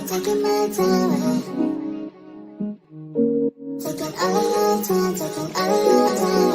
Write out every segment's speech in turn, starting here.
taking my time. Taking all of your time, taking all of your time.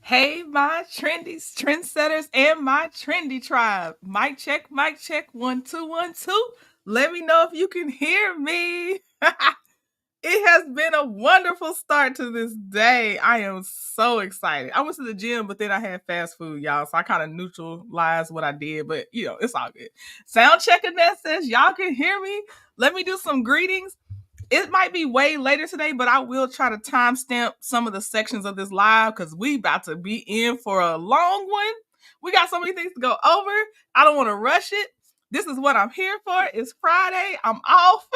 Hey, my trendies, trendsetters, and my trendy tribe. Mic check, 1 2 1 2. Let me know if you can hear me. It has been a wonderful start to this day. I am so excited. I went to the gym, but then I had fast food, y'all. So I kind of neutralized what I did, but it's all good. Sound checking that says y'all can hear me. Let me do some greetings. It might be way later today, but I will try to timestamp some of the sections of this live because we about to be in for a long one. We got so many things to go over. I don't want to rush it. This is what I'm here for. It's Friday. I'm off.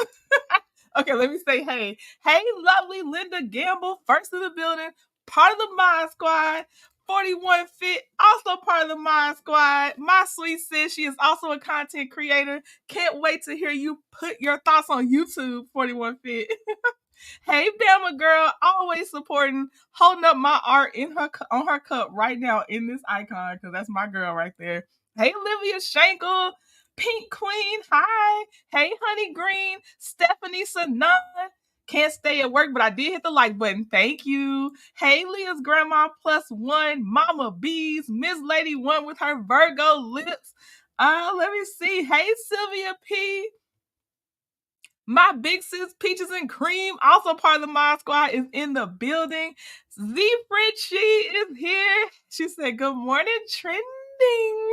Okay, let me say hey. Hey, lovely Linda Gamble, first in the building, part of the Mind Squad. 41 Fit, also part of the Mind Squad. My sweet sis, she is also a content creator. Can't wait to hear you put your thoughts on YouTube, 41 Fit. Hey, Bama girl, always supporting, holding up my art on her cup right now in this icon, because that's my girl right there. Hey, Olivia Shankle, Pink Queen, hi. Hey, Honey Green, Stephanie Sanan. Can't stay at work, but I did hit the like button. Thank you. Hey, Leah's grandma +1, Mama Bees, Miss Lady One with her Virgo lips. Let me see. Hey, Sylvia P. My big sis, Peaches and Cream, also part of the Mod Squad, is in the building. Z Fritchie is here. She said, good morning, trending.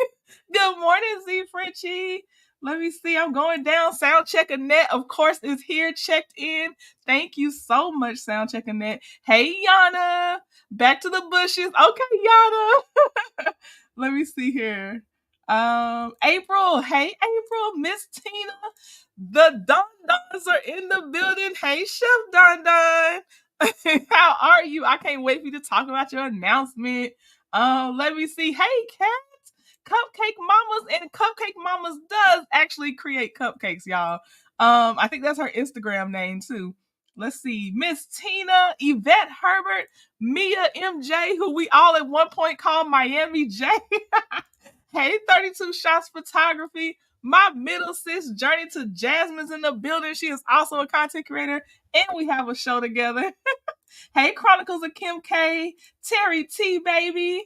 Good morning, Z Fritchie. Let me see. I'm going down. Soundcheck Annette, of course, is here, checked in. Thank you so much, Soundcheck Annette. Hey, Yana. Back to the bushes. Okay, Yana. Let me see here. April. Hey, April. Miss Tina. The Don Dons are in the building. Hey, Chef Don Don. How are you? I can't wait for you to talk about your announcement. Let me see. Hey, Kat. Cupcake Mamas, and Cupcake Mamas does actually create cupcakes, y'all. I think that's her Instagram name too. Let's see. Miss Tina, Yvette Herbert, Mia MJ, who we all at one point called Miami J. Hey, 32 Shots Photography. My middle sis, Journey to Jasmine's in the building. She is also a content creator, and we have a show together. Hey, Chronicles of Kim K, Terry T, baby.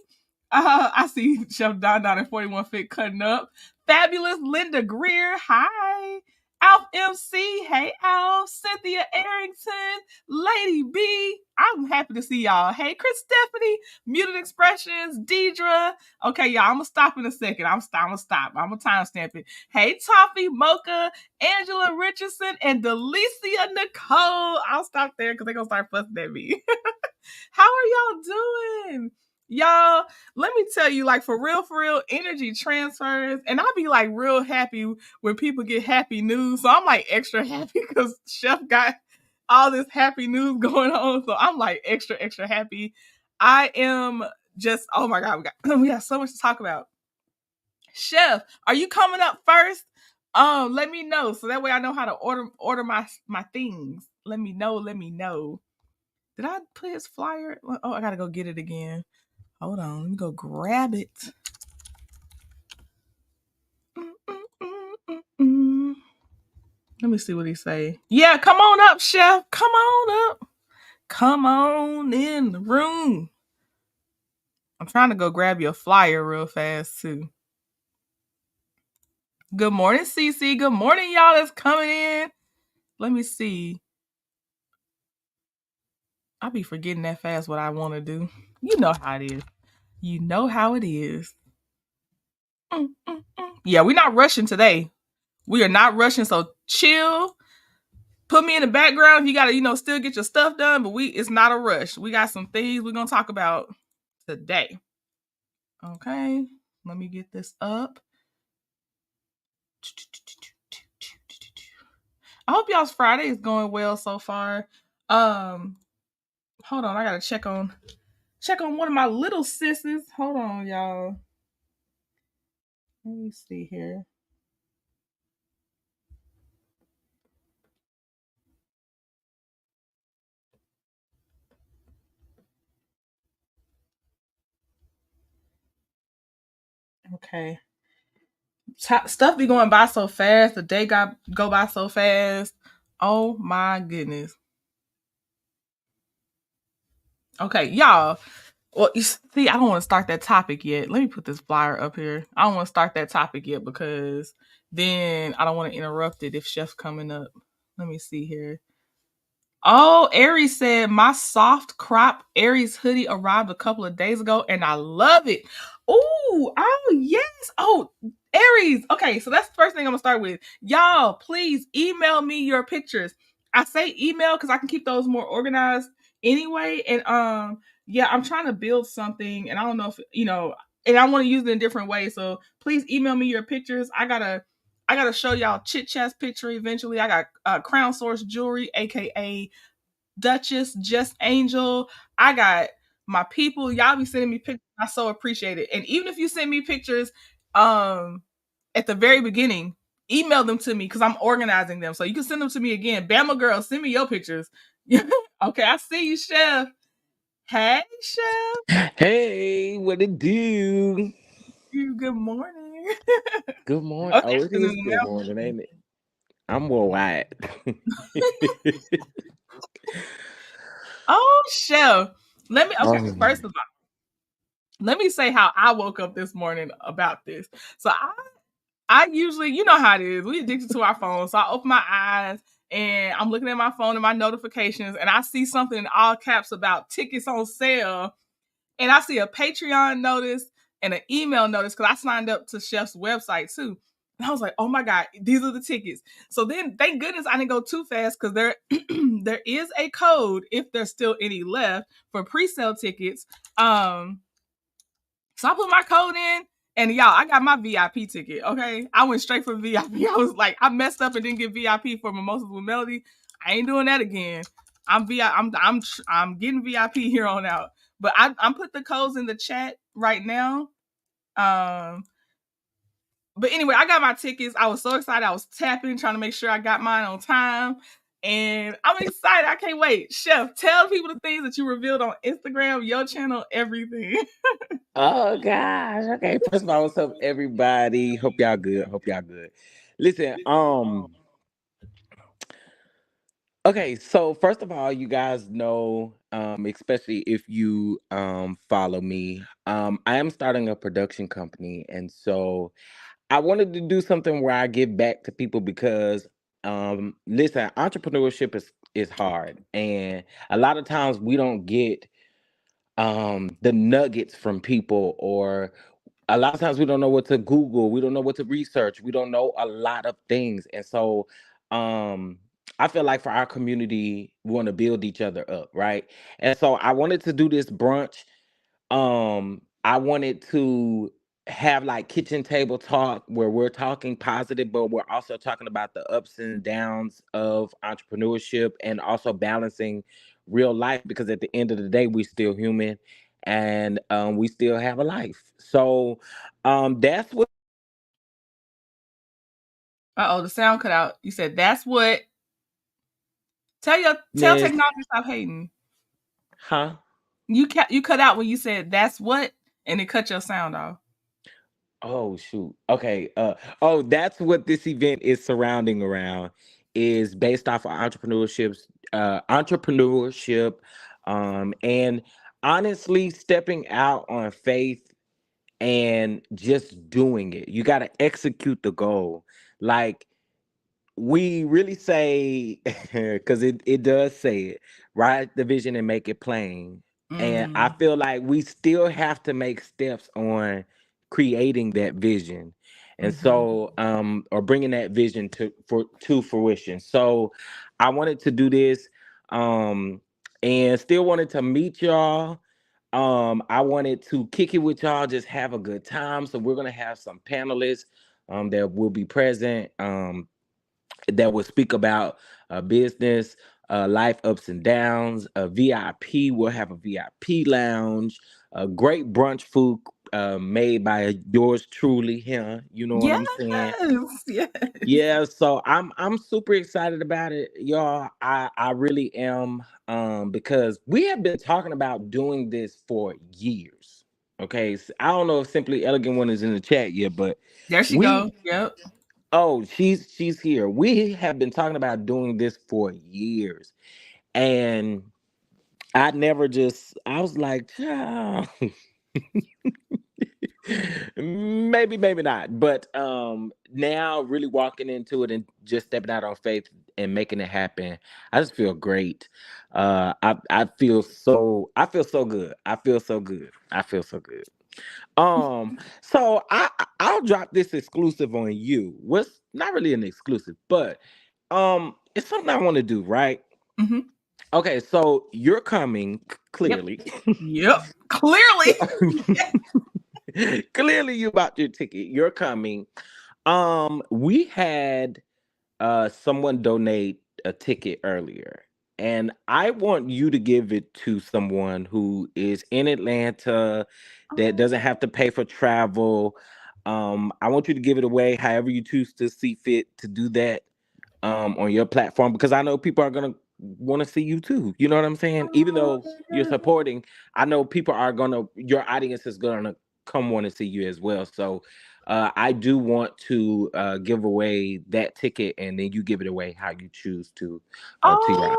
I see Chef Don Don and 41 Fit cutting up. Fabulous Linda Greer. Hi. Alf MC, hey Alf, Cynthia Arrington, Lady B. I'm happy to see y'all. Hey, Chris Stephanie, Muted Expressions, Deidre. Okay, y'all, I'm gonna stop in a second. I'm gonna stop. I'm gonna timestamp it. Hey, Toffee, Mocha, Angela Richardson, and Delicia Nicole. I'll stop there because they're gonna start fussing at me. How are y'all doing? Y'all, let me tell you, like for real, energy transfers, and I'll be like real happy when people get happy news. So I'm like extra happy because Chef got all this happy news going on. So I'm like extra happy. I am just, oh my God, we got so much to talk about. Chef, are you coming up first? Let me know so that way I know how to order my things. Let me know. Did I put his flyer? Oh, I gotta go get it again. Hold on, let me go grab it. Let me see what he say. Yeah, come on up, Chef. Come on up. Come on in the room. I'm trying to go grab your flyer real fast too. Good morning, Cece. Good morning, y'all that's coming in. Let me see. I'll be forgetting that fast what I want to do. You know how it is. You know how it is. Yeah, we're not rushing today. We are not rushing, so chill. Put me in the background if you gotta, still get your stuff done, but it's not a rush. We got some things we're gonna talk about today. Okay, let me get this up. I hope y'all's Friday is going well so far. Hold on, I gotta check on one of my little sisses. Hold on, y'all. Let me see here. Okay. Stuff be going by so fast. The day go by so fast. Oh my goodness. Okay, y'all. Well, you see, I don't want to start that topic yet. Let me put this flyer up here. I don't want to start that topic yet because then I don't want to interrupt it if Chef's coming up. Let me see here. Oh, Aries said my soft crop Aries hoodie arrived a couple of days ago and I love it. Oh yes. Oh, Aries. Okay, so that's the first thing I'm gonna start with. Y'all, please email me your pictures. I say email because I can keep those more organized anyway. And yeah, I'm trying to build something and I don't know if and I want to use it in different ways. So please email me your pictures. I gotta show y'all Chit Chat's picture eventually. I got Crown Source Jewelry, aka Duchess, Just Angel. I got my people. Y'all be sending me pictures. I so appreciate it. And even if you send me pictures at the very beginning, email them to me because I'm organizing them. So you can send them to me again. Bama girl, send me your pictures. Okay, I see you, Chef. Hey, Chef. Hey, what it do? Good morning. Good morning. Oh, Oh, it is afternoon good morning, ain't it? I'm worldwide. Oh, Chef. Okay, Oh, first of all, let me say how I woke up this morning about this. So I usually, you know how it is. We addicted to our phones. So I open my eyes and I'm looking at my phone and my notifications and I see something in all caps about tickets on sale. And I see a Patreon notice and an email notice because I signed up to Chef's website too. And I was like, oh my God, these are the tickets. So then thank goodness I didn't go too fast because there is a code if there's still any left for pre-sale tickets. So I put my code in and y'all, I got my VIP ticket. Okay. I went straight for VIP. I was like, I messed up and didn't get VIP for Mimosas with Melody. I ain't doing that again. I'm getting VIP here on out. But I'm put the codes in the chat right now. But anyway, I got my tickets. I was so excited. I was tapping, trying to make sure I got mine on time. And I'm excited. I can't wait. Chef, tell people the things that you revealed on Instagram, your channel, everything. oh gosh. Okay. First of all, what's up, everybody? Hope y'all good. Listen, okay, so first of all, you guys know, especially if you follow me, I am starting a production company, and so I wanted to do something where I give back to people because Listen, entrepreneurship is hard, and a lot of times we don't get the nuggets from people, or a lot of times we don't know what to Google, we don't know what to research, we don't know a lot of things. And so um I feel like for our community, we want to build each other up, right? And so I wanted to do this brunch. I wanted to have like kitchen table talk where we're talking positive, but we're also talking about the ups and downs of entrepreneurship, and also balancing real life, because at the end of the day we're still human, and we still have a life. So that's what Uh-oh, the sound cut out. You said that's what. Tell Miss, technology to stop hating. huh? You cut out when you said that's what, and it cut your sound off. Oh shoot. Okay. That's what this event is surrounding around, is based off of entrepreneurship, and honestly stepping out on faith and just doing it. You got to execute the goal. Like, we really say, because it does say it, write the vision and make it plain. And I Mm. feel like we still have to make steps on creating that vision, and Mhm. so or bringing that vision to fruition. So I wanted to do this, um and still wanted to meet y'all. I wanted to kick it with y'all, just have a good time. So we're gonna have some panelists that will be present, that will speak about business, life ups and downs. A VIP, we'll have a VIP lounge, a great brunch food made by yours truly here. You know what Yes, I'm saying? yes. Yeah, so I'm super excited about it, y'all. I really am, because we have been talking about doing this for years. Okay, so I don't know if Simply Elegant One is in the chat yet, but There she go. we Yep. oh, she's here. We have been talking about doing this for years. And I was like, "Child, maybe not." But now really walking into it and just stepping out on faith and making it happen, I just feel great. I feel so good. I feel so good. I feel so good. So I'll drop this exclusive on you. What's not really an exclusive, but it's something I want to do, right? Hmm. Okay, so you're coming, Yep. clearly. Yep. Clearly. Clearly you bought your ticket. You're coming. We had someone donate a ticket earlier, and I want you to give it to someone who is in Atlanta, that doesn't have to pay for travel. I want you to give it away however you choose to see fit to do that, on your platform, because I know people are gonna want to see you too. You know what I'm saying? Even though you're supporting, I know people are gonna your audience is gonna come want to see you as well. So I do want to give away that ticket, and then you give it away how you choose to your. Oh,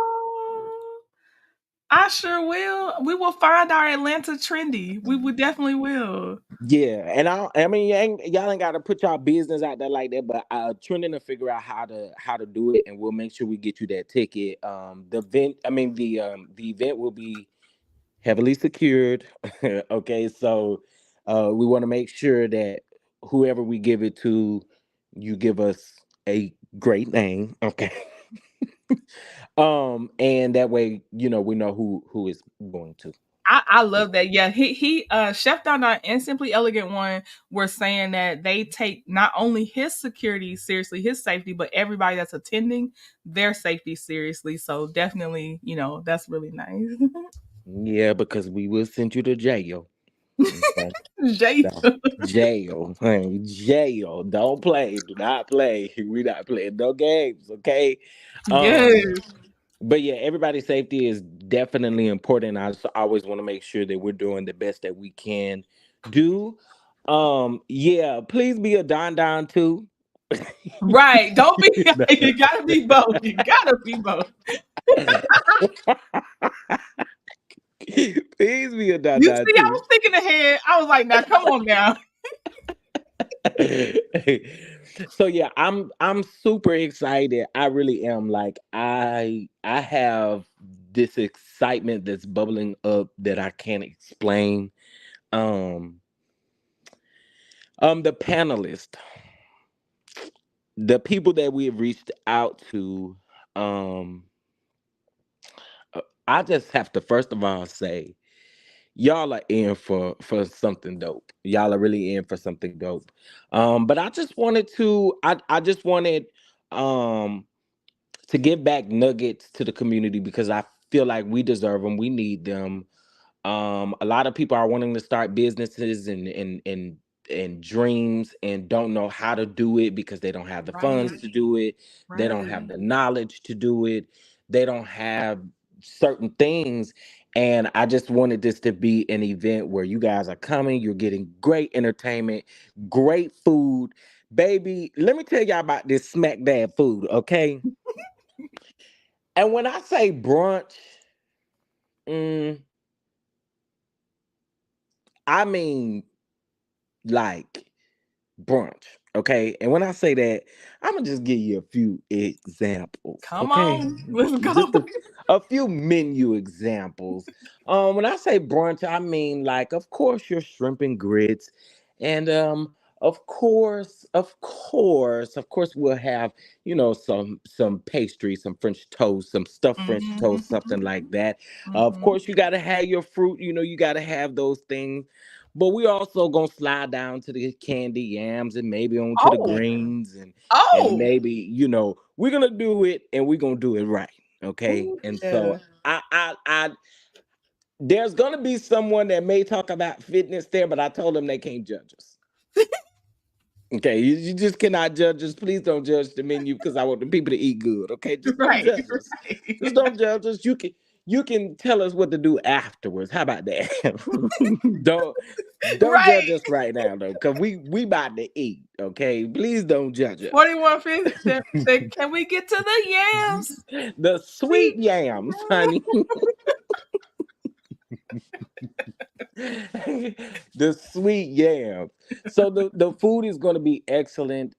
I sure will. We will find our Atlanta trendy. We would definitely will. Yeah, and I mean, y'all ain't got to put y'all business out there like that, but trending to figure out how to do it, and we'll make sure we get you that ticket. The event will be heavily secured. Okay, so we want to make sure that whoever we give it to, you give us a great name. Okay. And that way, we know who is going to. I love that. Yeah, he Chef Donna and Simply Elegant One were saying that they take not only his security seriously, his safety, but everybody that's attending their safety seriously. So definitely, that's really nice. Yeah, because we will send you to jail. Okay. Jay. No. Jail, honey, jail. Don't play. Do not play. We not playing no games, okay? Yes. Um, but yeah, everybody's safety is definitely important. I just always want to make sure that we're doing the best that we can do. Yeah, please be a Don too. Right. Don't be you gotta be both. You gotta be both. Please be a You Don see, I too. was thinking ahead. I was like, now come on now. So yeah, I'm super excited. I really am. Like I have this excitement that's bubbling up that I can't explain. Um the panelists, the people that we have reached out to, um I just have to first of all say y'all are in for something dope. Y'all are really in for something dope. But I just wanted um to give back nuggets to the community because I feel like we deserve them. We need them. A lot of people are wanting to start businesses and dreams and don't know how to do it because they don't have the Right, funds to do it. They don't have right. the knowledge to do it. They don't have certain things. And I just wanted this to be an event where you guys are coming, you're getting great entertainment, great food. Baby, let me tell y'all about this smack dab food, okay? And when I say brunch, mm, I mean like brunch, okay? And when I say that, I'm gonna just give you a few examples, Come okay? on, let's go. Just a few menu examples. When I say brunch, I mean like, of course, your shrimp and grits, and of course, we'll have some pastry, some French toast, some stuffed French toast, something Mhm, like that. Of mhm. course, you gotta have your fruit. You gotta have those things. But we also gonna slide down to the candy yams and maybe on to the Oh, greens and oh. maybe we're gonna do it and we're gonna do it right. Okay. Ooh, And so yeah. I there's gonna be someone that may talk about fitness there, but I told them they can't judge us. Okay, you just cannot judge us. Please don't judge the menu because I want the people to eat good. Okay, just don't Right, judge us. right. Just don't judge us. You can tell us what to do afterwards. How about that? don't don't judge Right. us right now though, because we about to eat. Okay, please don't judge us. 4150 said, can we get to the yams? The Sweet. sweet yams, honey. The sweet yams. So the food is going to be excellent.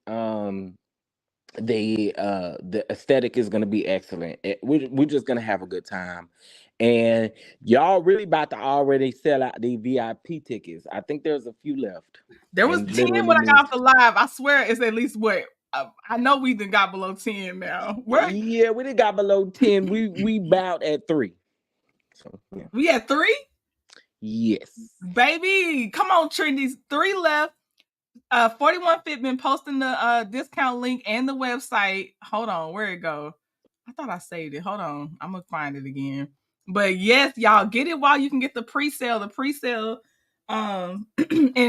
The aesthetic is gonna be excellent. We're just gonna have a good time, and y'all really about to already sell out the VIP tickets. I think there's a few left, There was and 10 literally when I got means off the live. I swear it's at least what? I know we done got below 10 now. Where yeah, we did got below 10. We bowed at 3. So yeah, we at 3? yes, Baby, come on, Trendy's 3 left. 41 Fit been posting the discount link and the website. Hold on, where it go? I thought I saved it. Hold on, I'm gonna find it again. But yes, y'all get it while you can get the pre-sale. The pre-sale, and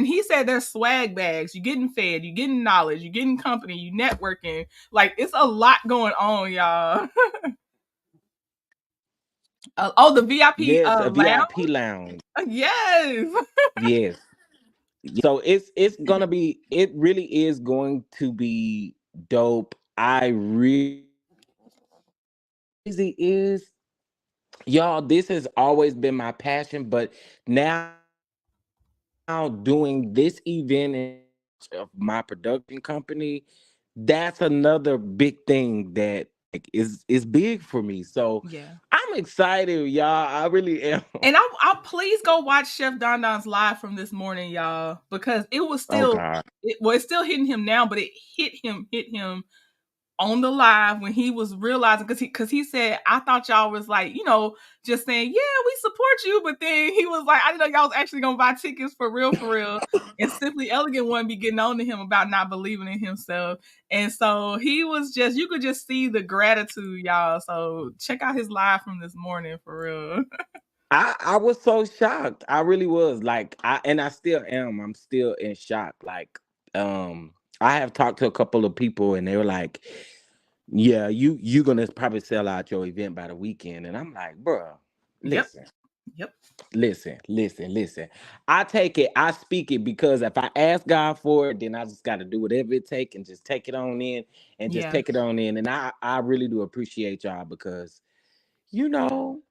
he said there's swag bags. You're getting fed. You're getting knowledge. You're getting company. You networking. Like it's a lot going on, y'all. Oh, the VIP yes, a lounge. VIP lounge. Yes. Yes. So it's gonna be. It really is going to be dope. I really is y'all, this has always been my passion, but now doing this event of my production company, that's another big thing that like is big for me. So Yeah. I'm excited, y'all. I really am. And I'll please go watch Chef Don Don's live from this morning, y'all, because it was Oh still, God. it's still hitting him now, but it hit him on the live when he was realizing because he said, I thought y'all was like, just saying, yeah, we support you, but then he was like, I didn't know y'all was actually gonna buy tickets for real, for real. And Simply Elegant wouldn't be getting on to him about not believing in himself. And so he was just, you could just see the gratitude, y'all. So check out his live from this morning for real. I was so shocked. I really was. Like I still am. I'm still in shock. Like I have talked to a couple of people and they were like, yeah, you gonna probably sell out your event by the weekend. And I'm like, bruh, Yep. listen. Yep. Listen. I take it, I speak it because if I ask God for it, then I just got to do whatever it take and just take it on in and just Yeah. take it on in. And I really do appreciate y'all because you know,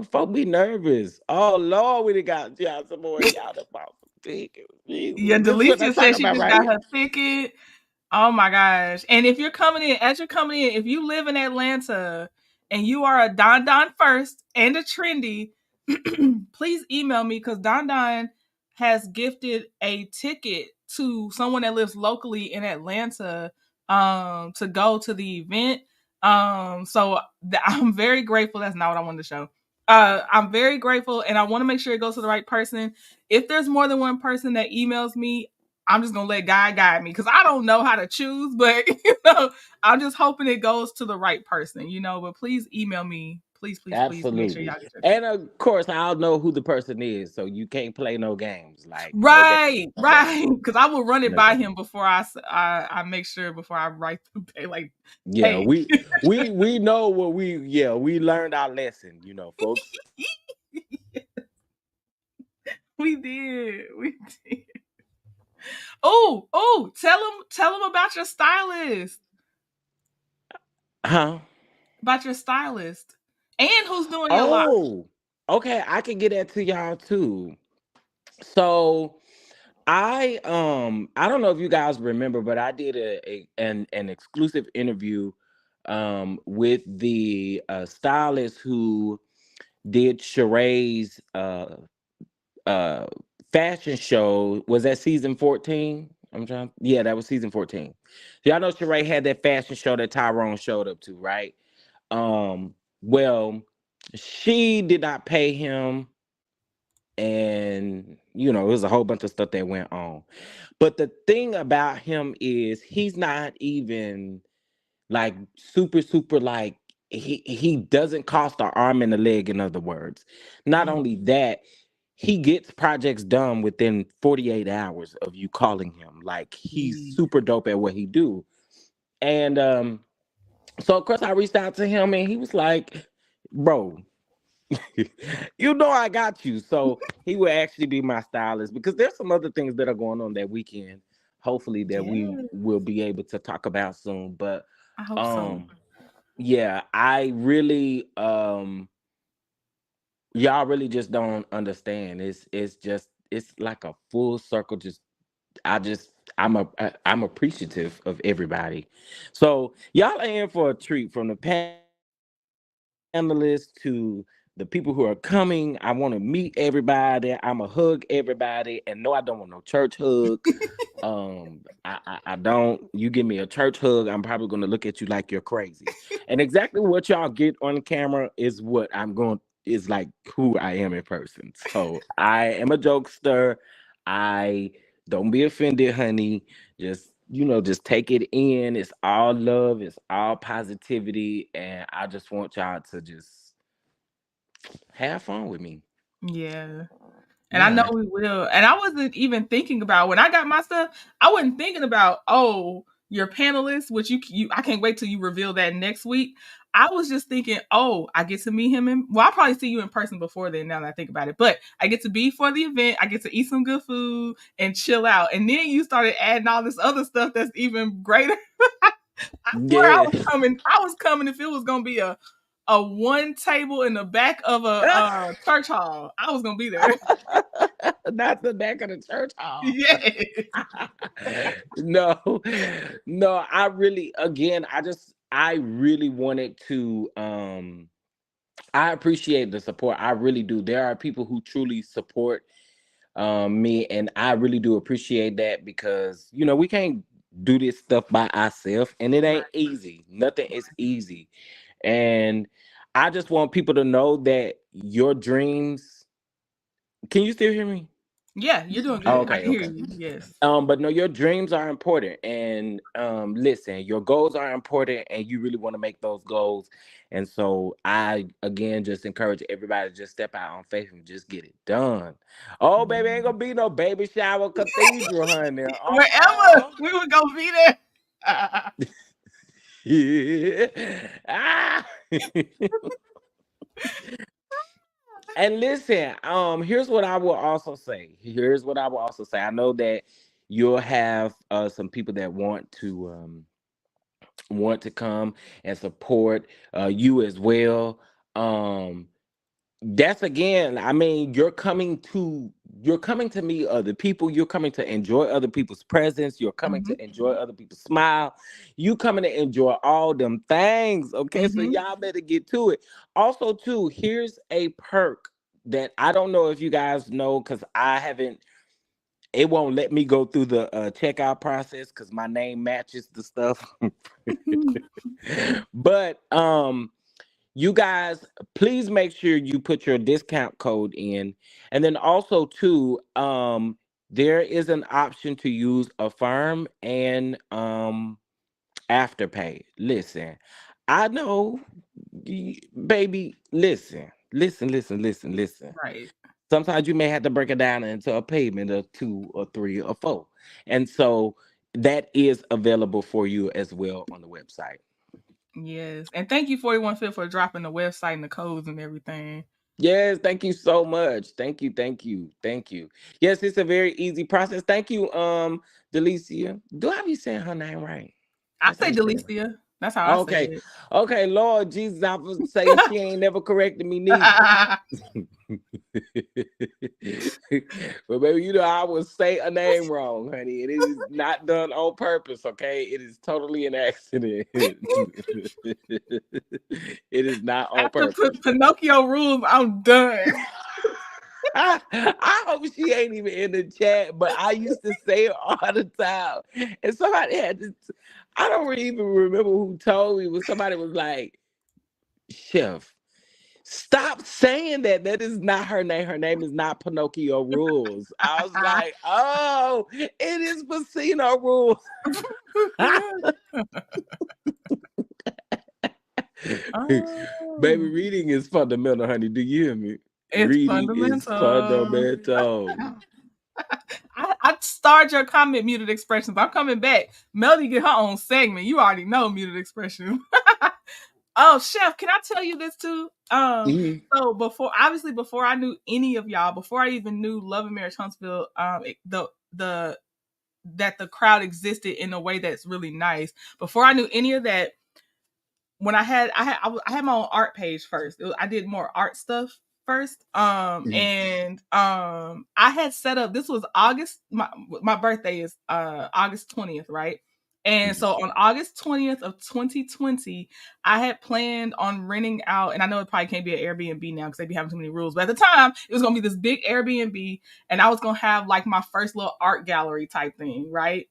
folk be nervous. Oh Lord, we done got y'all some more. Y'all done bought some tickets. Jesus. Yeah, This is what I'm Delicia talking said she about just right got here. her ticket. Oh my gosh. And if you're coming in, as you're coming in, if you live in Atlanta and you are a Don Don first and a trendy, please email me because Don Don has gifted a ticket to someone that lives locally in Atlanta to go to the event. I'm very grateful. That's not what I wanted to show. I'm very grateful and I want to make sure it goes to the right person. If there's more than one person that emails me, I'm just gonna let God guide me because I don't know how to choose, but I'm just hoping it goes to the right person, But please email me, please make sure Absolutely. y'all get your And ticket. of course, I'll know who the person is, so you can't play no games. Like no game, Right, no game, right. Because I will run it no by game. him before I make sure before I write the pay. Like, Yeah, hey, we know what we learned our lesson, folks. we did. Oh, tell him Huh? about your stylist, and who's doing your lock. Oh, okay. I can get that to y'all too. So I don't know if you guys remember, but I did an exclusive interview with the stylist who did Sheree's uh fashion show. Was that season 14? Yeah, that was season 14. Y'all know Sheree had that fashion show that Tyrone showed up to, right? Well, she did not pay him, and it was a whole bunch of stuff that went on. But the thing about him is he's not even like super like he doesn't cost an arm and a leg, in other words. Not Mm, only that, he gets projects done within 48 hours of you calling him. Like he's yeah. super dope at what he do. And so of course I reached out to him and he was like, bro, I got you. So he will actually be my stylist because there's some other things that are going on that weekend. Hopefully that we Yeah, will be able to talk about soon. But I hope so. um yeah, I really y'all really just don't understand. It's just it's like a full circle. I just I'm appreciative of everybody. So y'all are in for a treat from the panelists to the people who are coming. I want to meet everybody. I'm a hug everybody, and no, I don't want no church hug. I don't. You give me a church hug, I'm probably gonna look at you like you're crazy. And exactly what y'all get on camera is what I'm going is like who I am in person. So I am a jokester. I don't be offended, honey. Just take it in. It's all love, it's all positivity, and I just want y'all to just have fun with me. Yeah. And I know Yeah. we will. And I wasn't even thinking about when I got my stuff, I wasn't thinking about, oh, your panelists, which you I can't wait till you reveal that next week. I was just thinking, oh, I get to meet him I'll probably see you in person before then now that I think about it. But I get to be for the event, I get to eat some good food and chill out. And then you started adding all this other stuff that's even greater. I swear I Yeah. was coming. I was coming if it was gonna be a one table in the back of a church hall. I was gonna be there. Not the back of the church hall. Yes. No, no, I really, again, I really wanted to, I appreciate the support. I really do. There are people who truly support me, and I really do appreciate that because, we can't do this stuff by ourselves, and it Right. ain't easy. Nothing is easy. And I just want people to know that your dreams, can you still hear me? Yeah, you're doing Oh, good. I okay, can hear okay. you. Yes. But no, your dreams are important, and listen, your goals are important, and you really want to make those goals. And so, I again just encourage everybody to just step out on faith and just get it done. Oh, baby, ain't gonna be no baby shower cathedral, honey. Wherever we would go be there. Yeah. Ah. And listen, here's what I will also say. Here's what I will also say. I know that you'll have some people that want to come and support you as well. That's again, I mean, you're coming to you're coming to meet other people. You're coming to enjoy other people's presence. You're coming Mm-hmm. to enjoy other people's smile. You coming to enjoy all them things. Okay, so Mm-hmm. y'all better get to it. Also, too, here's a perk that I don't know if you guys know because I haven't. It won't let me go through the checkout process because my name matches the stuff. But you guys, please make sure you put your discount code in. And then also too, there is an option to use Affirm and Afterpay. Listen, I know, baby, listen. Right. Sometimes you may have to break it down into a payment of 2 or 3 or 4. And so that is available for you as well on the website. Yes. And thank you, 41 Fit, for dropping the website and the codes and everything. Yes, thank you so much. Thank you. Yes, it's a very easy process. Thank you, Delicia. Do I be saying her name right? I That's how say you say it. Delicia. That's how I say Okay, it. okay, Lord Jesus, I was say she ain't never corrected me neither. But baby, you know I will say a name wrong, honey, and it is not done on purpose. Okay, it is totally an accident. It is not on After purpose. Pinocchio rules, I'm done. I hope she ain't even in the chat, but I used to say it all the time. And somebody had to, I don't even remember who told me, but somebody was like, Chef, stop saying that. That is not her name. Her name is not Pinocchio Rules. I was like, oh, it is Casino Rules. Baby, Oh, reading is fundamental, honey. Do you hear me? it's Reading is fundamental. fundamental. I starred your comment, muted expressions. I'm coming back. Melody get her own segment. You already know muted expression. Oh, Chef, can I tell you this too? Mhm. So before I knew any of y'all, before I even knew Love and Marriage Huntsville, the that the crowd existed in a way that's really nice. Before I knew any of that, when I had my own art page first. I did more art stuff first. Mhm. And I had set up, this was August, my birthday is August 20th, right? And Mhm. so on August 20th of 2020, I had planned on renting out, and I know it probably can't be an Airbnb now because they be having too many rules, but at the time it was gonna be this big Airbnb, and I was gonna have like my first little art gallery type thing, right?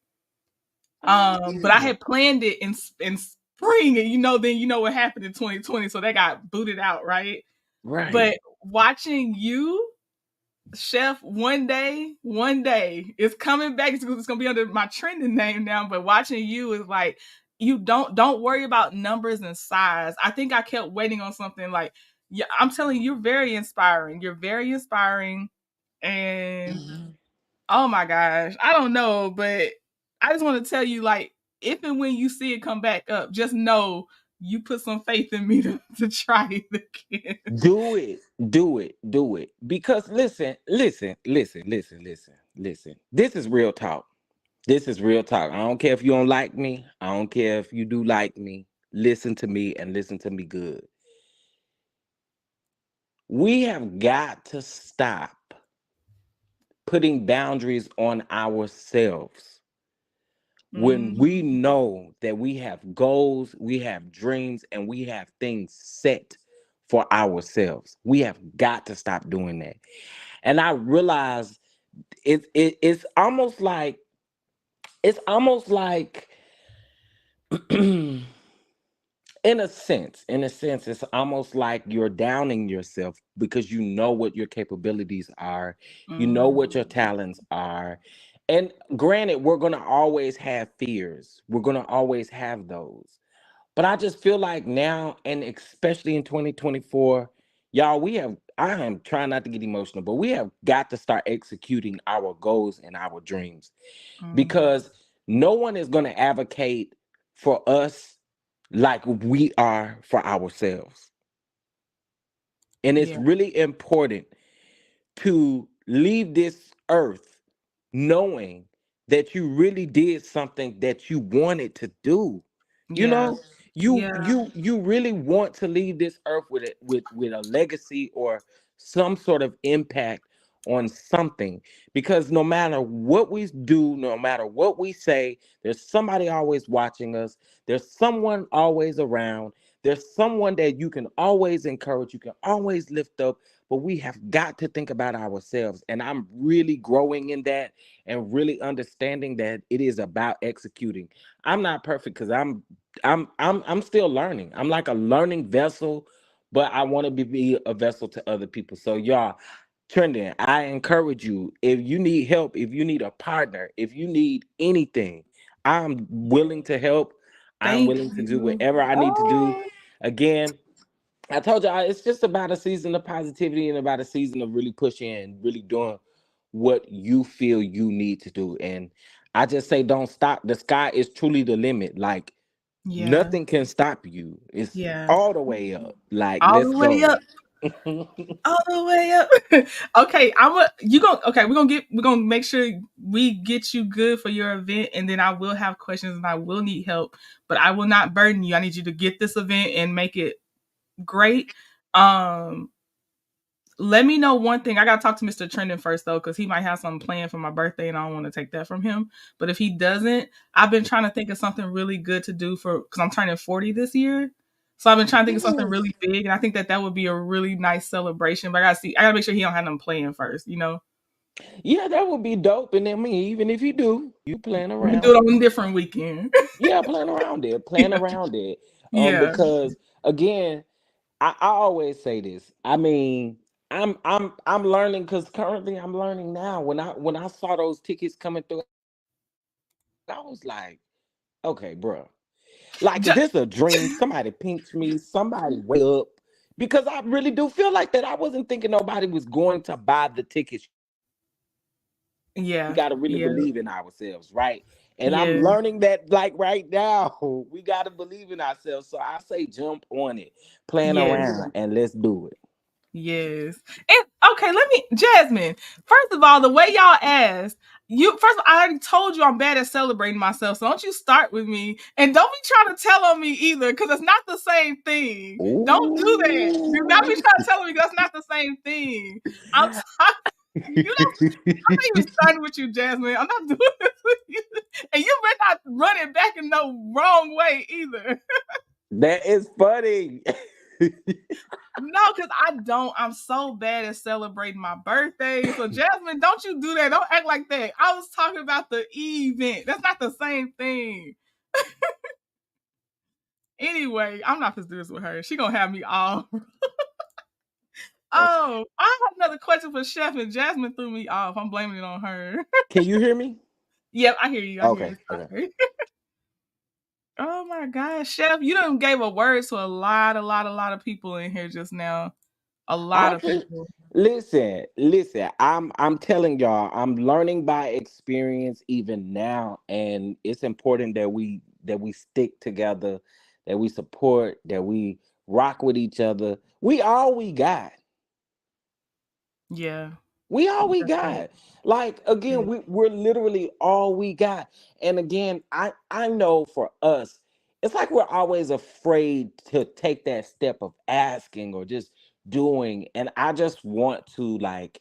Oh But I yeah. had planned it in spring, and then what happened in 2020, so they got booted out, right? Right. But watching you, Chef, one day, it's coming back. It's gonna be under my trending name now. But watching you is like, you don't worry about numbers and size. I think I kept waiting on something like, yeah, I'm telling you, you're very inspiring. You're very inspiring, and Mhm. oh my gosh, I don't know, but I just want to tell you, like, if and when you see it come back up, just know you put some faith in me to try it again. Do it. Do it. Because listen. This is real talk. This is real talk. I don't care if you don't like me. I don't care if you do like me. Listen to me and listen to me good. We have got to stop putting boundaries on ourselves when we Mm, know that we have goals, we have dreams, and we have things set for ourselves. We have got to stop doing that. And I realize it's almost like in a sense, it's almost like you're downing yourself because you know what your capabilities are, you know what your mm, talents are. And granted, we're going to always have fears, we're going to always have those. But I just feel like now, and especially in 2024, y'all, I am trying not to get emotional, but we have got to start executing our goals and our dreams, mm. because no one is going to advocate for us like we are for ourselves. And it's Yeah, really important to leave this earth knowing that you really did something that you wanted to do. You yeah, know, you yeah. you you really want to leave this earth with a legacy or some sort of impact on something, because no matter what we do, no matter what we say, there's somebody always watching us. There's someone always around. There's someone that you can always encourage, you can always lift up, but we have got to think about ourselves. And I'm really growing in that and really understanding that it is about executing. I'm not perfect because I'm still learning. I'm like a learning vessel, but I want to be a vessel to other people. So y'all, Trending, I encourage you, if you need help, if you need a partner, if you need anything, I'm willing to help. I'm Thank willing to do you. whatever I need to do. Oh, Again, I told you it's just about a season of positivity and about a season of really pushing and really doing what you feel you need to do. And I just say don't stop. The sky is truly the limit. Like yeah, nothing can stop you. It's yeah. all the way up. Like All let's the way go. up. All the way up. Okay, we're gonna make sure we get you good for your event, and then I will have questions and I will need help, but I will not burden you. I need you to get this event and make it great. Um, let me know one thing. I gotta talk to Mr. Trendon first though, because he might have something planned for my birthday, and I don't want to take that from him. But if he doesn't, I've been trying to think of something really good to do for because I'm turning 40 this year. So I've been trying to think of something Yes. really big, and I think that that would be a really nice celebration. But I gotta see. I gotta make sure he don't have them playing first. You know, Yeah, that would be dope. And then me, even if you do, you playing we can do around. it on a different weekend. Yeah, playing around it. Playing Yeah, around it. yeah, Because again, I always say this. I mean, I'm learning because currently I'm learning now. When I saw those tickets coming through, I was like, okay, bro. Like, is Ju- this a dream? Somebody pinch me, somebody wake up. Because I really do feel like that. I wasn't thinking nobody was going to buy the tickets. We yeah, got to really yeah, believe in ourselves, right? And I'm yeah, learning that like right now. We got to believe in ourselves. So I say jump on it, playing yes. around, and let's do it. Yes. And okay, let me Jasmine. First of all, the way y'all asked, you first of all, I already told you I'm bad at celebrating myself. So don't you start with me. And don't be trying to tell on me either, because it's not the same thing. Don't do that. Do not be Ooh. trying to tell me that's not the same thing. I'm you don't I'm not even starting with you, Jasmine. I'm not doing this with you. And you better not run it back in no wrong way either. That is funny. No, because I don't. I'm so bad at celebrating my birthday. So, Jasmine, don't you do that. Don't act like that. I was talking about the event. That's not the same thing. Anyway, I'm not supposed to do this with her. She gonna have me all. Okay. Oh, I have another question for Chef, and Jasmine threw me off. I'm blaming it on her. Can you hear me? Yep, I hear you. I hear you. Okay. Okay. Sorry. Oh my gosh, Chef, you done gave a word to a lot of people in here just now. A lot I of just people. listen. I'm telling y'all, I'm learning by experience even now, and it's important that we stick together, that we support, that we rock with each other. We all we got. Yeah, We all we that's it. got. Like again, Yeah. we're literally all we got. And again, I know for us, it's like we're always afraid to take that step of asking or just doing. And I just want to like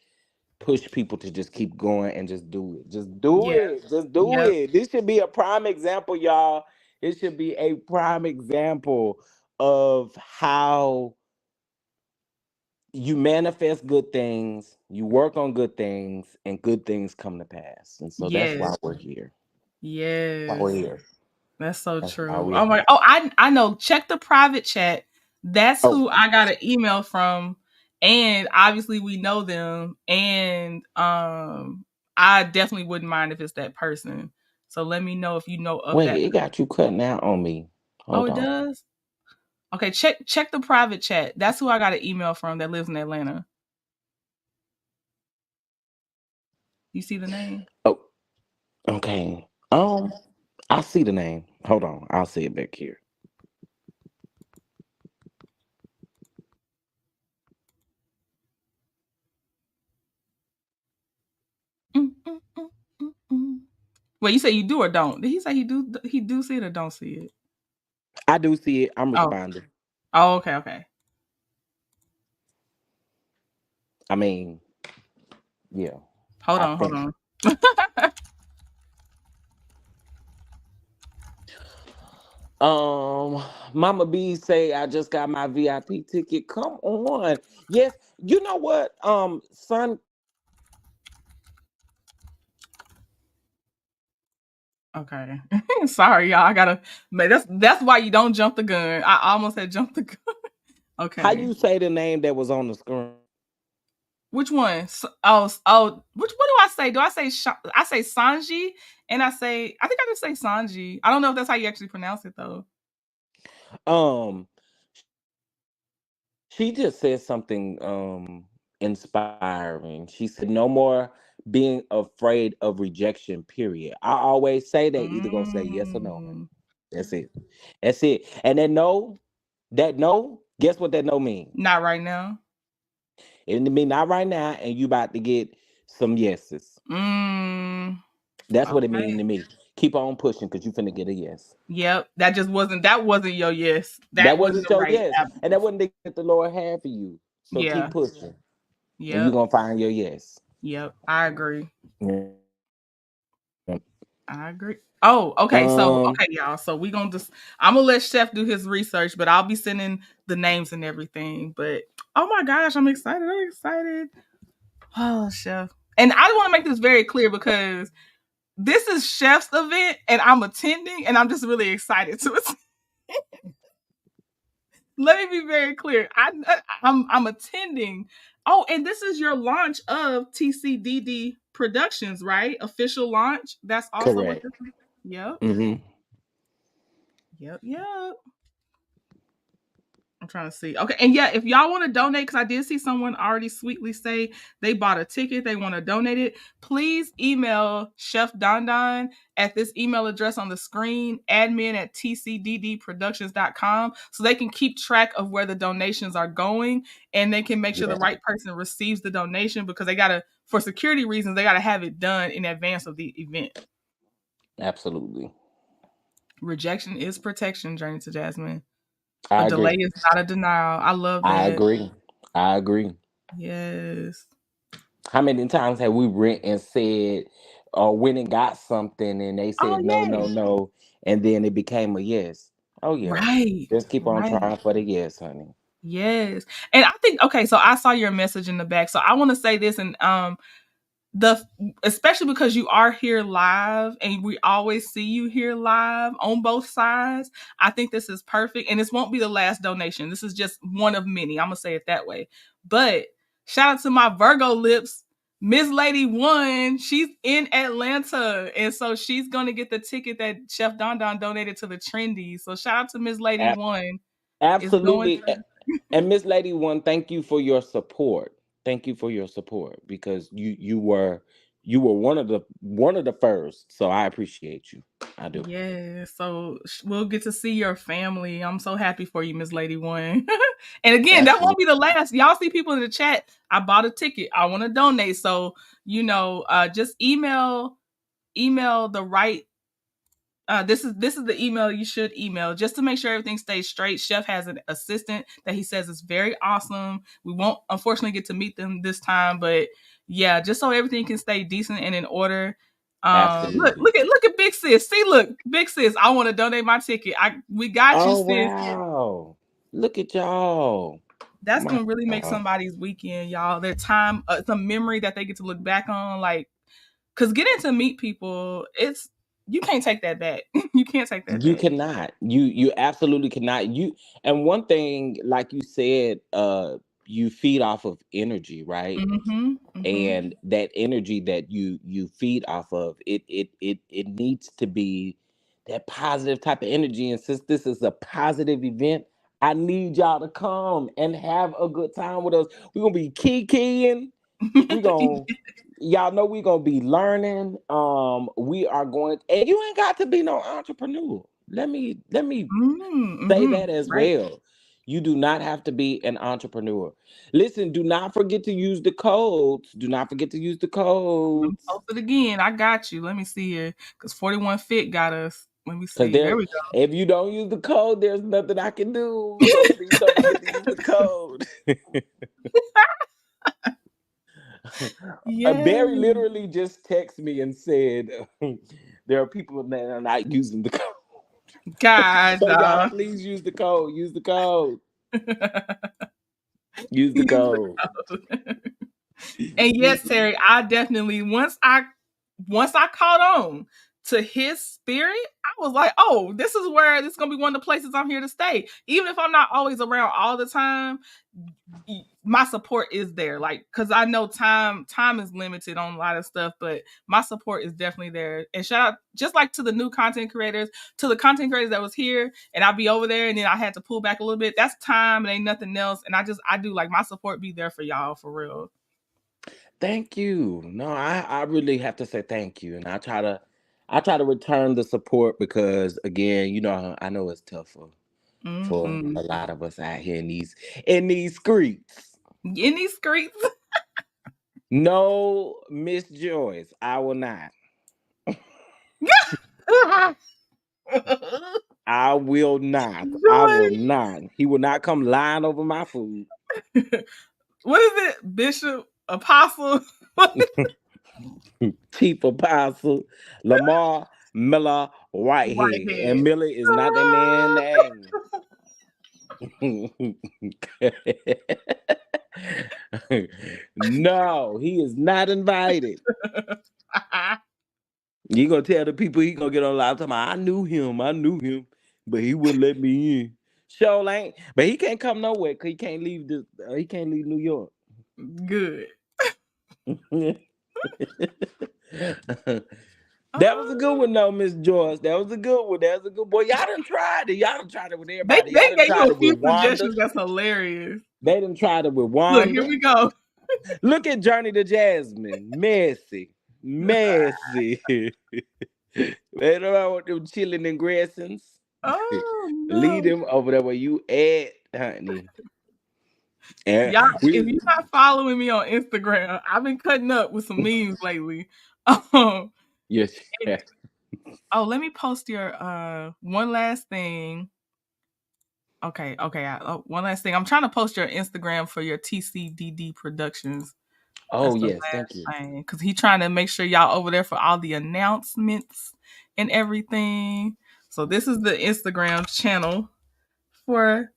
push people to just keep going and just do it. Just do Yeah. it. Just do Yep. it. This should be a prime example, y'all. It should be a prime example of how you manifest good things, you work on good things, and good things come to pass. And so that's Yes. why we're here. Why we're Yes. here. That's so That's why true. we're Oh my here. oh, I know. Check the private chat. That's Oh, who I got an email from. And obviously we know them. And I definitely wouldn't mind if it's that person. So let me know if you know of wait, that it got you cutting out on me. Oh, Hold it on. does? Okay, check the private chat. That's who I got an email from that lives in Atlanta. You see the name? Oh, okay. I see the name. Hold on. I'll see it back here. Mm, mm, mm, mm, mm. Wait, you say you do or don't? Did he say he do see it or don't see it? I do see it. I'm Oh. responding. Oh, okay. I mean, Yeah, Hold I on, hold think. on. Mama B say I just got my VIP ticket. Come on. Yes, you know what? Son, Okay. Sorry, y'all. I gotta. That's why you don't jump the gun. I almost had jumped the gun. how Okay. you say the name that was on the screen? Which one? Oh. Which? What do I say? Do I say I say Sanji, and I think I just say Sanji. I don't know if that's how you actually pronounce it though. Um, she just said something inspiring. She said no more being afraid of rejection, period. I always say that either gonna say yes or no, honey. Mm, That's it. That's it. And that no, guess what that no mean? not right now. It mean not right now, and you about to get some yeses. Mm, That's what it okay. mean to me. Keep on pushing because you finna get a yes. Yep. That wasn't your yes. That That was wasn't the your right yes, and that avenue. wasn't the that the Lord had for you. So keep Yeah. pushing, and you're Yep. gonna find your yes. Yep. I agree. Yeah. I agree. Oh, okay. So, Um, okay, y'all. So we gonna just I'm gonna let Chef do his research, but I'll be sending the names and everything. But oh my gosh, I'm excited. I'm excited. Oh, Chef. And I want to make this very clear because this is Chef's event and I'm attending and I'm just really excited to attend. Let me be very clear. I'm attending. Oh, and this is your launch of TCDD Productions, right? Official launch. That's also what correct. this is. Yep. Mm-hmm. Yep. Yep. I'm trying to see. Okay, and yeah, if y'all want to donate, because I did see someone already sweetly say they bought a ticket, they want to donate it. Please email Chef Don Don at this email address on the screen, admin at tcddproductions.com, so they can keep track of where the donations are going, and they can make sure the Yeah, right person receives the donation because they gotta, for security reasons, they gotta have it done in advance of the event. absolutely. Rejection is protection, Journey to Jasmine. A I delay agree. is not a denial. I love I that. agree. I agree. Yes. How many times have we went and said, or went and got something, and they Oh, said no, no, yay. no, and then it became a yes? Oh yeah, Right. just keep on Right. trying for the yes, honey. Yes. And I think okay, so I saw your message in the back. So I want to say this and the especially because you are here live and we always see you here live on both sides. I think this is perfect and this won't be the last donation. This is just one of many. I'm going to say it that way. But shout out to my Virgo lips. Miss Lady One, she's in Atlanta. And so she's going to get the ticket that Chef Don Don donated to the Trendy. So shout out to Miss Lady A- One. It's going Absolutely. to And Miss Lady One, thank you for your support. Thank you for your support because you were one of the first. So I appreciate you. I do. yeah, so we'll get to see your family. I'm so happy for you, Miss Lady One. And again, that won't Absolutely. be the last. Y'all see people in the chat. I bought a ticket. I want to donate. So just email the right. This is the email you should email just to make sure everything stays straight. Chef has an assistant that he says is very awesome. We won't unfortunately get to meet them this time, but yeah, just so everything can stay decent and in order. Look, Absolutely. look at Big Sis. See, look, Big Sis. I want to donate my ticket. We got you, Oh sis. wow. Look at y'all. That's gonna really make Wow. somebody's weekend, y'all. Their time, it's a memory that they get to look back on. Like, cause getting to meet people, it's you can't take that back. You can't take that You back. cannot. You absolutely cannot. And one thing, like you said, you feed off of energy, right? Mm-hmm. Mm-hmm. And that energy that you feed off of, it needs to be that positive type of energy. And since this is a positive event, I need y'all to come and have a good time with us. We're gonna be keying. We gonna Y'all know we gonna be learning. We are going, and you ain't got to be no entrepreneur. Let me say Mm-hmm. that as Right. well. You do not have to be an entrepreneur. Listen, do not forget to use the codes. Do not forget to use the Let me codes. post it again. I got you. Let me see here. Because 41 Fit got us. Let me Because see. There we if you don't use the code, there's nothing I can do. So please don't forget to use the code. Yes. Barry literally just texted me and said there are people that are not using the code. God, So y'all dog. please use the code. Use the code. Use the Use the code. code. And yes, Terry, I definitely once I caught on to his spirit, I was like, oh, this is where this is gonna be one of the places I'm here to stay. Even if I'm not always around all the time, my support is there. Like, cause I know time is limited on a lot of stuff, but my support is definitely there. And shout out just like to the new content creators, to the content creators that was here, and I'll be over there, and then I had to pull back a little bit. That's time, and ain't nothing else. And I do like my support be there for y'all for real. Thank you. No, I really have to say thank you. And I try to return the support because again, I know it's tough for Mm-hmm. a lot of us out here in these streets. In these streets. No, Miss Joyce, I will not. I will not. I will Joy. not. He will not come lying over my food. What is it? Bishop, apostle, Chief Apostle Lamar Miller Whitehead. And Whitehead. Miller is not that man name. No, he is not invited. You gonna tell the people he gonna get on live talking about, I knew him, but he wouldn't let me in. Sure ain't, but he can't come nowhere because he can't leave New York. Good. That was a good Oh, one though, Miss Joyce. That was a good one. That was a good boy. Y'all done tried it. Y'all done tried it with they everybody. Y'all they done gave you tried a it few with Wanda. suggestions. That's hilarious. They done tried it with Look, here Wanda. we go. Look at Journey to Jasmine. Messy. Messy. They don't want them chilling and grassings. Oh Lead no, them over there where you at, honey. And y'all! If we you're not following me on Instagram, I've been cutting up with some memes lately. Um, yes. and- oh, let me post your one last thing. Okay, okay. One last thing. I'm trying to post your Instagram for your TCDD Productions. Oh That's the yes, thank you. last thing because he trying to make sure y'all over there for all the announcements and everything. So this is the Instagram channel for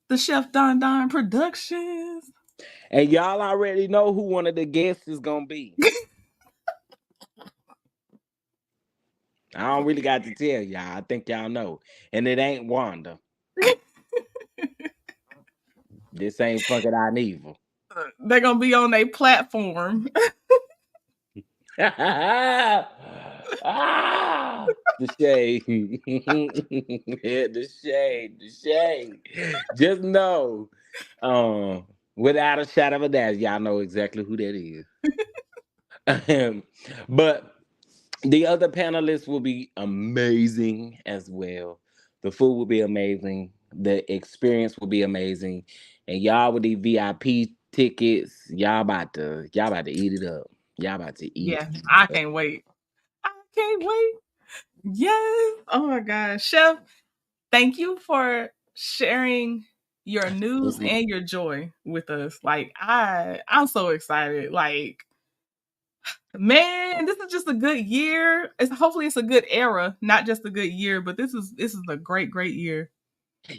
the Chef Don Don Productions. And y'all already know who one of the guests is gonna be. I don't really got to tell y'all. I think y'all know. And it ain't Wanda. This ain't fucking out evil. They're gonna be on a platform. The shade. Yeah, the shade. The shade. Just know, without a shadow of a doubt, y'all know exactly who that is. But the other panelists will be amazing as well. The food will be amazing. The experience will be amazing. And y'all with these VIP tickets, y'all about to eat it up. Y'all about to eat Yeah, I it up. can't wait. I can't wait. Yes. Oh my gosh, Chef. Thank you for sharing your news Mhm. and your joy with us. Like I'm so excited. Like, man, this is just a good year. Hopefully it's a good era, not just a good year, but this is a great year.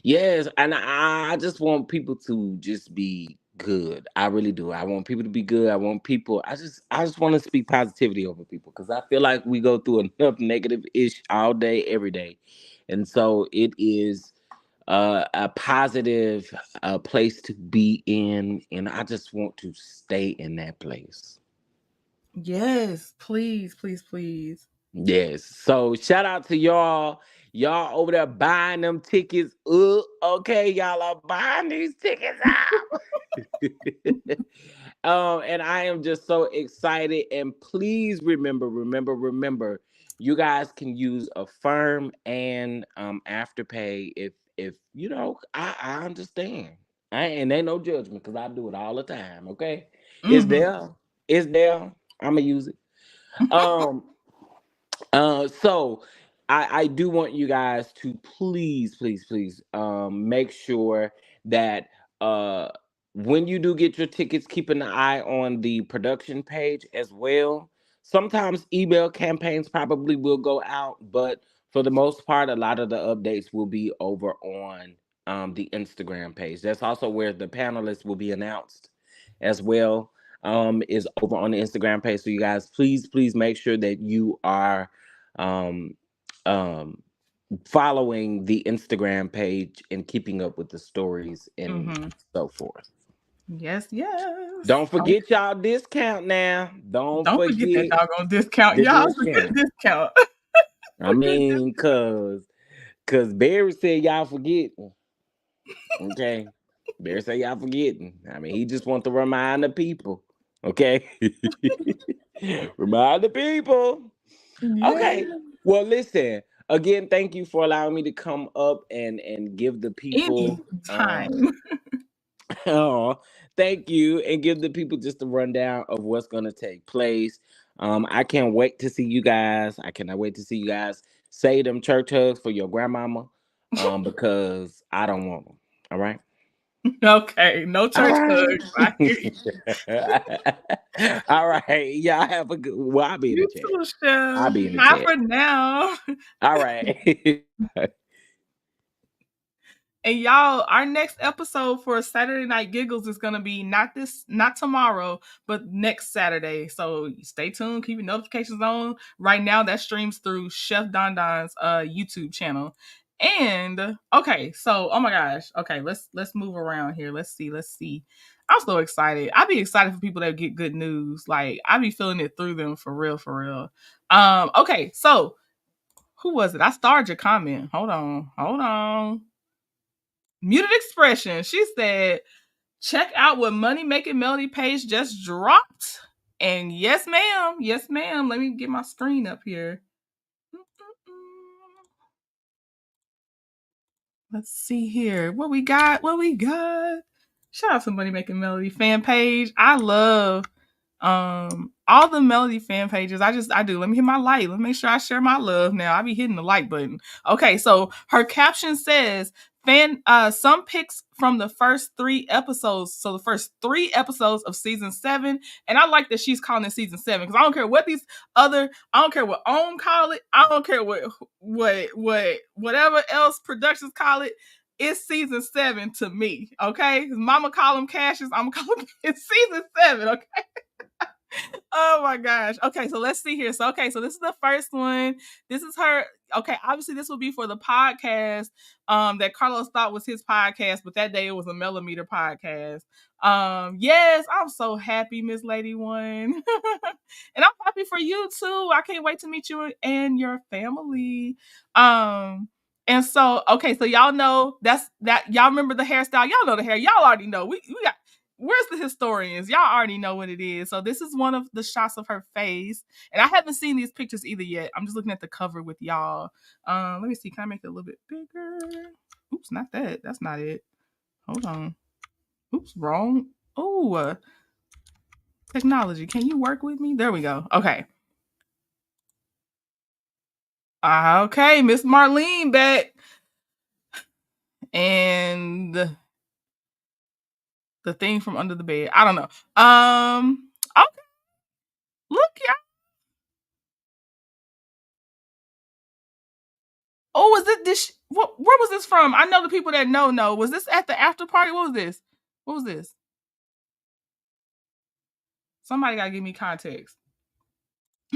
Yes, and I just want people to just be good. I really do. I want people to be good. I want people. I just want to speak positivity over people because I feel like we go through enough negative ish all day, every day, and so it is a positive place to be in, and I just want to stay in that place. Yes, please, please, please. Yes. So shout out to y'all. Y'all over there buying them tickets. Okay, y'all are buying these tickets up. And I am just so excited. And please remember, you guys can use Affirm and Afterpay if I understand. And ain't no judgment because I do it all the time. Okay, it's Hmm. there. It's there. I'ma use it. Um. So I do want you guys to please, please, please make sure that uh when you do get your tickets, keep an eye on the production page as well. Sometimes email campaigns probably will go out, but for the most part, a lot of the updates will be over on the Instagram page. That's also where the panelists will be announced as well. Is over on the Instagram page. So you guys, please make sure that you are um, um, following the Instagram page and keeping up with the stories and Mm-hmm. so forth. Yes, yes. Don't forget y'all discount now. Don't Don't forget that forget doggone discount. the Y'all forget discount. the discount. I mean, cause Barry said y'all forgetting. Okay. Barry said y'all forgetting. I mean, he just want to remind the people. Okay. Remind the people. Yeah. Okay. Well, listen. Again, thank you for allowing me to come up and give the Any people time. oh, thank you, and give the people just a rundown of what's going to take place. I can't wait to see you guys. I cannot wait to see you guys say them church hugs for your grandmama, because I don't want them. All right. Okay. No All church right. hugs. I hear you. All right. Y'all have a good. Well, I'll be in the You chat. too, I'll Chef. be in the Bye chat. for now. All right. And y'all, our next episode for Saturday Night Giggles is gonna be not tomorrow, but next Saturday. So stay tuned, keep your notifications on. Right now, that streams through Chef Don Don's YouTube channel. And okay, so oh my gosh, okay, let's move around here. Let's see. I'm so excited. I be excited for people that get good news. Like I be feeling it through them for real, for real. Okay, so who was it? I starred your comment. Hold on. Muted Expression. She said, check out what Money Making Melody page just dropped. And yes, ma'am. Yes, ma'am. Let me get my screen up here. Let's see here. What we got? Shout out to Money Making Melody fan page. I love all the Melody fan pages. I do. Let me hit my like. Let me make sure I share my love now. I be hitting the like button. Okay, so her caption says some pics from the first 3 episodes. So the first 3 episodes of season 7. And I like that she's calling it season 7 because I don't care what I don't care what OWN call it. I don't care what whatever else productions call it. It's season 7 to me. Okay. Mama call them cashes. I'm gonna call them it's season 7. Okay. Oh my gosh. Okay, so let's see here. So so this is the first one. This is her. Okay, obviously this will be for the podcast that Carlos thought was his podcast, but that day it was a Millimeter podcast. Yes, I'm so happy, Miss Lady One. And I'm happy for you too. I can't wait to meet you and your family. And so okay, so y'all know that y'all remember the hairstyle. Y'all know the hair. Y'all already know. We got where's the historians? Y'all already know what it is. So this is one of the shots of her face. And I haven't seen these pictures either yet. I'm just looking at the cover with y'all. Let me see. Can I make it a little bit bigger? Oops, not that. That's not it. Hold on. Oops, wrong. Oh, technology. Can you work with me? There we go. Okay. Okay, Miss Marlene back. And the thing from under the bed. I don't know. Okay. Look, y'all. Oh, was it this? What? Where was this from? I know the people that know. Was this at the after party? What was this? What was this? Somebody gotta give me context.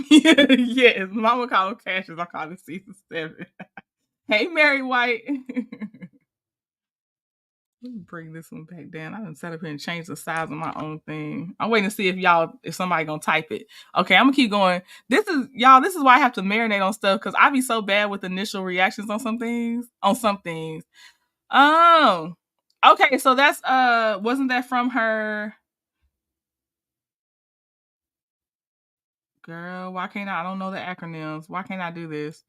Yes, Mama call them cashes. I call it season 7. Hey, Mary White. Let me bring this one back down. I done set up here and change the size of my own thing. I'm waiting to see if somebody gonna type it. Okay, I'm gonna keep going. This is why I have to marinate on stuff because I be so bad with initial reactions on some things. Oh, okay. So that's wasn't that from her? Girl, why can't I don't know the acronyms. Why can't I do this?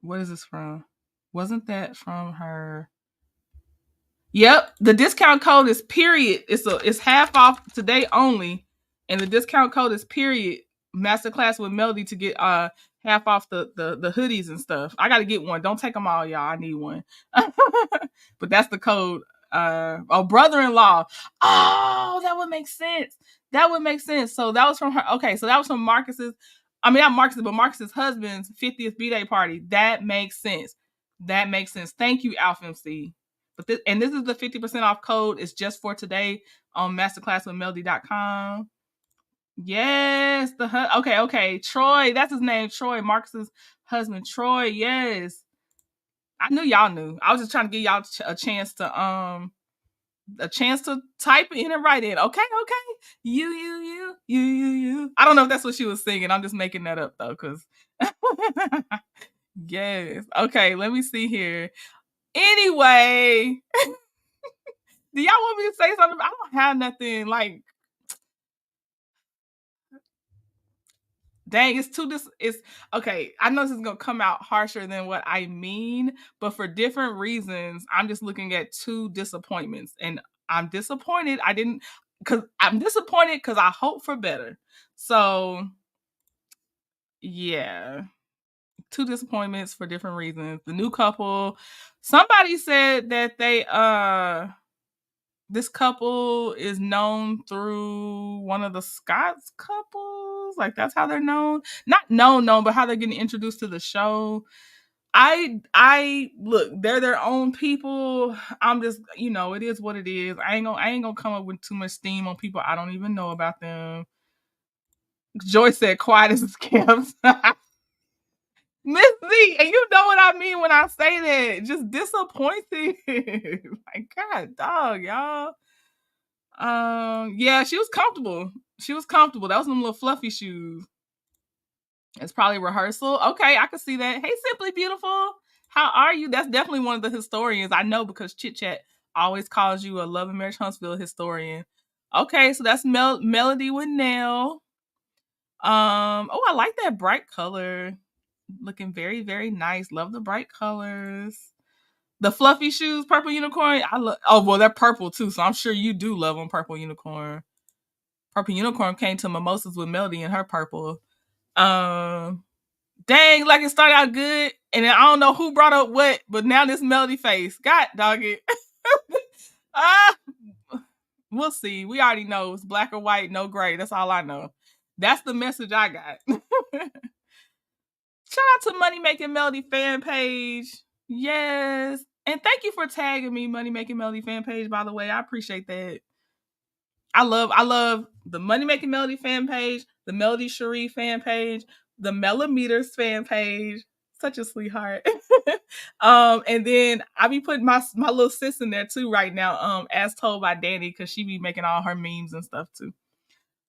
What is this from? Wasn't that from her? Yep, the discount code is period. It's half off today only, and the discount code is period. Masterclass with Melody to get half off the hoodies and stuff. I got to get one. Don't take them all, y'all. I need one. But that's the code. brother-in-law. Oh, that would make sense. That would make sense. So that was from her. Okay, so that was from Marcus's. I mean, not Marcus's, but Marcus's husband's 50th b-day party. That makes sense. That makes sense. Thank you, Alpha MC. But this is the 50% off code. It's just for today on masterclasswithmelody.com. Yes, okay. Troy, that's his name. Troy, Marcus's husband. Troy, yes. I knew y'all knew. I was just trying to give y'all a chance to type in and write in. Okay. You. I don't know if that's what she was singing. I'm just making that up though, because yes. Okay, let me see here. Anyway, do y'all want me to say something? I don't have nothing like. Dang, it's okay. I know this is gonna come out harsher than what I mean, but for different reasons, I'm just looking at two disappointments, and I'm disappointed. I'm disappointed because I hope for better. So yeah, two disappointments for different reasons. The new couple, somebody said that this couple is known through one of the Scott's couples. Like that's how they're known. Not known, but how they're getting introduced to the show. I look, they're their own people. I'm just, it is what it is. I ain't gonna come up with too much steam on people I don't even know about them. Joy said quiet as kept. Miss Z, and you know what I mean when I say that. Just disappointed. Like, God dog, y'all. Yeah, she was comfortable. That was them little fluffy shoes. It's probably rehearsal. Okay, I can see that. Hey, Simply Beautiful. How are you? That's definitely one of the historians I know, because Chit Chat always calls you a Love and Marriage Huntsville historian. Okay, so that's Melody with Nail. Oh, I like that bright color. Looking very, very nice. Love the bright colors. The fluffy shoes, Purple Unicorn. Oh, well, they're purple too, so I'm sure you do love them, Purple Unicorn. Purple Unicorn came to Mimosas with Melody in her purple. Dang, like it started out good, and then I don't know who brought up what, but now this Melody face. God dog it. We'll see. We already know it's black or white, no gray. That's all I know. That's the message I got. Shout out to Money Making Melody fan page. Yes. And thank you for tagging me, Money Making Melody fan page, by the way. I appreciate that. I love the Money Making Melody fan page, the Melody Shari fan page, the Millimeters fan page. Such a sweetheart. And then I be putting my little sis in there too right now, as told by Danny, because she be making all her memes and stuff too.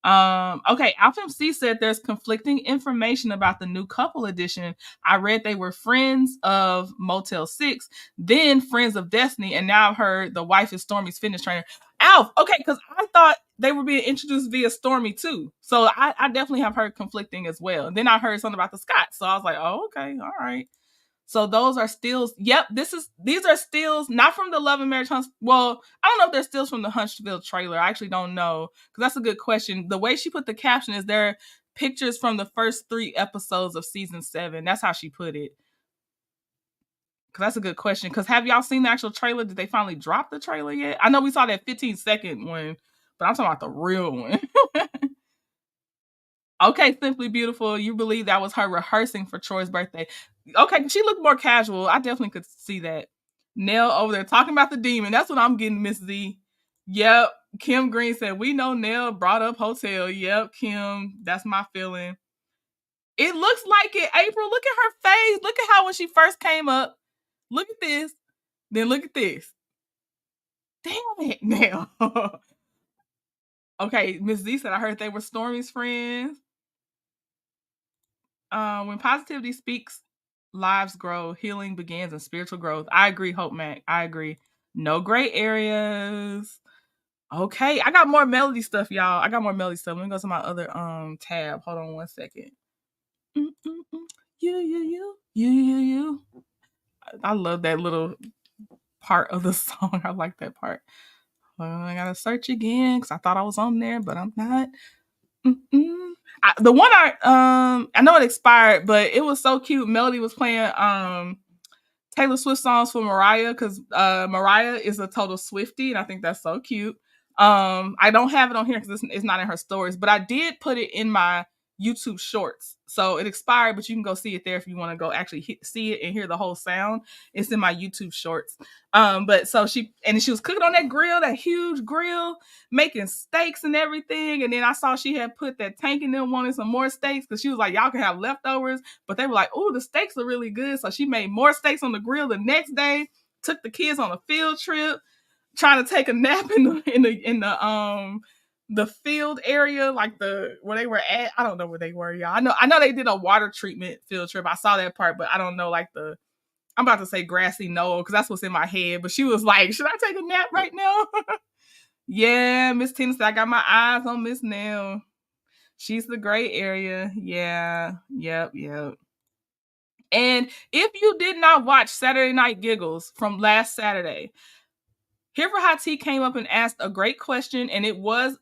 Okay, Alpha MC said there's conflicting information about the new couple edition. I read they were friends of Motel 6, then friends of Destiny, and now I've heard the wife is Stormy's fitness trainer. Alf, okay, because I thought they were being introduced via Stormy too. So I definitely have heard conflicting as well. And then I heard something about the Scotts. So I was like, oh, okay, all right. So those are stills. Yep, these are stills, not from the Love and Marriage Huntsville. Well, I don't know if they're stills from the Huntsville trailer. I actually don't know, because that's a good question. The way she put the caption is they're pictures from the first 3 episodes of season 7. That's how she put it. Because that's a good question. Because have y'all seen the actual trailer? Did they finally drop the trailer yet? I know we saw that 15-second one, but I'm talking about the real one. Okay, Simply Beautiful. You believe that was her rehearsing for Troy's birthday. Okay, she looked more casual. I definitely could see that. Nell over there talking about the demon. That's what I'm getting, Miss Z. Yep. Kim Green said, we know Nell brought up hotel. Yep, Kim. That's my feeling. It looks like it, April. Look at her face. Look at how when she first came up. Look at this. Then look at this. Damn it, Nell. Okay, Miss Z said, I heard they were Stormy's friends. When positivity speaks, lives grow, healing begins, and spiritual growth. I agree, Hope Mac. I agree. No gray areas. Okay, I got more melody stuff, y'all. I got more melody stuff. Let me go to my other tab. Hold on one second. You. I love that little part of the song. I like that part. I gotta search again because I thought I was on there, but I'm not. The one I know it expired, but it was so cute. Melody was playing Taylor Swift songs for Mariah, because Mariah is a total Swiftie, and I think that's so cute. I don't have it on here because it's not in her stories, but I did put it in my YouTube shorts. So it expired, but you can go see it there if you want to go actually see it and hear the whole sound. It's in my YouTube shorts. But so she was cooking on that grill, that huge grill, making steaks and everything. And then I saw she had put that Tank in them wanting some more steaks because she was like, y'all can have leftovers. But they were like, oh, the steaks are really good. So she made more steaks on the grill the next day, took the kids on a field trip, trying to take a nap in the field area, like where they were at. I don't know where they were, y'all. I know they did a water treatment field trip. I saw that part, but I don't know, like, I'm about to say grassy knoll because that's what's in my head. But she was like, should I take a nap right now? Yeah, Miss Tina said, I got my eyes on Miss Nell. She's the gray area. Yeah. Yep. And if you did not watch Saturday Night Giggles from last Saturday, Here for Hot Tea came up and asked a great question, and it was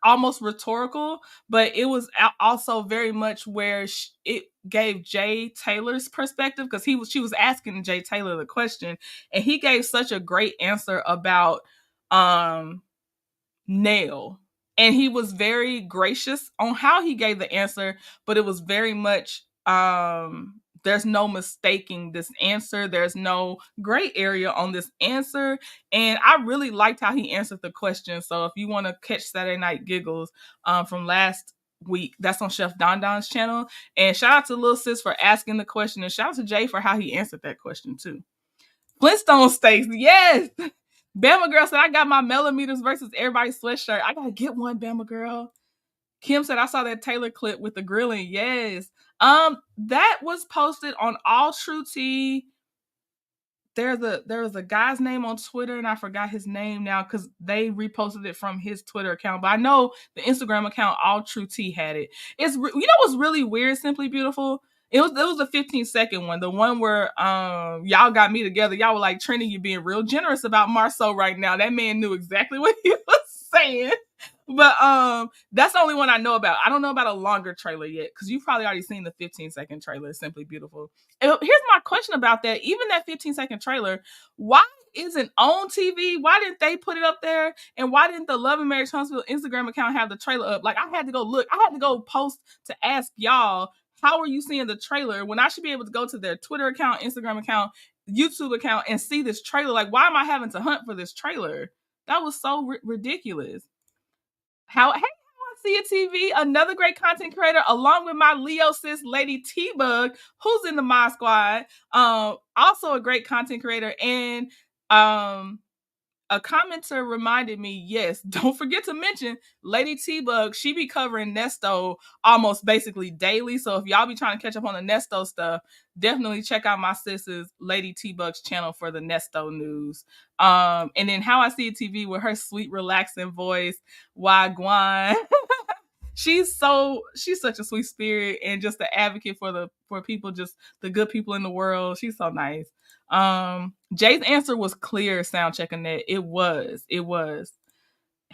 almost rhetorical, but it was also very much where it gave Jay Taylor's perspective, because she was asking Jay Taylor the question, and he gave such a great answer about Nell. And he was very gracious on how he gave the answer, but it was very much there's no mistaking this answer. There's no gray area on this answer. And I really liked how he answered the question. So if you want to catch Saturday Night Giggles from last week, that's on Chef Don Don's channel. And shout out to Lil Sis for asking the question. And shout out to Jay for how he answered that question too. Flintstone steaks, yes. Bama Girl said, I got my millimeters versus everybody's sweatshirt. I gotta get one, Bama Girl. Kim said, I saw that Taylor clip with the grilling. Yes. That was posted on All True Tea. There was a guy's name on Twitter, and I forgot his name now because they reposted it from his Twitter account. But I know the Instagram account All True Tea had it. You know what's really weird, Simply Beautiful? It was a 15-second one, the one where y'all got me together. Y'all were like, Trini, you being real generous about Marceau right now. That man knew exactly what he was saying. But that's the only one I know about. I don't know about a longer trailer yet, because you've probably already seen the 15-second trailer, Simply Beautiful. And here's my question about that. Even that 15-second trailer, why isn't on TV? Why didn't they put it up there? And why didn't the Love and Marriage Huntsville Instagram account have the trailer up? Like, I had to go look. I had to go post to ask y'all, how are you seeing the trailer when I should be able to go to their Twitter account, Instagram account, YouTube account, and see this trailer? Like, why am I having to hunt for this trailer? That was so ridiculous. Hey, how I see it TV, another great content creator, along with my Leo sis, Lady T-Bug, who's in the Mod Squad. Also a great content creator. And a commenter reminded me, yes, don't forget to mention Lady T-Bug. She be covering Nesto almost basically daily. So if y'all be trying to catch up on the Nesto stuff, definitely check out my sister's Lady T-Bug's channel for the Nesto news. And then How I See It TV with her sweet, relaxing voice, Wagwan. She's such a sweet spirit and just an advocate for people, just the good people in the world. She's so nice. Jay's answer was clear, sound checking that. It was.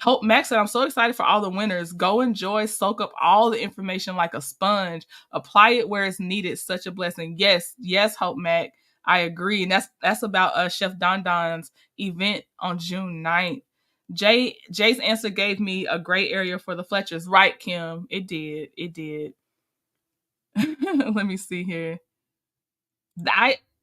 Hope Max said, I'm so excited for all the winners. Go enjoy, soak up all the information like a sponge. Apply it where it's needed. Such a blessing. Yes, Hope Mac. I agree. And that's about Chef Don Don's event on June 9th. Jay's answer gave me a gray area for the Fletchers. Right, Kim. It did. Let me see here.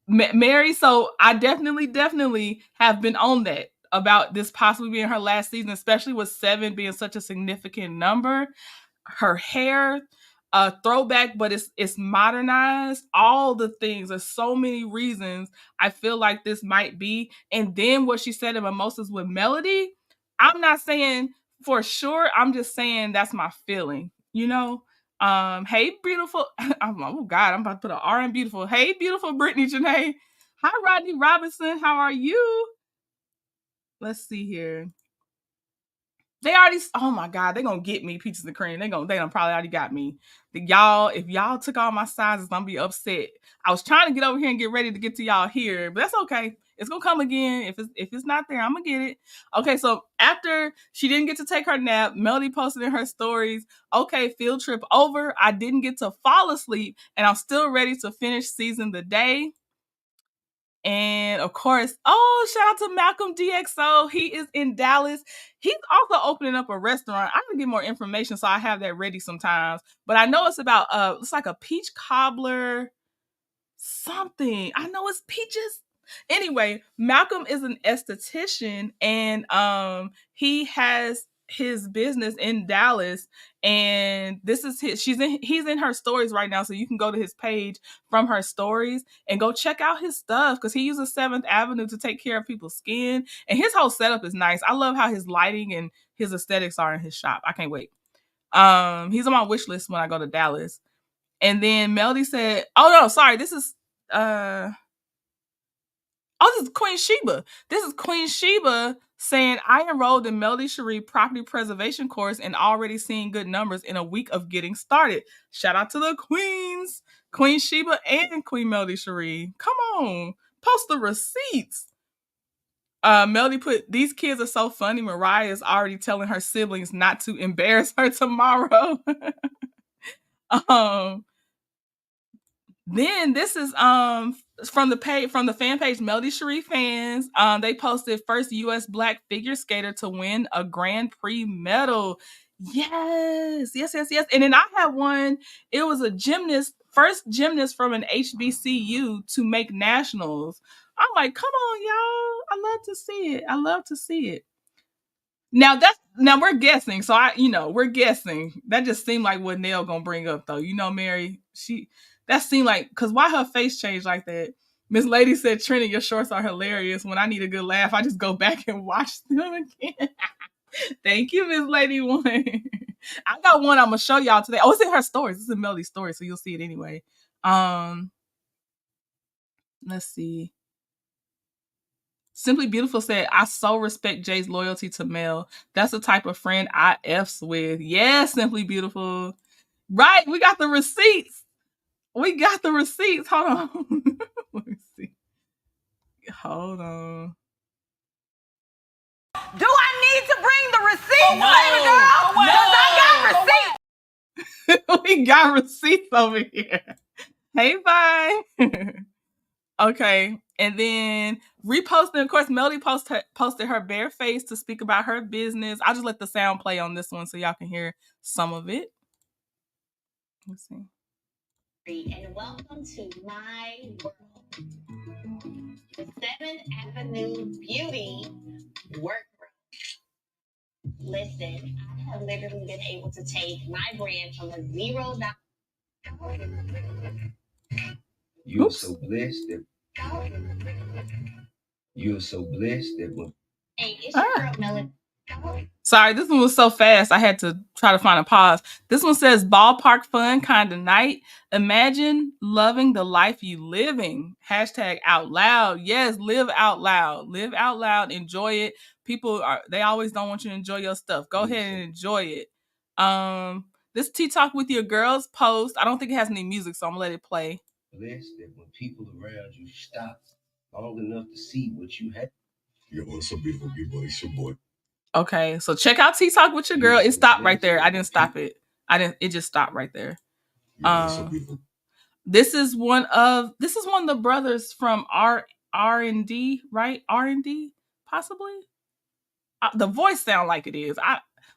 Mary, so I definitely have been on that about this possibly being her last season, especially with 7 being such a significant number. Her hair, throwback, but it's modernized. All the things. There's so many reasons I feel like this might be. And then what she said in Mimosas with Melody, I'm not saying for sure. I'm just saying that's my feeling, you know? Hey, beautiful. Oh God, I'm about to put an R in beautiful. Hey, beautiful Brittany Janae. Hi, Rodney Robinson. How are you? Let's see here. They already, oh my God, they're gonna get me peaches and cream. They done probably already got me. If y'all took all my sizes, I'm gonna be upset. I was trying to get over here and get ready to get to y'all here, but that's okay. It's gonna come again. If it's not there, I'm gonna get it. Okay, so after she didn't get to take her nap, Melody posted in her stories, okay, field trip over. I didn't get to fall asleep, and I'm still ready to finish season the day. And of course, shout out to Malcolm DXO. He is in Dallas. He's also opening up a restaurant. I can get more information, so I have that ready sometimes. But I know it's about it's like a peach cobbler something. I know it's peaches. Anyway, Malcolm is an esthetician, and he has his business in Dallas, and this is he's in her stories right now, so you can go to his page from her stories and go check out his stuff, because he uses 7th Avenue to take care of people's skin, and his whole setup is nice. I love how his lighting and his aesthetics are in his shop. I can't wait. He's on my wish list when I go to Dallas. And then Melody said, oh no, sorry, this is this is Queen Sheba. This is Queen Sheba saying, I enrolled in Melody Shari property preservation course and already seeing good numbers in a week of getting started. Shout out to the queens, Queen Sheba and Queen Melody Shari. Come on, post the receipts. Melody put, these kids are so funny. Mariah is already telling her siblings not to embarrass her tomorrow. Then this is from the fan page Melody Shari fans. They posted first U.S. Black figure skater to win a Grand Prix medal. Yes. And then I had one. It was a first gymnast from an HBCU to make nationals. I'm like, come on, y'all! I love to see it. Now we're guessing. So we're guessing. That just seemed like what Nell gonna bring up, though. Mary, that seemed like, because why her face changed like that? Miss Lady said, Trini, your shorts are hilarious. When I need a good laugh, I just go back and watch them again. Thank you, Miss Lady One. I got one I'm gonna show y'all today. Oh, it's in her stories. It's in Melody's story, so you'll see it anyway. Let's see. Simply Beautiful said, I so respect Jay's loyalty to Mel. That's the type of friend I F's with. Yes, Simply Beautiful. Right, we got the receipts. Hold on. Let me see. Hold on. Do I need to bring the receipt, baby girl? Because I got receipts. We got receipts over here. Hey, bye. Okay, and then reposting, of course, Melody posted her bare face to speak about her business. I'll just let the sound play on this one so y'all can hear some of it. Let's see. And welcome to my world, the 7th Avenue Beauty Workroom. Listen, I have literally been able to take my brand from a $0. You're so blessed that when. Hey, it's your girl, Melody. Sorry, this one was so fast. I had to try to find a pause. This one says, ballpark fun kind of night. Imagine loving the life you living. # out loud. Yes, live out loud. Live out loud. Enjoy it. They always don't want you to enjoy your stuff. Go ahead and enjoy it. This Tea Talk with Your Girls post, I don't think it has any music, so I'm gonna let it play. Blessed that when people around you stop long enough to see what you have. Yo, what's up, beautiful people? It's your boy. Okay, so check out Tea Talk with Your Girl. It stopped right there. I didn't stop it. It just stopped right there. This is one of the brothers from R&D, right? R&D, possibly. The voice sound like it is.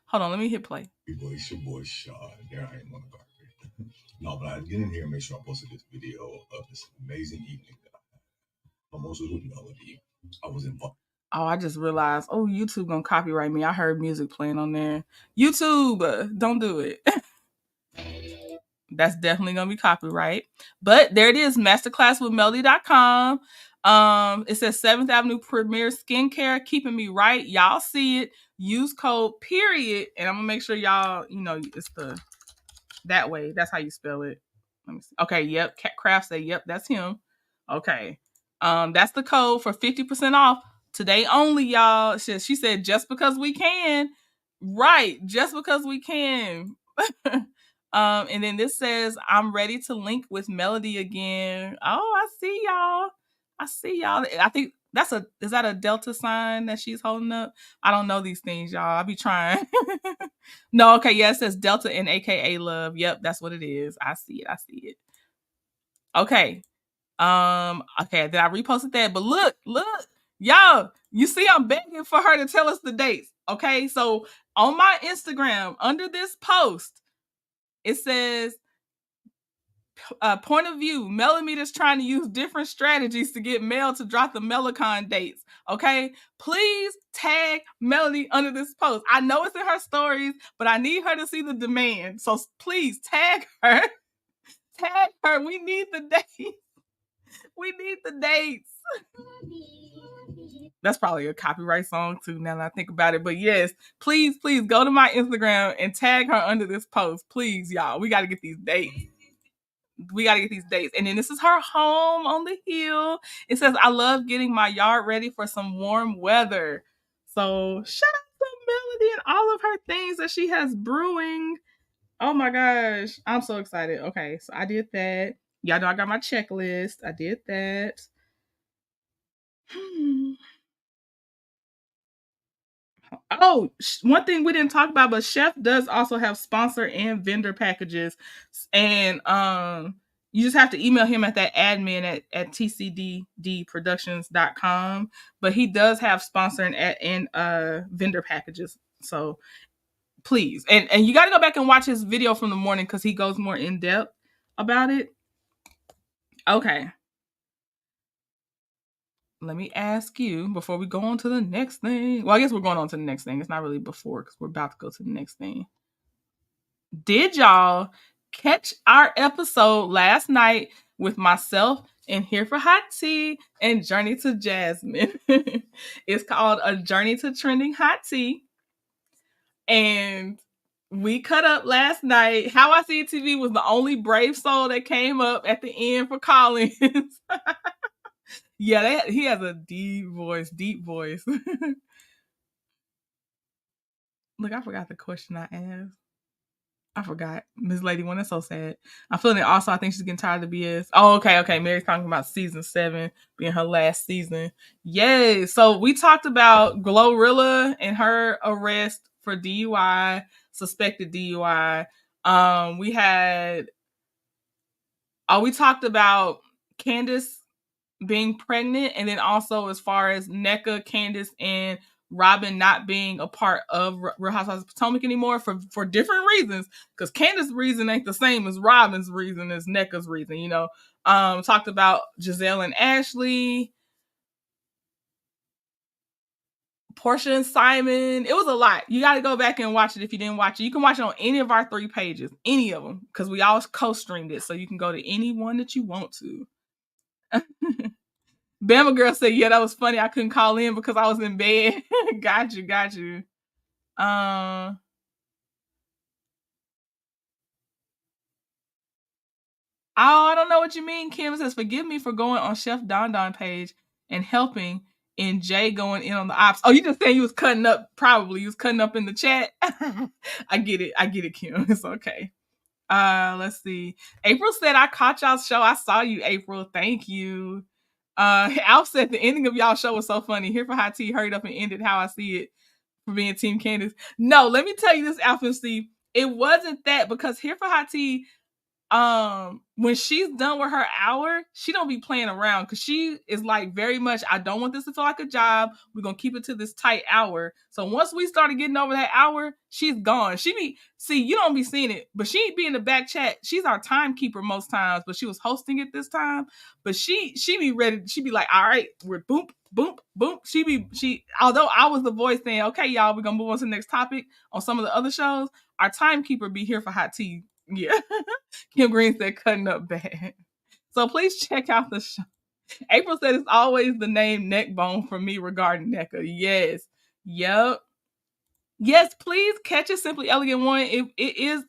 Hold on, let me hit play. It's your boy Shari. There I am on the carpet. No, but I get in here and make sure I posted this video of this amazing evening that I had. I'm also with Melody. I was invited. Oh, I just realized, YouTube gonna copyright me. I heard music playing on there. YouTube, don't do it. That's definitely gonna be copyright. But there it is, masterclasswithmelody.com. It says 7th Avenue Premier Skincare, keeping me right. Y'all see it. Use code period. And I'm gonna make sure y'all, it's that way. That's how you spell it. Let me see. Okay, yep. Craft say, yep, that's him. Okay. That's the code for 50% off. Today only, y'all. She said, just because we can. Right. Just because we can. And then this says, I'm ready to link with Melody again. Oh, I see y'all. I think is that a Delta sign that she's holding up? I don't know these things, y'all. I be trying. No, okay. Yeah, it says Delta and AKA love. Yep, that's what it is. I see it. Okay. Okay, then I reposted that. But look, y'all, you see, I'm begging for her to tell us the dates. Okay, so on my Instagram, under this post, it says, point of view, Millimeter's trying to use different strategies to get Mel to drop the Melicon dates. Okay, please tag Melody under this post. I know it's in her stories, but I need her to see the demand. So please tag her. Tag her. We need the dates. We need the dates. That's probably a copyright song too, now that I think about it. But yes, please go to my Instagram and tag her under this post. Please, y'all. We got to get these dates. And then this is her home on the hill. It says, I love getting my yard ready for some warm weather. So shout out to Melody and all of her things that she has brewing. Oh my gosh. I'm so excited. Okay, so I did that. Y'all know I got my checklist. I did that. Oh, one thing we didn't talk about, but Chef does also have sponsor and vendor packages. And you just have to email him at that admin at tcddproductions.com. But he does have sponsor and vendor packages. So please. And you got to go back and watch his video from the morning because he goes more in depth about it. Okay. Let me ask you before we go on to the next thing. Well, I guess we're going on to the next thing. It's not really before because we're about to go to the next thing. Did y'all catch our episode last night with myself and Here for Hot Tea and Journey to Jasmine? It's called A Journey to Trending Hot Tea. And we cut up last night. How I See TV was the only brave soul that came up at the end for Collins. Yeah, he has a deep voice. Look, I forgot the question I asked. I forgot. Miss Lady One, that's so sad. I'm feeling it also. I think she's getting tired of the BS. Oh, okay. Mary's talking about season 7 being her last season. Yay. So we talked about Glorilla and her arrest for DUI, suspected DUI. We talked about Candace being pregnant, and then also as far as NECA, Candace, and Robin not being a part of Real Housewives of Potomac anymore for different reasons, because Candace's reason ain't the same as Robin's reason as NECA's reason, you know. Talked about Giselle and Ashley, Portia and Simon. It was a lot. You got to go back and watch it if you didn't watch it. You can watch it on any of our 3 pages, any of them, because we all co-streamed it, so you can go to any one that you want to. Bama Girl said, yeah, that was funny. I couldn't call in because I was in bed. Got you. I don't know what you mean. Kim says, forgive me for going on Chef Don Don page and helping in Jay going in on the ops. Oh, you just saying you was cutting up, probably. You was cutting up in the chat. I get it, Kim. It's okay. Let's see. April said, I caught y'all's show. I saw you, April. Thank you. Alf said the ending of y'all show was so funny. Here for Hot Tea, hurried up and ended How I See It for being Team Candace. No, let me tell you this, Alf and Steve. It wasn't that, because Here for Hot Tea, when she's done with her hour, she don't be playing around, because she is like very much, I don't want this to feel like a job. We're gonna keep it to this tight hour. So once we started getting over that hour, she's gone. You don't be seeing it, but she be in the back chat. She's our timekeeper most times, but she was hosting it this time. But she be ready. She be like, all right, we're boom. Although I was the voice saying, okay, y'all, we're gonna move on to the next topic on some of the other shows, our timekeeper be Here for Hot Tea. Yeah. Kim Green said cutting up bad. So please check out the show. April said it's always the name Neckbone for me regarding NECA. Yes. Yep. Yes, please catch it. Simply Elegant One. It is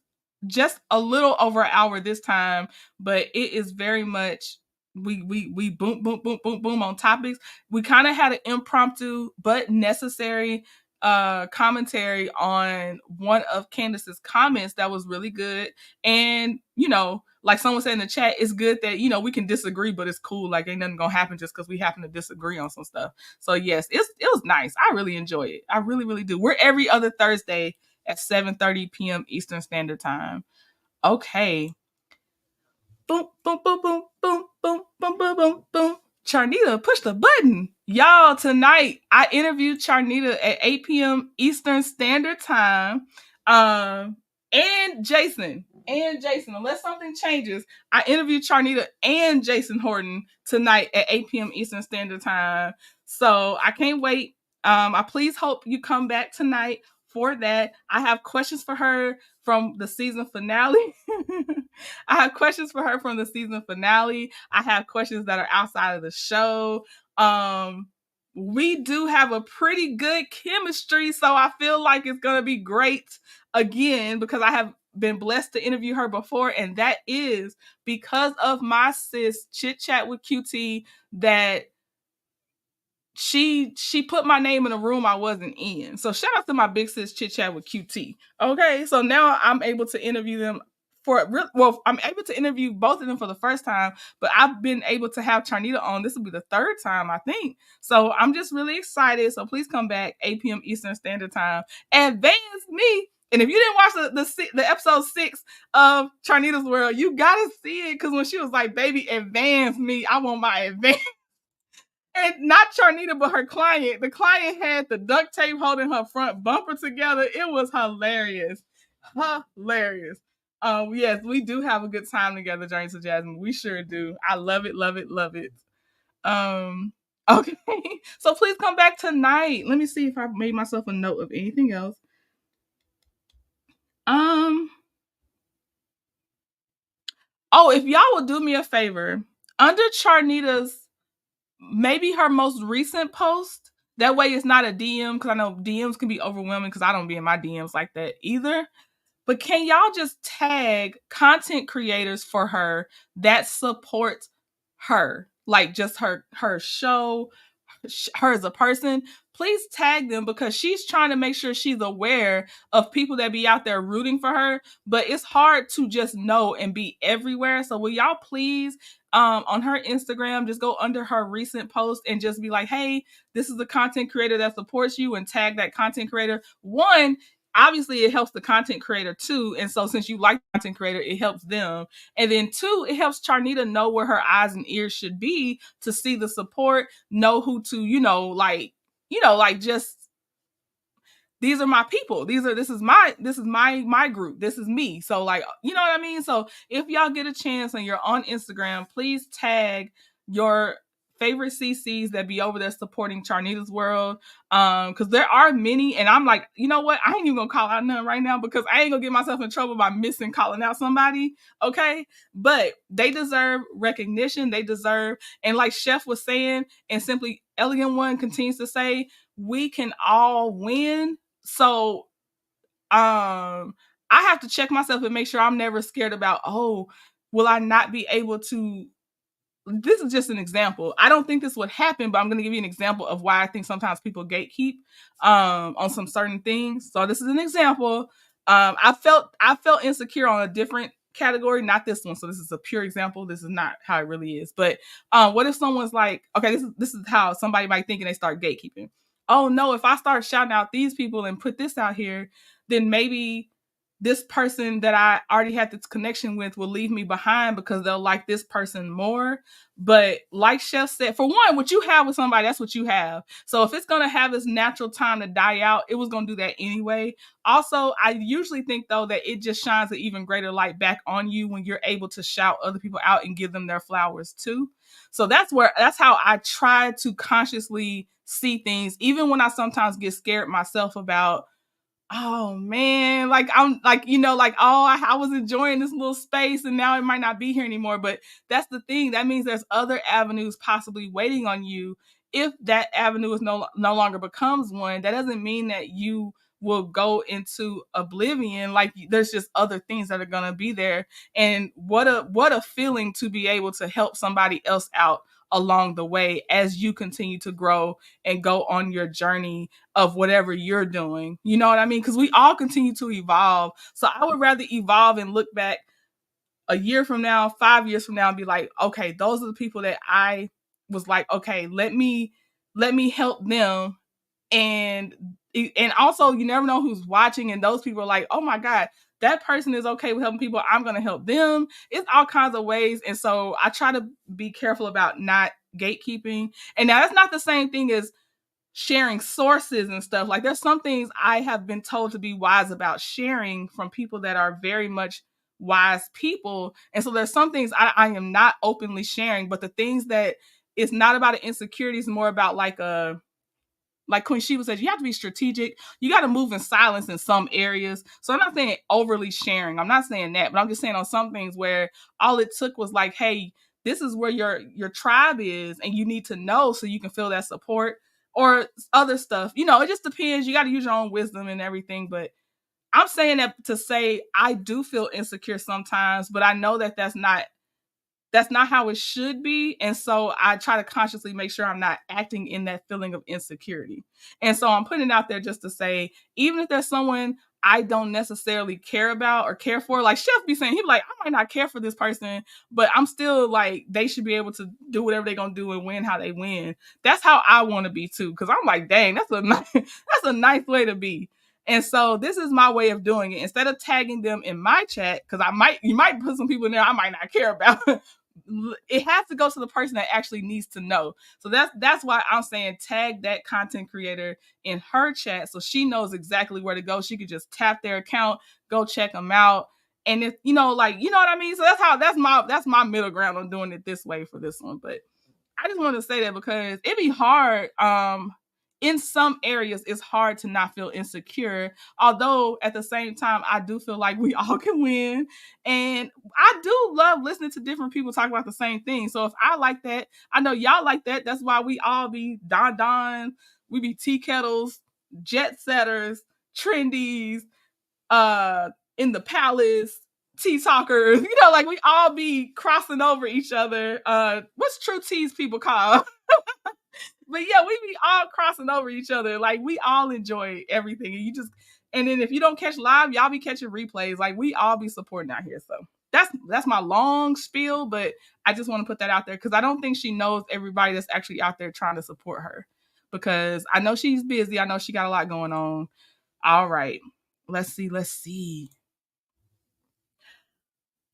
just a little over an hour this time, but it is very much we boom on topics. We kind of had an impromptu but necessary commentary on one of Candace's comments that was really good. And, you know, like someone said in the chat, it's good that, you know, we can disagree, but it's cool. Like, ain't nothing gonna happen just because we happen to disagree on some stuff. So yes, it was nice. I really enjoy it. I really, really do. We're every other Thursday at 7:30 p.m. Eastern Standard Time. Okay. boom, boom, boom, boom, boom, boom, boom, boom, boom, boom. Charnita, push the button. Y'all, tonight I interviewed Charnita at 8 p.m. Eastern Standard Time. And Jason, unless something changes, I interviewed Charnita and Jason Horton tonight at 8 p.m. Eastern Standard Time. So I can't wait. I please hope you come back tonight for that. I have questions for her from the season finale. I have questions for her from the season finale. I have questions that are outside of the show. We do have a pretty good chemistry, so I feel like it's going to be great again because I have been blessed to interview her before, and that is because of my sis Chit Chat with QT that she put my name in a room I wasn't in. So shout out to my big sis Chit Chat with QT. Okay, so now I'm able to interview them I'm able to interview both of them for the first time, but I've been able to have Charnita on. This will be the third time, I think. So I'm just really excited. So please come back 8 p.m. Eastern Standard Time. Advance me. And if you didn't watch the episode 6 of Charnita's World, you gotta see it because when she was like, "Baby, advance me. I want my advance." And not Charnita, but her client. The client had the duct tape holding her front bumper together. It was hilarious. Hilarious. Yes, we do have a good time together, Journey to Jasmine. We sure do. I love it, love it, love it. Okay. So please come back tonight. Let me see if I made myself a note of anything else. Oh, if y'all would do me a favor, under Charnita's maybe her most recent post. That way it's not a DM because I know DMs can be overwhelming because I don't be in my DMs like that either. But can y'all just tag content creators for her that support her? Like just her show, her as a person, please tag them because she's trying to make sure she's aware of people that be out there rooting for her, but it's hard to just know and be everywhere. So will y'all please on her Instagram just go under her recent post and just be like, hey, this is a content creator that supports you, and tag that content creator. One, obviously it helps the content creator too, and so since you like the content creator, it helps them. And then two, it helps Charnita know where her eyes and ears should be to see the support, know who to, just these are my people. This is my group. This is me. So like, you know what I mean? So if y'all get a chance and you're on Instagram, please tag your favorite CCs that be over there supporting Charnita's World. Because there are many, and I'm like, you know what? I ain't even gonna call out none right now because I ain't gonna get myself in trouble by calling out somebody. Okay. But they deserve recognition. They deserve, and like Chef was saying, and Simply Elegant One continues to say, we can all win. So I have to check myself and make sure I'm never scared about, oh, will I not be able to. This is just an example. I don't think this would happen, but I'm going to give you an example of why I think sometimes people gatekeep on some certain things. So this is an example. I felt insecure on a different category, not this one. So this is a pure example. This is not how it really is. But what if someone's like, okay, this is how somebody might think and they start gatekeeping. Oh no, if I start shouting out these people and put this out here, then maybe this person that I already had this connection with will leave me behind because they'll like this person more. But like Chef said, for one, what you have with somebody, that's what you have. So if it's going to have its natural time to die out, it was going to do that anyway. Also, I usually think, though, that it just shines an even greater light back on you when you're able to shout other people out and give them their flowers, too. So that's how I try to consciously see things, even when I sometimes get scared myself about, oh man, like I'm like, I was enjoying this little space and now it might not be here anymore. But that's the thing. That means there's other avenues possibly waiting on you. If that avenue is no longer becomes one, that doesn't mean that you will go into oblivion. Like there's just other things that are going to be there. And what a feeling to be able to help somebody else out along the way as you continue to grow and go on your journey of whatever you're doing. You know what I mean? Because we all continue to evolve. So I would rather evolve and look back a year from now, 5 years from now, and be like, okay, those are the people that I was like, okay, let me help them. And And also, you never know who's watching, and those people are like, oh my God, that person is okay with helping people. I'm going to help them. It's all kinds of ways. And so I try to be careful about not gatekeeping. And now that's not the same thing as sharing sources and stuff. Like there's some things I have been told to be wise about sharing from people that are very much wise people. And so there's some things I am not openly sharing, but the things that it's not about an insecurity, it's more about like Queen Sheba says, you have to be strategic. You got to move in silence in some areas. So I'm not saying overly sharing. I'm not saying that, but I'm just saying on some things where all it took was like, hey, this is where your tribe is, and you need to know so you can feel that support or other stuff. You know, it just depends. You got to use your own wisdom and everything. But I'm saying that to say I do feel insecure sometimes, but I know that that's not how it should be. And so I try to consciously make sure I'm not acting in that feeling of insecurity. And so I'm putting it out there just to say, even if there's someone I don't necessarily care about or care for, like Chef be saying, he'd be like, I might not care for this person, but I'm still like, they should be able to do whatever they're going to do and win how they win. That's how I want to be too. Cause I'm like, dang, that's a nice way to be. And so this is my way of doing it. Instead of tagging them in my chat, because you might put some people in there I might not care about. It has to go to the person that actually needs to know. So that's why I'm saying tag that content creator in her chat so she knows exactly where to go. She could just tap their account, go check them out. And if you know what I mean? So that's my middle ground on doing it this way for this one. But I just wanted to say that because it'd be hard. In some areas, it's hard to not feel insecure. Although at the same time, I do feel like we all can win. And I do love listening to different people talk about the same thing. So if I like that, I know y'all like that. That's why we all be Don, we be tea kettles, jet setters, trendies, in the palace, tea talkers. You know, like we all be crossing over each other. What's True Teas people call? But yeah, we be all crossing over each other. Like we all enjoy everything. And then if you don't catch live, y'all be catching replays. Like we all be supporting out here. So that's my long spiel, but I just want to put that out there because I don't think she knows everybody that's actually out there trying to support her. Because I know she's busy. I know she got a lot going on. All right. Let's see.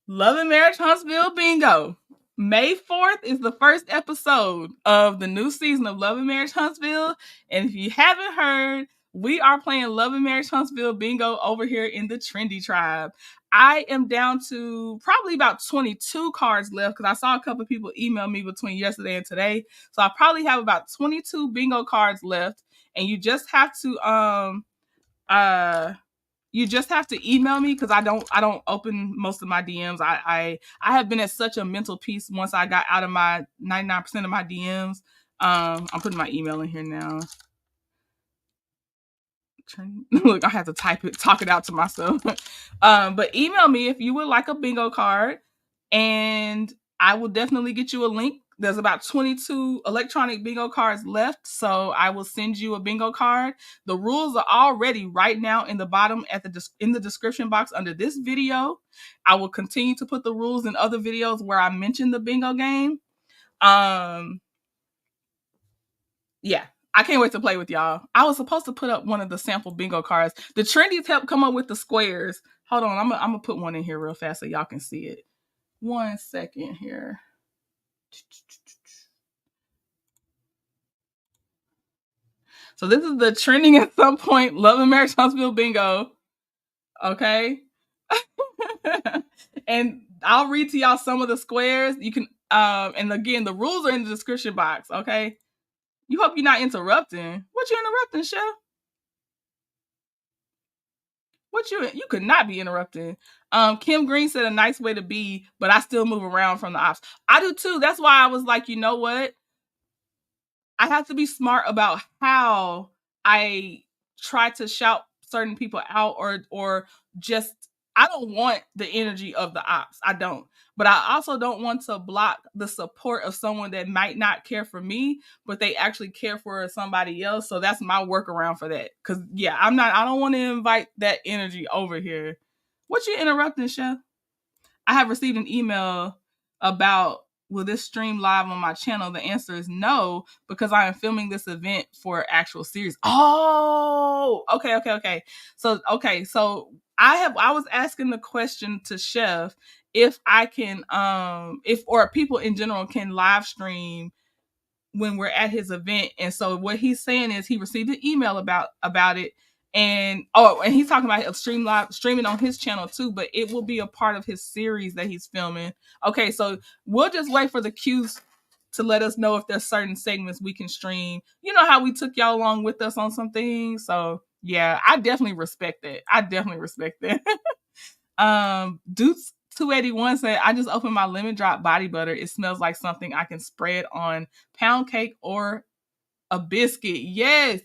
Love and Marriage Huntsville Bingo. May 4th is the first episode of the new season of Love and Marriage Huntsville. And if you haven't heard, we are playing Love and Marriage Huntsville Bingo over here in the Trendy Tribe. I am down to probably about 22 cards left because I saw a couple of people email me between yesterday and today. So I probably have about 22 bingo cards left. And you just have to email me because I don't open most of my DMs. I have been at such a mental peace once I got out of my 99% of my DMs. I'm putting my email in here now. Look, I have to talk it out to myself. But email me if you would like a bingo card, and I will definitely get you a link. There's about 22 electronic bingo cards left, so I will send you a bingo card. The rules are already right now in the bottom in the description box under this video. I will continue to put the rules in other videos where I mention the bingo game. Yeah. I can't wait to play with y'all. I was supposed to put up one of the sample bingo cards. The Trendies helped come up with the squares. Hold on, I'm gonna put one in here real fast so y'all can see it. 1 second here. So this is the trending at some point Love and Marriage Huntsville Bingo. Okay. And I'll read to y'all some of the squares. You can and again, the rules are in the description box, okay? You hope you're not interrupting. What you interrupting, Chef? What you could not be interrupting. Kim Green said a nice way to be, but I still move around from the ops. I do too. That's why I was like, you know what? I have to be smart about how I try to shout certain people out or just I don't want the energy of the ops. I don't. But I also don't want to block the support of someone that might not care for me, but they actually care for somebody else. So that's my workaround for that. Because, yeah, I don't want to invite that energy over here. What you interrupting, Chef? I have received an email about will this stream live on my channel? The answer is no, because I am filming this event for actual series. Oh, okay. So I was asking the question to Chef if I can if or people in general can live stream when we're at his event. And so what he's saying is he received an email about it, and he's talking about streaming on his channel too, but it will be a part of his series that he's filming. Okay, so we'll just wait for the cues to let us know if there's certain segments we can stream. You know how we took y'all along with us on some things. So yeah, I definitely respect that. Dukes 281 said, I just opened my lemon drop body butter. It smells like something I can spread on pound cake or a biscuit. Yes.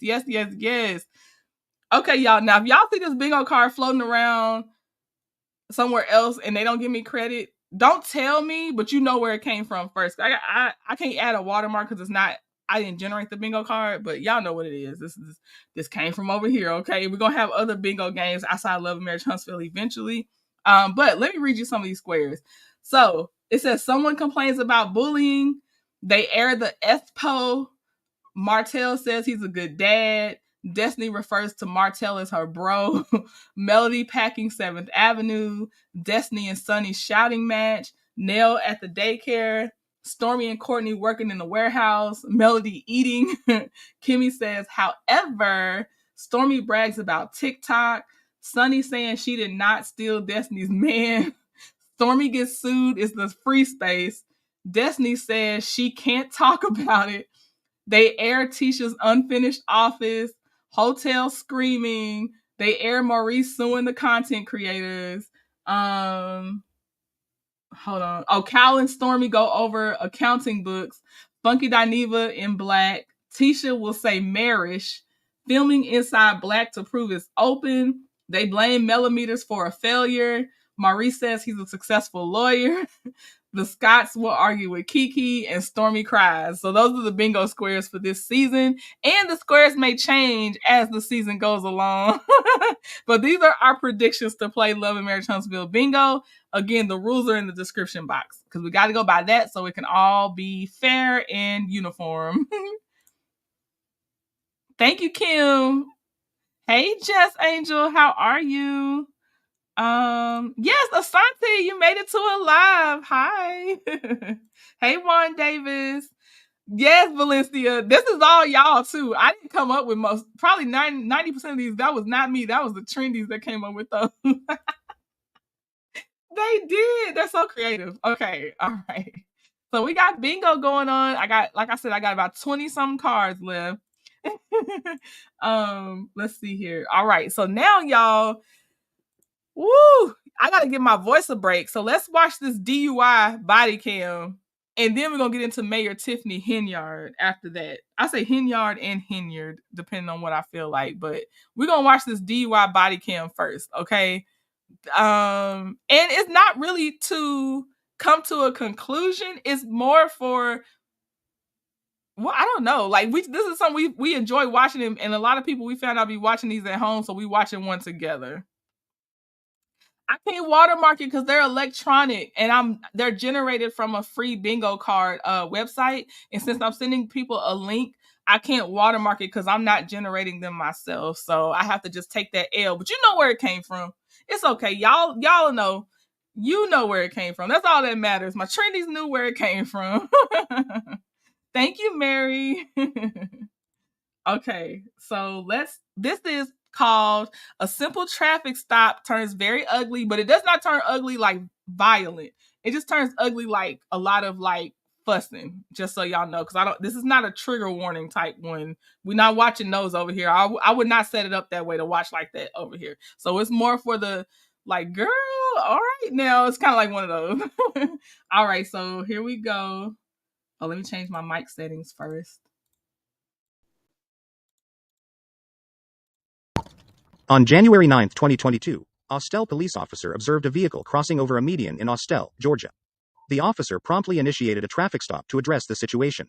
Okay, y'all. Now, if y'all see this bingo card floating around somewhere else and they don't give me credit, don't tell me, but you know where it came from first. I can't add a watermark because I didn't generate the bingo card, but y'all know what it is. This came from over here, okay? We're gonna have other bingo games outside Love and Marriage Huntsville eventually. But let me read you some of these squares. So it says someone complains about bullying. They air the ESPO. Martell says he's a good dad. Destiny refers to Martell as her bro. Melody packing 7th Avenue. Destiny and Sunny shouting match. Nell at the daycare. Stormy and Courtney working in the warehouse. Melody eating. Kimmy says, however, Stormy brags about TikTok. Sunny saying she did not steal Destiny's man. Stormy gets sued is the free space. Destiny says she can't talk about it. They air Tisha's unfinished office. Hotel screaming. They air Maurice suing the content creators. Hold on. Oh, Cal and Stormy go over accounting books. Funky Dineva in black. Tisha will say marish. Filming inside black to prove it's open. They blame millimeters for a failure. Maurice says he's a successful lawyer. The Scots will argue with Kiki, and Stormy cries. So those are the bingo squares for this season. And the squares may change as the season goes along. But these are our predictions to play Love and Marriage Huntsville bingo. Again, the rules are in the description box because we got to go by that so it can all be fair and uniform. Thank you, Kim. Hey, Jess Angel, how are you? Yes, Asante, you made it to a live. Hi. Hey, Juan Davis. Yes, Valencia. This is all y'all too. I didn't come up with probably 90% of these. That was not me. That was the trendies that came up with those. They did. They're so creative. Okay. All right. So we got bingo going on. Like I said, I got about 20 some cards left. Let's see here. All right. So now y'all, woo, I gotta give my voice a break. So let's watch this DUI body cam. And then we're gonna get into Mayor Tiffany Henyard after that. I say Henyard and Henyard, depending on what I feel like. But we're gonna watch this DUI body cam first, okay? And it's not really to come to a conclusion. It's more for, well, I don't know. Like this is something we enjoy watching them, and a lot of people we found out be watching these at home, so we watching one together. I can't watermark it because they're electronic and they're generated from a free bingo card website. And since I'm sending people a link, I can't watermark it because I'm not generating them myself. So I have to just take that L. But you know where it came from. It's okay. Y'all know. You know where it came from. That's all that matters. My trendies knew where it came from. Thank you, Mary. Okay, so this is called A Simple Traffic Stop Turns Very Ugly, but it does not turn ugly like violent. It just turns ugly like a lot of like fussing, just so y'all know, because this is not a trigger warning type one. We're not watching those over here. I would not set it up that way to watch like that over here. So it's more for the like, girl, all right now. It's kind of like one of those. All right, so here we go. Oh, let me change my mic settings first. On January 9, 2022, Austell police officer observed a vehicle crossing over a median in Austell, Georgia. The officer promptly initiated a traffic stop to address the situation.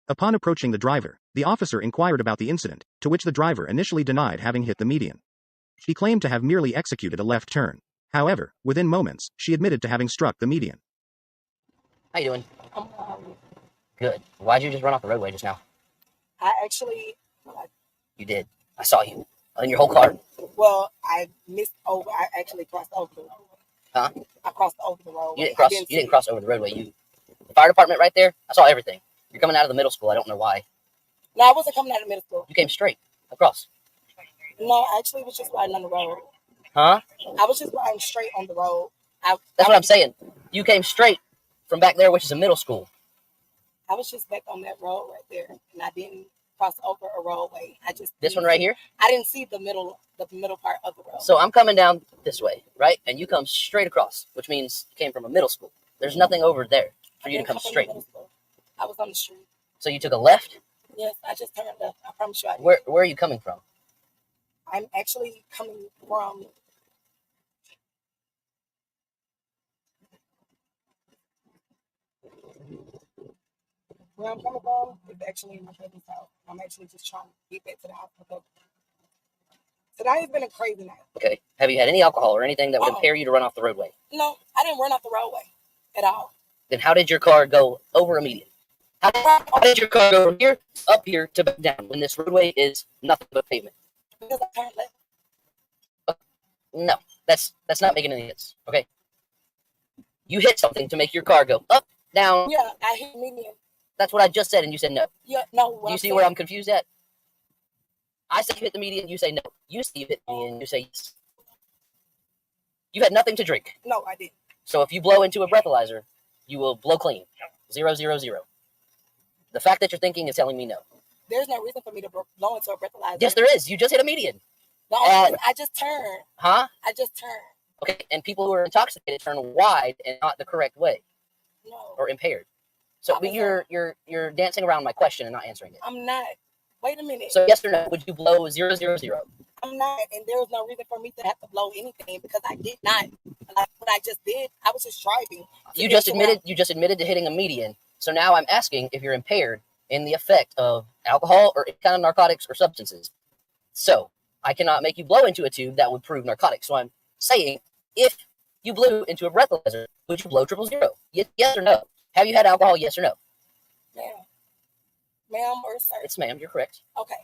Upon approaching the driver, the officer inquired about the incident, to which the driver initially denied having hit the median. She claimed to have merely executed a left turn. However, within moments, she admitted to having struck the median. How you doing? Good. Why'd you just run off the roadway just now? I actually... You did. I saw you. In your whole car. Well, I missed over. I actually crossed over the roadway. Huh? I crossed over the roadway. You didn't cross over the roadway. The fire department right there, I saw everything. You're coming out of the middle school. I don't know why. No, I wasn't coming out of middle school. You came straight across. No, I actually was just riding on the road. Huh? I was just riding straight on the road. That's what I'm saying. You came straight from back there, which is a middle school. I was just back on that road right there, and I didn't cross over a roadway. This one right here? I didn't see the middle part of the road. So I'm coming down this way, right? And you come straight across, which means you came from a middle school. There's nothing over there for you to come straight. I was on the street. So you took a left? Yes, I just turned left. I promise you I did. Where are you coming from? I'm actually coming from... Where I'm coming from is actually in my cousin's house. I'm actually just trying to get back to the house because today has been a crazy night. Okay. Have you had any alcohol or anything that would impair you to run off the roadway? No, I didn't run off the roadway at all. Then how did your car go over a median? How did your car go from here up here to back down when this roadway is nothing but pavement? Because I turned left. No, that's not making any sense. Okay. You hit something to make your car go up, down. Yeah, I hit median. That's what I just said, and you said no. Yeah, no. Do you see where I'm confused at? I said you hit the median, you say no. You say you hit the median, you say yes. You had nothing to drink. No, I didn't. So if you blow into a breathalyzer, you will blow clean. 0, 0, 0. The fact that you're thinking is telling me no. There's no reason for me to blow into a breathalyzer. Yes, there is. You just hit a median. No, I just turned. Huh? I just turned. Okay, and people who are intoxicated turn wide and not the correct way. No. Or impaired. So but you're dancing around my question and not answering it. I'm not. Wait a minute. So yes or no, would you blow 0, 0, 0? I'm not, and there was no reason for me to have to blow anything because I did not. Like what I just did, I was just driving. You just admitted to hitting a median. So now I'm asking if you're impaired in the effect of alcohol or any kind of narcotics or substances. So I cannot make you blow into a tube that would prove narcotics. So I'm saying if you blew into a breathalyzer, would you blow 0, 0, 0? Yes or no? Have you had alcohol? Yes or no? Ma'am or sir? It's ma'am. You're correct. Okay.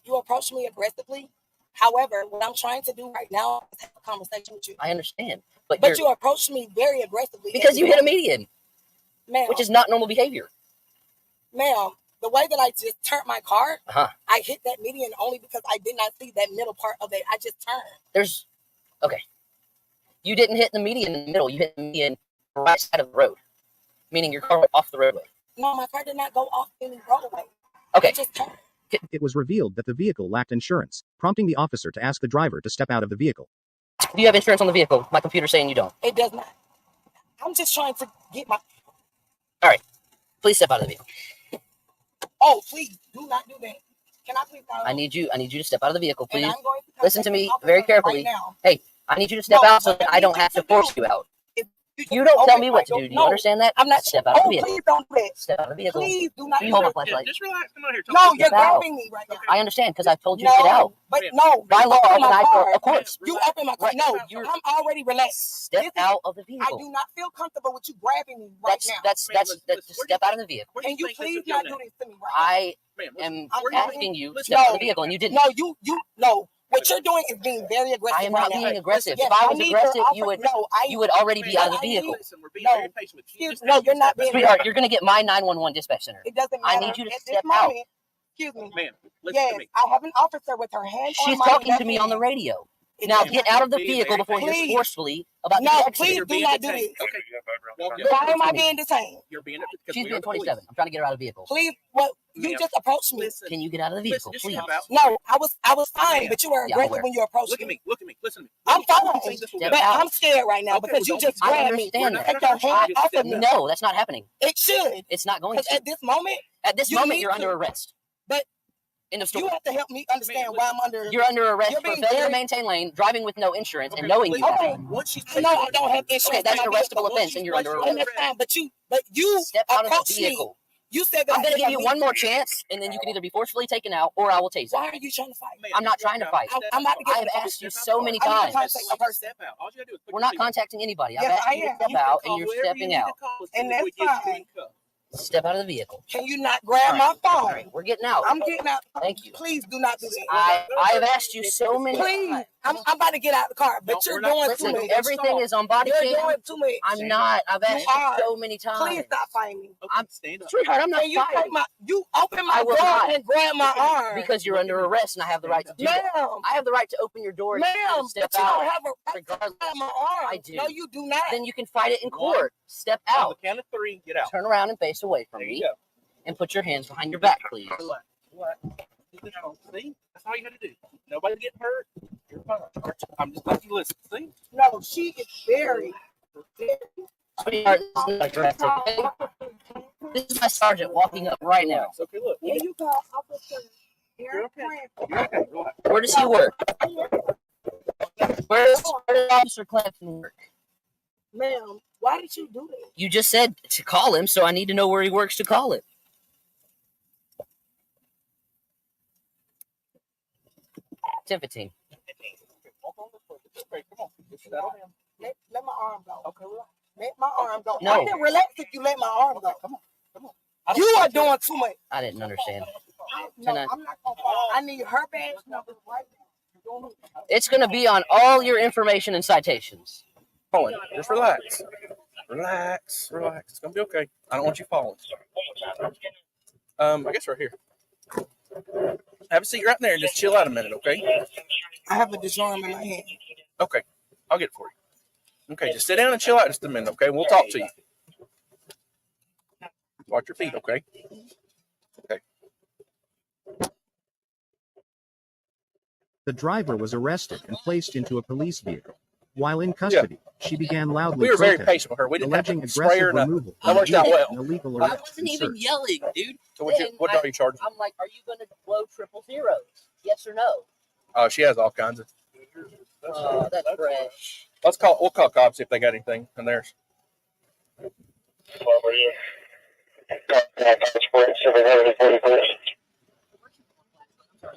You approached me aggressively. However, what I'm trying to do right now is have a conversation with you. I understand. But you approached me very aggressively. Because you hit a median. Ma'am. Which is not normal behavior. Ma'am, the way that I just turned my car, Uh-huh. I hit that median only because I did not see that middle part of it. I just turned. Okay. You didn't hit the median in the middle. You hit the median on the right side of the road. Meaning your car went off the roadway. No, my car did not go off any roadway. Okay. I just turned. It was revealed that the vehicle lacked insurance, prompting the officer to ask the driver to step out of the vehicle. Do you have insurance on the vehicle? My computer's saying you don't. It does not. I'm just trying to get my... All right. Please step out of the vehicle. Oh, please do not do that. Can I please... I need you to step out of the vehicle, please. And I'm going to listen to me very carefully. Right now. Hey, I need you to step out so that I don't have to force you out. You don't tell me what to do. Do you understand that? I'm not. Step out of the vehicle. Please don't do that. Step out of the vehicle. Please do not. Can you hold my flashlight? Just relax. Come on here. No, you're grabbing me right now. I understand because I told you to get out. But no. By law, of course. You open my car. No, I'm already relaxed. Step out of the vehicle. I do not feel comfortable with you grabbing me right now. That's step out of the vehicle. Can you please not do this to me right now? I am asking you to step out of the vehicle and you didn't. No. What you're doing is being very aggressive. I am not being aggressive. Yes, if I was aggressive, you would already be out of the vehicle. No, you're not being. Sweetheart, you're going to get my 911 dispatch center. It doesn't matter. I need you to step out. Excuse me. Ma'am, listen to me. I have an officer with her hand on She's my talking left to me hand. on the radio. Now get out of the vehicle before you're forcefully about to No, exit. please do not do this. Okay. Why am I being detained? You're being She's being 27. I'm trying to get her out of the vehicle. Please, what? You just approached me. Can you get out of the vehicle, please? No, I was fine, but you were aggressive when you approached me. Look at me. Listen to me. I'm fine, but I'm scared right now because you just grabbed me. I understand that. Take your hand off of me. No, that's not happening. It should. It's not going to. At this moment, you're under arrest. But end of story. You have to help me understand why I'm under. You're under arrest for failure to maintain lane, driving with no insurance, and knowing you. Okay. No, I don't have insurance. Okay, that's an arrestable offense, and you're under arrest. And that's fine, but you step out of the approached me. vehicle. You said that I'm going to give you one more chance, and then you can either be forcefully taken out or I will tase Why it. are you trying to fight? I'm not trying to fight. I'm about to I get have asked you so many I'm not times. trying to take my purse. Step out. All you gotta do is put We're your not feet up. contacting anybody. I've Yes, asked I you to am. step You can out, Call and you're whoever you stepping need to out. call as And soon as we that's get you fine. in cuffs. Step out of the vehicle. Can you not grab All my right. phone? All right, we're getting out. I'm getting out. Thank you. Please do not do that. I have asked you so many Please, times. I'm about to get out the car, but you're doing too Listen, much. everything is on body You're cam. doing too much. I'm not. I've asked You you are. so many times. Please stop fighting me. I'm Stand up. sweetheart. I'm not Can you take fighting. you open I my will door not. and grab my arm? Because you're under arrest, and I have the right to do that. Ma'am, I have the right to open your door and ma'am, step but you out. don't have a right to regardless. grab my arm. I do. No, you do not. Then you can fight it in court. Step On out. the count of 3, get out. Turn around and face away from There me. you go. And put your hands behind your back, please. Relax. Relax. See? That's all you had to do. Nobody's getting hurt. You're fine. I'm just letting you listen. See? No, she is very. Sweetheart, this is not drastic, okay? This is my sergeant walking up right now. It's okay, look. Can you call Officer You're okay. Aaron? You're okay. Relax. Where does he work? Where does Officer Clampton work? Ma'am, why did you do that? You just said to call him, so I need to know where he works to call him. Tiffany. Okay, come on. Just settle down. Let my arm go. Okay, relax. Let my arm go. No. I can relax if you let my arm go. Come on. Come on. You are doing too much. I didn't understand. No, Can I- I'm not gonna fall. I need her badge number right now. It's going to be on all your information and citations. Hold on. Just relax. Relax. Relax. It's going to be okay. I don't want you falling. I guess right here. Have a seat right there and just chill out a minute, okay? I have a disarm in my hand. Okay. I'll get it for you. Okay, just sit down and chill out just a minute, okay? We'll talk to you. Watch your feet, okay? Okay. The driver was arrested and placed into a police vehicle. While in custody, she began loudly We were very protesting, patient with her. We didn't have alleging to spray her aggressive or nothing. removal, That worked out well. and illegal I arrest wasn't and even search. yelling, dude. So what are you charged? I'm like, are you going to blow triple zeros? Yes or no? Oh, she has all kinds of. Oh, that's fresh. We'll call cops if they got anything in theirs.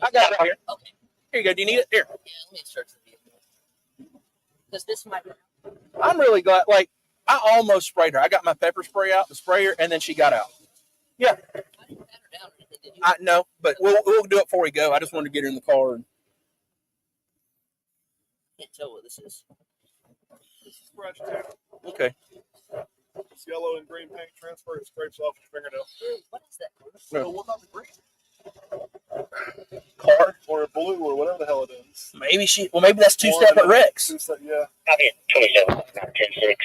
I got it right here. Okay. Here you go. Do you need it? Here. Yeah, let me search the vehicle. Because this might. I'm really glad. Like, I almost sprayed her. I got my pepper spray out, the sprayer, and then she got out. Yeah. I didn't pat her down or anything, did you? I know, but we'll do it before we go. I just wanted to get her in the car. And Can't tell what this is. This is fresh too. okay. It's yellow and green paint transfer. It scrapes off your fingernail. What is that? So what about the green? Car. Or blue or whatever the hell it is. Maybe that's two separate wrecks. Yeah. Copy 27, 10-6.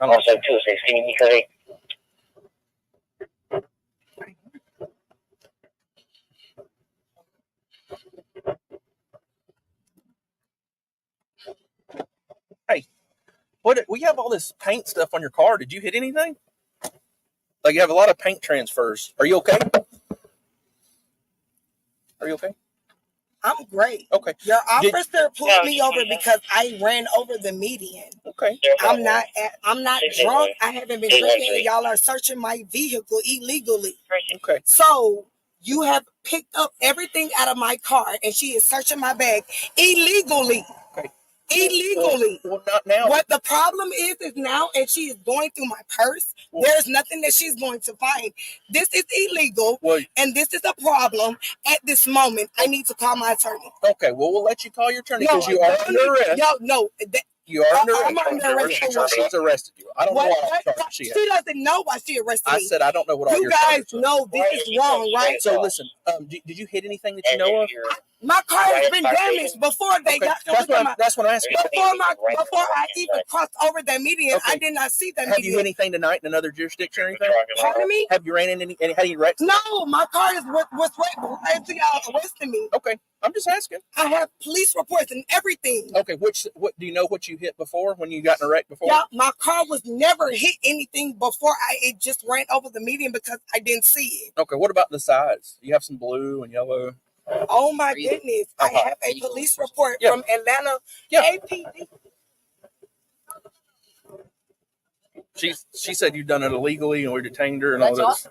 I'm Also 2-6. Can you be correct? Hey, we have all this paint stuff on your car. Did you hit anything? Like, you have a lot of paint transfers. Are you okay? Are you okay? I'm great. Okay. Your officer pulled me over because I ran over the median. Okay. I'm not drunk. I haven't been drinking. Y'all are searching my vehicle illegally. Okay. So you have picked up everything out of my car, and she is searching my bag illegally. Okay. Illegally. Well, not now. What the problem is now, and she is going through my purse. There's nothing that she's going to find. This is illegal, and this is a problem at this moment. I need to call my attorney. Okay, well, we'll let you call your attorney because you are under arrest. You are under arrest. I'm under arrest. She's arrested you. I don't know what charges she has. She doesn't know why she arrested me. I said I don't know what all you your guys charges are. know this is wrong, right? So listen, did you hit anything that you know of? My car has been damaged before they got. That's what I'm asking. Before I even crossed over that median, Okay. I did not see that Have median. you hit anything tonight in another jurisdiction or anything? Pardon me? Have you ran into any wrecks? No, my car is was right prior to y'all arresting me. Okay, I'm just asking. I have police reports and everything. Okay, what do you know what you hit before when you got in a wreck before? Yeah, my car was never hit anything before it just ran over the median because I didn't see it. Okay, what about the sides? You have some blue and yellow. Oh my goodness. I have a police report from Atlanta APD. She said you've done it illegally and we detained her and all this.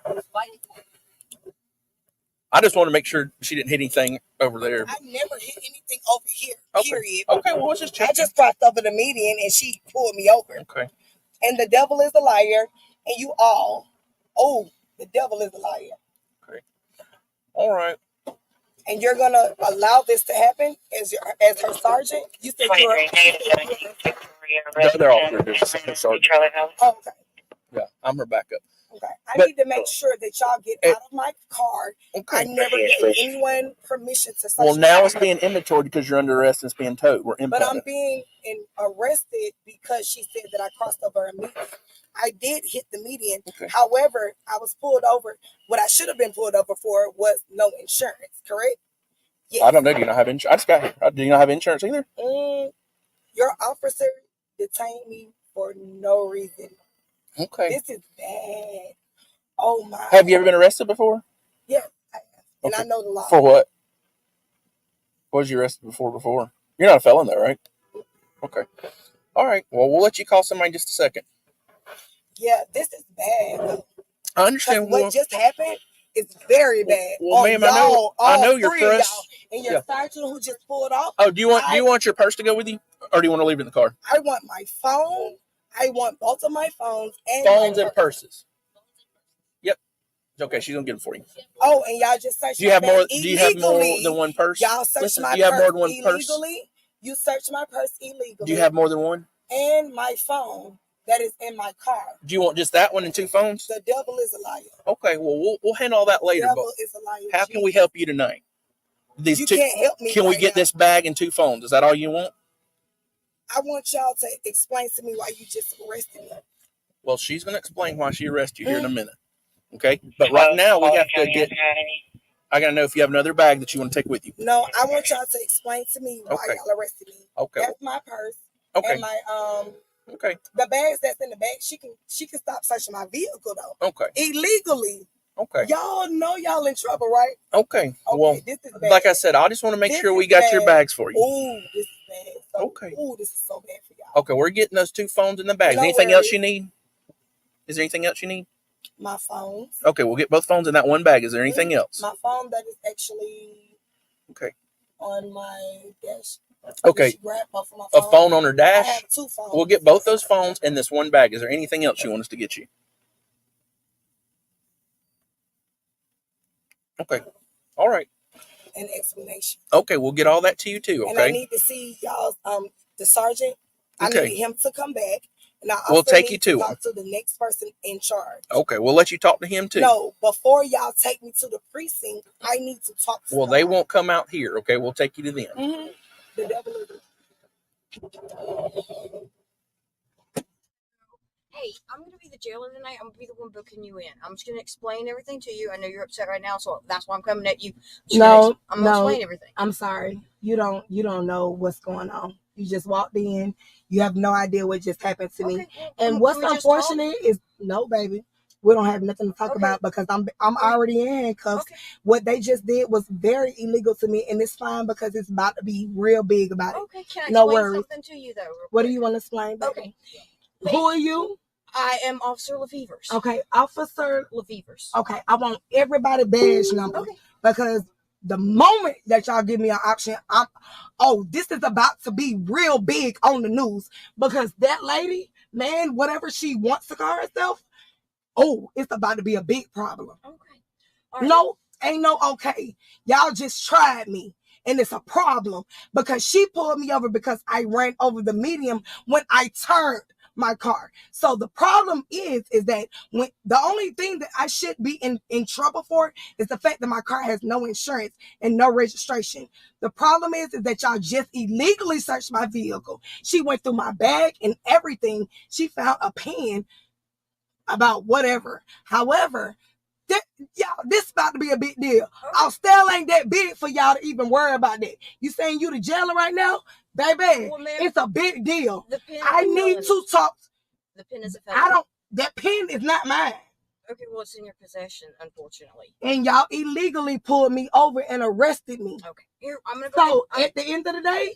I just want to make sure she didn't hit anything over there. I never hit anything over here, Okay. period. Okay, well, let's just check. I just crossed over the median and she pulled me over. Okay. And the devil is a liar. And you all, the devil is a liar. Okay. All right. And you're going to allow this to happen as her sergeant? You said you're The other officer did the second sergeant. Oh, okay. Yeah, I'm her backup. Okay. I need to make sure that y'all get out of my car. Okay. I never gave anyone permission to search. Well, now it's being inventoried because you're under arrest and it's being towed. We're impounded. But I'm being arrested because she said that I crossed over a median. I did hit the median. Okay. However, I was pulled over. What I should have been pulled over for was no insurance, correct? Yes. I don't know. Do you not have insurance? I just got here. Do you not have insurance either? Your officer detained me for no reason. Okay. This is bad. Oh my. Have you ever been arrested before? Yes, I have. And I know the law. For what? What was you arrested before? You're not a felon though, right? Okay. All right. Well, we'll let you call somebody in just a second. Yeah, this is bad. I understand. What just happened is very bad. Well, ma'am, I know your purse. And your sergeant who just pulled off. Oh, do you want your purse to go with you, or do you want to leave it in the car? I want my phone. I want both of my phones and purses. Yep. Okay, she's gonna get them for you. Oh, and y'all just searched. Do you have more than one purse? Y'all searched my purse illegally. You searched my purse illegally. Do you have more than one? And my phone that is in my car. Do you want just that one and 2 phones? The devil is a liar. Okay, well we'll handle all that later. The devil is a liar. How can we help you tonight? You can't help me. Can we get this bag and 2 phones? Is that all you want? I want y'all to explain to me why you just arrested me. Well, she's going to explain why she arrested you here in a minute. Okay? But right now, we have to get... I got to know if you have another bag that you want to take with you. No, I want y'all to explain to me why y'all arrested me. Okay. That's my purse. Okay. And my... Okay. The bags that's in the bag, she can stop searching my vehicle, though. Okay. Illegally. Okay. Y'all know y'all in trouble, right? Okay. Well, this is bad. Like I said, I just want to make sure we got your bags for you. Ooh, this is bad. Okay. Ooh, this is so bad for y'all. Okay, we're getting those 2 phones in the bags. Anything else you need? Is there anything else you need? My phones. Okay, we'll get both phones in that one bag. Is there anything else? My phone that is actually on my dash. Okay. A phone on her dash? I have 2 phones. We'll get both those phones in this one bag. Is there anything else you want us to get you? Okay. All right. An explanation. Okay, we'll get all that to you too, okay? And I need to see y'all, the sergeant. I need him to come back. And I also we'll take need you to talk to the next person in charge. Okay, we'll let you talk to him too. No, before y'all take me to the precinct, I need to talk to they won't come out here, okay? We'll take you to them. Mm-hmm. The devil is... Hey, I'm going to be the jailer tonight. I'm going to be the one booking you in. I'm just going to explain everything to you. I know you're upset right now, so that's why I'm coming at you. I'm going to explain everything. I'm sorry. You don't know what's going on. You just walked in. You have no idea what just happened to me. And what's unfortunate is, no, baby, we don't have nothing to talk about because I'm already in handcuffs. What they just did was very illegal to me, and it's fine because it's about to be real big about it. Okay, can I no explain worries. Something to you though? What do you want to explain, baby? Okay. Who are you? I am Officer Lefevers. Okay, Officer Lefevers. Okay, I want everybody badge number because the moment that y'all give me an option, this is about to be real big on the news because that lady, man, whatever she wants to call herself, it's about to be a big problem. Okay. No, ain't no okay. Y'all just tried me. And it's a problem because she pulled me over because I ran over the median when I turned my car. So the problem is that when the only thing that I should be in trouble for is the fact that my car has no insurance and no registration. The problem is that y'all just illegally searched my vehicle. She went through my bag and everything. She found a pen about whatever. However, y'all, this about to be a big deal. Our still ain't that big for y'all to even worry about that. You saying you the jailer right now? Baby, it's a big deal. I need to talk. The pen is a felony. That pen is not mine. Okay, well, it's in your possession, unfortunately. And y'all illegally pulled me over and arrested me. Okay, here, I'm going to go. So, at the end of the day,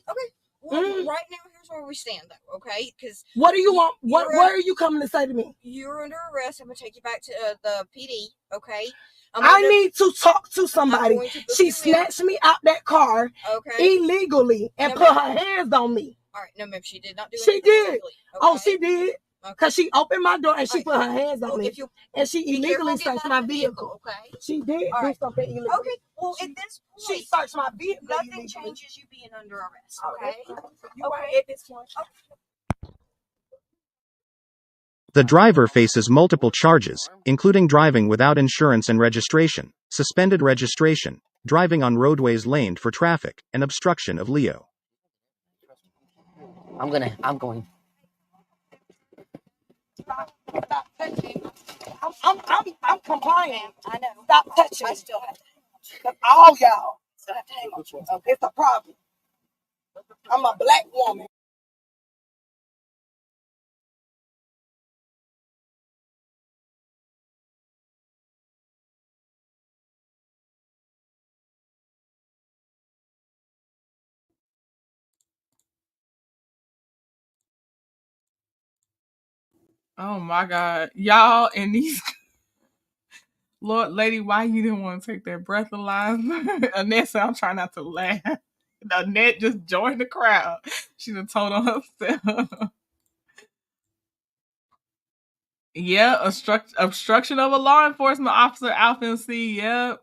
Well, right now, here's where we stand, though, okay? Because what do you want? What are you coming to say to me? You're under arrest. I'm going to take you back to the PD, okay? I need to talk to somebody. She snatched me out that car illegally and put her hands on me. All right, no, ma'am, she did not do She anything did. illegally, Oh, she did. Because she opened my door and she put her hands on me. And she illegally searched my vehicle. Okay. She did do something illegal. Okay, well, at this point, she searched my vehicle. Nothing changes you being under arrest, okay? You right at this point. The driver faces multiple charges, including driving without insurance and registration, suspended registration, driving on roadways laned for traffic, and obstruction of Leo. I'm going. Stop touching. I'm compliant. I know. Stop touching. I still have to. All y'all still have to hang on you. Okay, it's a problem. I'm a black woman. Oh my God. Y'all and these Lord lady, why you didn't want to take that breathalyzer? Annette said, I'm trying not to laugh. Annette just joined the crowd. She done told on herself. Yeah, obstruction of a law enforcement officer, Alpha MC. Yep.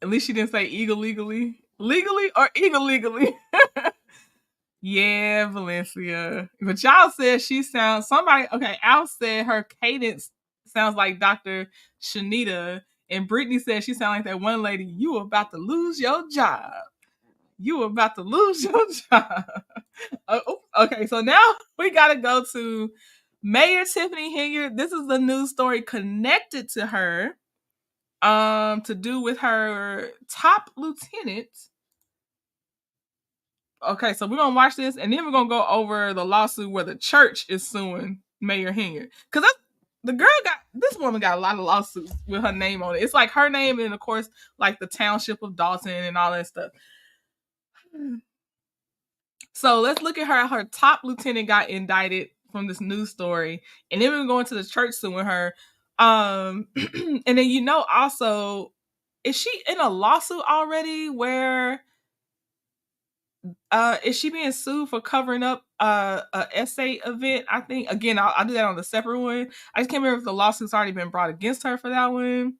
At least she didn't say illegally. Legally or illegally? Yeah, Valencia. But y'all said she sounds Al said her cadence sounds like Dr. Charnita. And Brittany said she sounds like that one lady, you about to lose your job. You about to lose your job. Okay, so now we gotta go to Mayor Tiffany Henyard. This is the news story connected to her. To do with her top lieutenant. Okay, so we're gonna watch this, and then we're gonna go over the lawsuit where the church is suing Mayor Henyard. Because this woman got a lot of lawsuits with her name on it. It's like her name, and of course, like the township of Dolton and all that stuff. So let's look at her. Her top lieutenant got indicted from this news story, and then we're going to the church suing her. And then also, is she in a lawsuit already where is she being sued for covering up a essay event? I think again I'll do that on the separate one. I just can't remember if the lawsuit's already been brought against her for that one.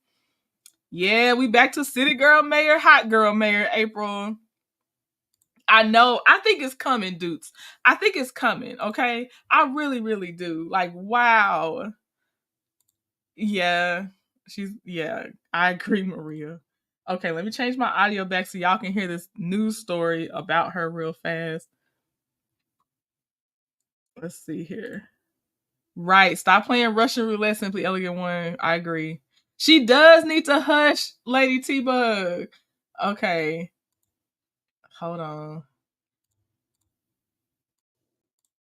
Yeah, we back to City Girl Mayor, Hot Girl Mayor April. I know. I think it's coming, dudes. I think it's coming, okay? I really, really do. Like, wow. Yeah. I agree, Maria. Okay, let me change my audio back so y'all can hear this news story about her real fast. Let's see here. Right. Stop playing Russian roulette, Simply Elegant One. I agree. She does need to hush, Lady T-Bug. Okay. Hold on.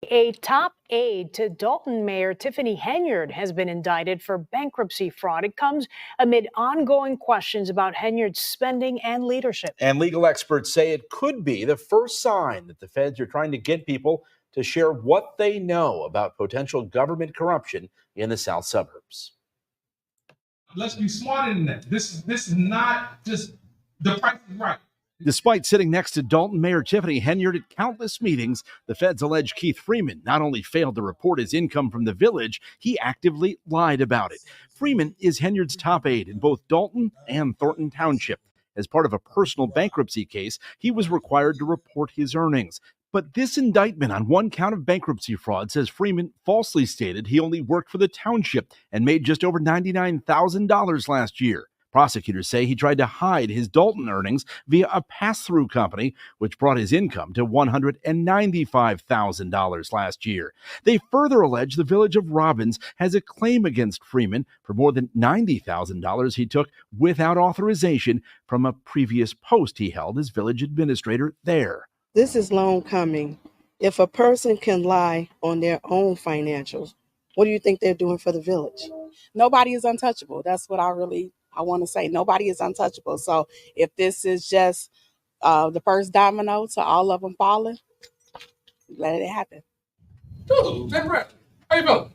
A top aide to Dolton Mayor Tiffany Henyard has been indicted for bankruptcy fraud. It comes amid ongoing questions about Henyard's spending and leadership. And legal experts say it could be the first sign that the feds are trying to get people to share what they know about potential government corruption in the South suburbs. Let's be smarter than that. This is not just the price is right. Despite sitting next to Dolton Mayor Tiffany Henyard at countless meetings, the feds allege Keith Freeman not only failed to report his income from the village, he actively lied about it. Freeman is Henyard's top aide in both Dolton and Thornton Township. As part of a personal bankruptcy case, he was required to report his earnings. But this indictment on one count of bankruptcy fraud says Freeman falsely stated he only worked for the township and made just over $99,000 last year. Prosecutors say he tried to hide his Dolton earnings via a pass-through company, which brought his income to $195,000 last year. They further allege the village of Robbins has a claim against Freeman for more than $90,000 he took without authorization from a previous post he held as village administrator there. This is long coming. If a person can lie on their own financials, what do you think they're doing for the village? Nobody is untouchable. That's what I want to say. Nobody is untouchable. So if this is just the first domino to all of them falling. Let it happen. Dude, how you feeling?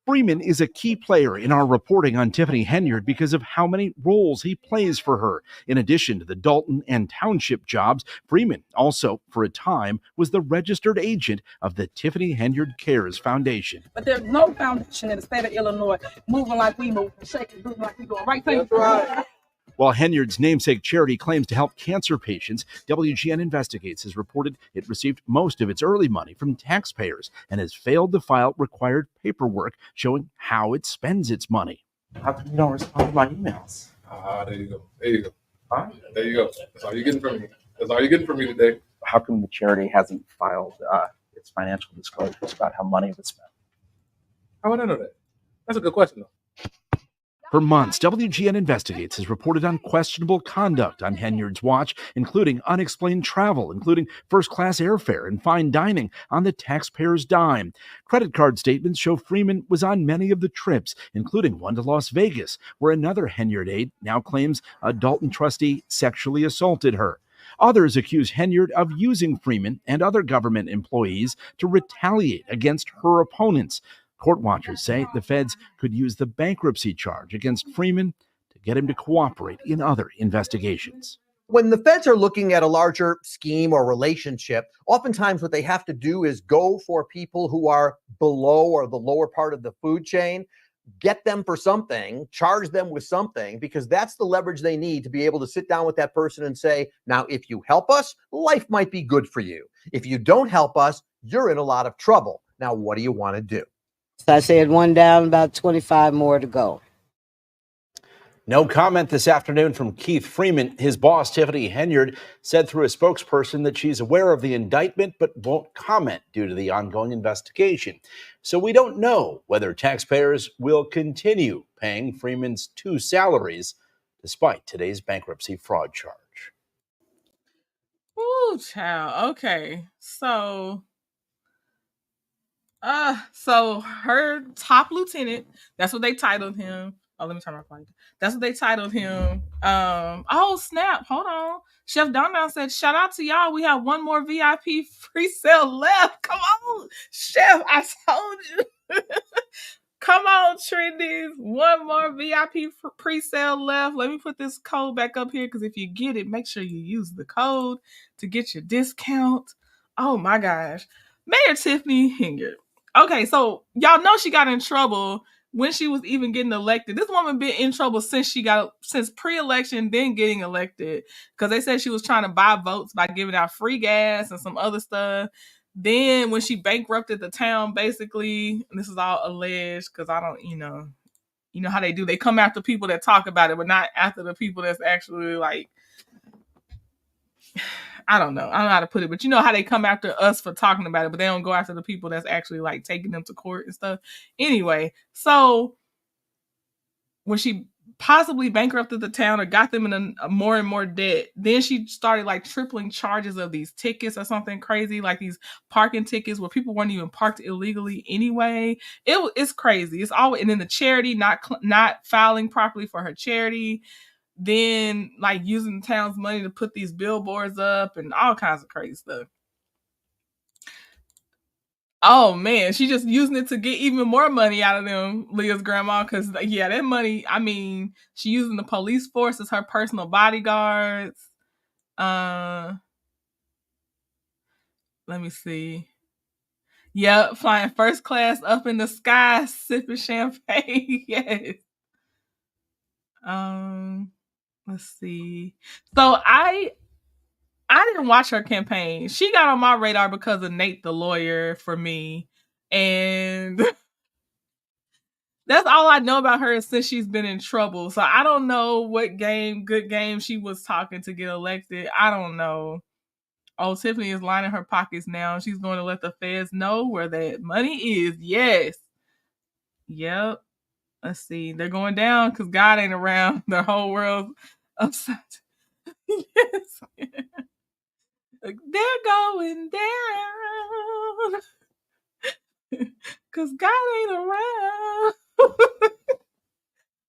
Freeman is a key player in our reporting on Tiffany Henyard because of how many roles he plays for her. In addition to the Dolton and Township jobs, Freeman also, for a time, was the registered agent of the Tiffany Henyard Cares Foundation. But there's no foundation in the state of Illinois moving like we move, shaking, moving like we doing right thing. That's right. While Henyard's namesake charity claims to help cancer patients, WGN Investigates has reported it received most of its early money from taxpayers and has failed to file required paperwork showing how it spends its money. How come you don't respond to my emails? There you go. There you go. Huh? There you go. That's all you're getting from me. That's all you're getting from me today. How come the charity hasn't filed its financial disclosures about how money was spent? How would I know that? That's a good question, though. For months, WGN Investigates has reported on questionable conduct on Henyard's watch, including unexplained travel, including first-class airfare and fine dining on the taxpayer's dime. Credit card statements show Freeman was on many of the trips, including one to Las Vegas, where another Henyard aide now claims a Dolton trustee sexually assaulted her. Others accuse Henyard of using Freeman and other government employees to retaliate against her opponents. Court watchers say the feds could use the bankruptcy charge against Freeman to get him to cooperate in other investigations. When the feds are looking at a larger scheme or relationship, oftentimes what they have to do is go for people who are below or the lower part of the food chain, get them for something, charge them with something, because that's the leverage they need to be able to sit down with that person and say, now, if you help us, life might be good for you. If you don't help us, you're in a lot of trouble. Now, what do you want to do? So I said one down, about 25 more to go. No comment this afternoon from Keith Freeman. His boss, Tiffany Henyard, said through a spokesperson that she's aware of the indictment but won't comment due to the ongoing investigation. So we don't know whether taxpayers will continue paying Freeman's 2 salaries despite today's bankruptcy fraud charge. Ooh, child. Okay. So her top lieutenant, that's what they titled him. Oh, let me turn my phone. That's what they titled him. Oh, snap. Hold on. Chef Don said, shout out to y'all. We have one more VIP free sale left. Come on, Chef. I told you. Come on, Trendies. One more VIP pre-sale left. Let me put this code back up here because if you get it, make sure you use the code to get your discount. Oh, my gosh. Mayor Tiffany Henyard. Okay, so y'all know she got in trouble when she was even getting elected. This woman been in trouble since pre-election, then getting elected, because they said she was trying to buy votes by giving out free gas and some other stuff. Then when she bankrupted the town, basically, and this is all alleged because I don't, you know how they do. They come after people that talk about it, but not after the people that's actually like, I don't know how to put it, but you know how they come after us for talking about it, but they don't go after the people that's actually like taking them to court and stuff. Anyway, so when she possibly bankrupted the town or got them in a more and more debt, then she started like tripling charges of these tickets or something crazy, like these parking tickets where people weren't even parked illegally anyway. It's crazy. It's always, and then the charity not filing properly for her charity. Then like using the town's money to put these billboards up and all kinds of crazy stuff. Oh man, she just using it to get even more money out of them, Leah's grandma, because yeah, that money, I mean, she using the police force as her personal bodyguards. Let me see. Yep, flying first class up in the sky, sipping champagne. Yes. Let's see. So I didn't watch her campaign. She got on my radar because of Nate the lawyer for me. And that's all I know about her since she's been in trouble. So I don't know what good game she was talking to get elected. I don't know. Oh, Tiffany is lining her pockets now. She's going to let the feds know where that money is. Yes. Yep. Let's see. They're going down because God ain't around. The whole world upside. Yes. They're going down because God ain't around.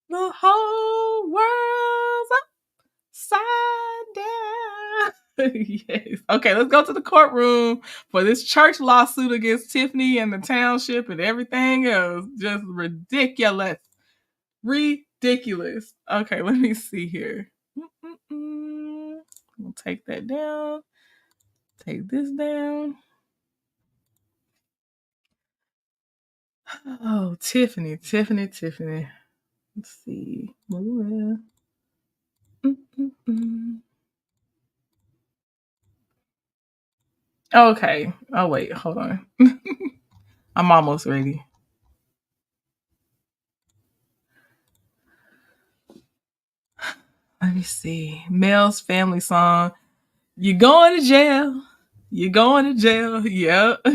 The whole world's upside down. Yes. Okay, let's go to the courtroom for this church lawsuit against Tiffany and the township and everything else. Just ridiculous. Ridiculous. Okay, let me see here. We'll take that down. Take this down. Oh, Tiffany. Let's see. Okay. Oh, wait. Hold on. I'm almost ready. Let me see. Mel's family song. You going to jail. You going to jail. Yep.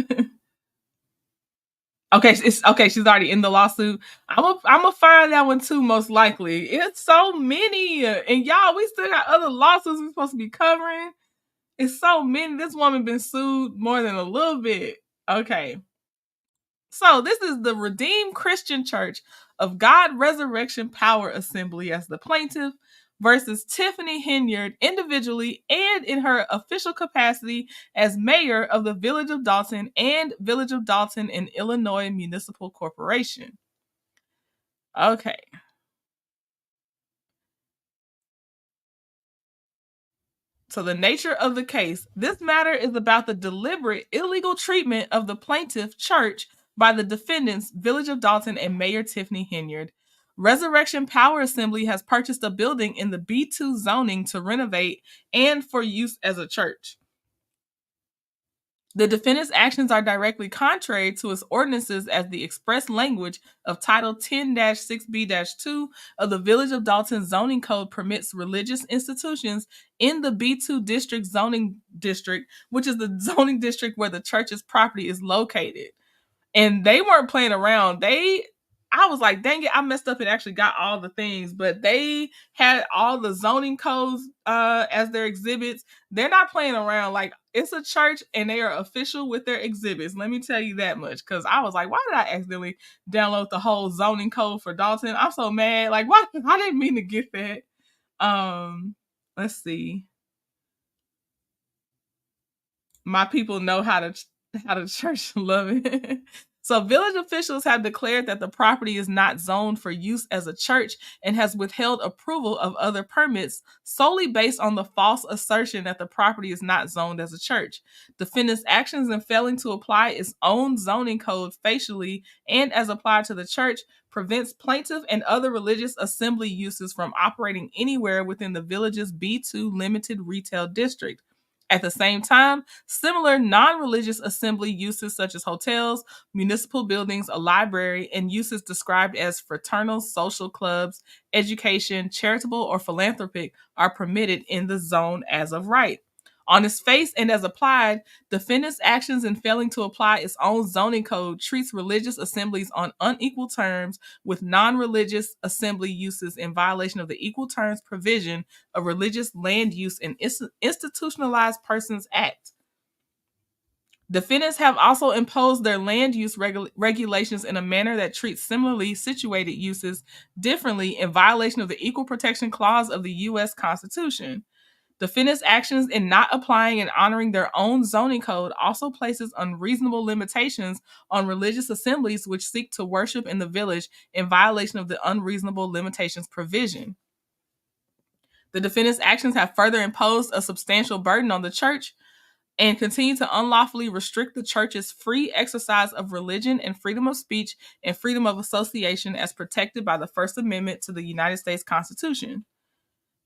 Okay, she's already in the lawsuit. I'm gonna find that one too, most likely. It's so many. And y'all, we still got other lawsuits we're supposed to be covering. It's so many. This woman been sued more than a little bit. Okay. So this is the Redeemed Christian Church of God Resurrection Power Assembly as the plaintiff versus Tiffany Henyard individually and in her official capacity as mayor of the Village of Dolton and Village of Dolton in Illinois Municipal Corporation. Okay. So the nature of the case, this matter is about the deliberate illegal treatment of the plaintiff church by the defendants, Village of Dolton and Mayor Tiffany Henyard. Resurrection Power Assembly has purchased a building in the B2 zoning to renovate and for use as a church. The defendant's actions are directly contrary to its ordinances as the express language of Title 10-6B-2 of the Village of Dolton Zoning Code permits religious institutions in the B2 district zoning district, which is the zoning district where the church's property is located. And they weren't playing around. I was like, dang it, I messed up and actually got all the things, but they had all the zoning codes as their exhibits. They're not playing around. Like, it's a church and they are official with their exhibits. Let me tell you that much. Because I was like, why did I accidentally download the whole zoning code for Dolton? I'm so mad. Like, what? I didn't mean to get that. Let's see. My people know how to church love it. So village officials have declared that the property is not zoned for use as a church and has withheld approval of other permits solely based on the false assertion that the property is not zoned as a church. Defendant's actions in failing to apply its own zoning code facially and as applied to the church prevents plaintiff and other religious assembly uses from operating anywhere within the village's B2 limited retail district. At the same time, similar non-religious assembly uses such as hotels, municipal buildings, a library, and uses described as fraternal social clubs, education, charitable, or philanthropic are permitted in the zone as of right. On its face and as applied, defendant's actions in failing to apply its own zoning code treats religious assemblies on unequal terms with non-religious assembly uses in violation of the Equal Terms provision of Religious Land Use and Institutionalized Persons Act. Defendants have also imposed their land use regulations in a manner that treats similarly situated uses differently in violation of the Equal Protection Clause of the U.S. Constitution. Defendants' actions in not applying and honoring their own zoning code also places unreasonable limitations on religious assemblies which seek to worship in the village in violation of the unreasonable limitations provision. The defendants' actions have further imposed a substantial burden on the church and continue to unlawfully restrict the church's free exercise of religion and freedom of speech and freedom of association as protected by the First Amendment to the United States Constitution.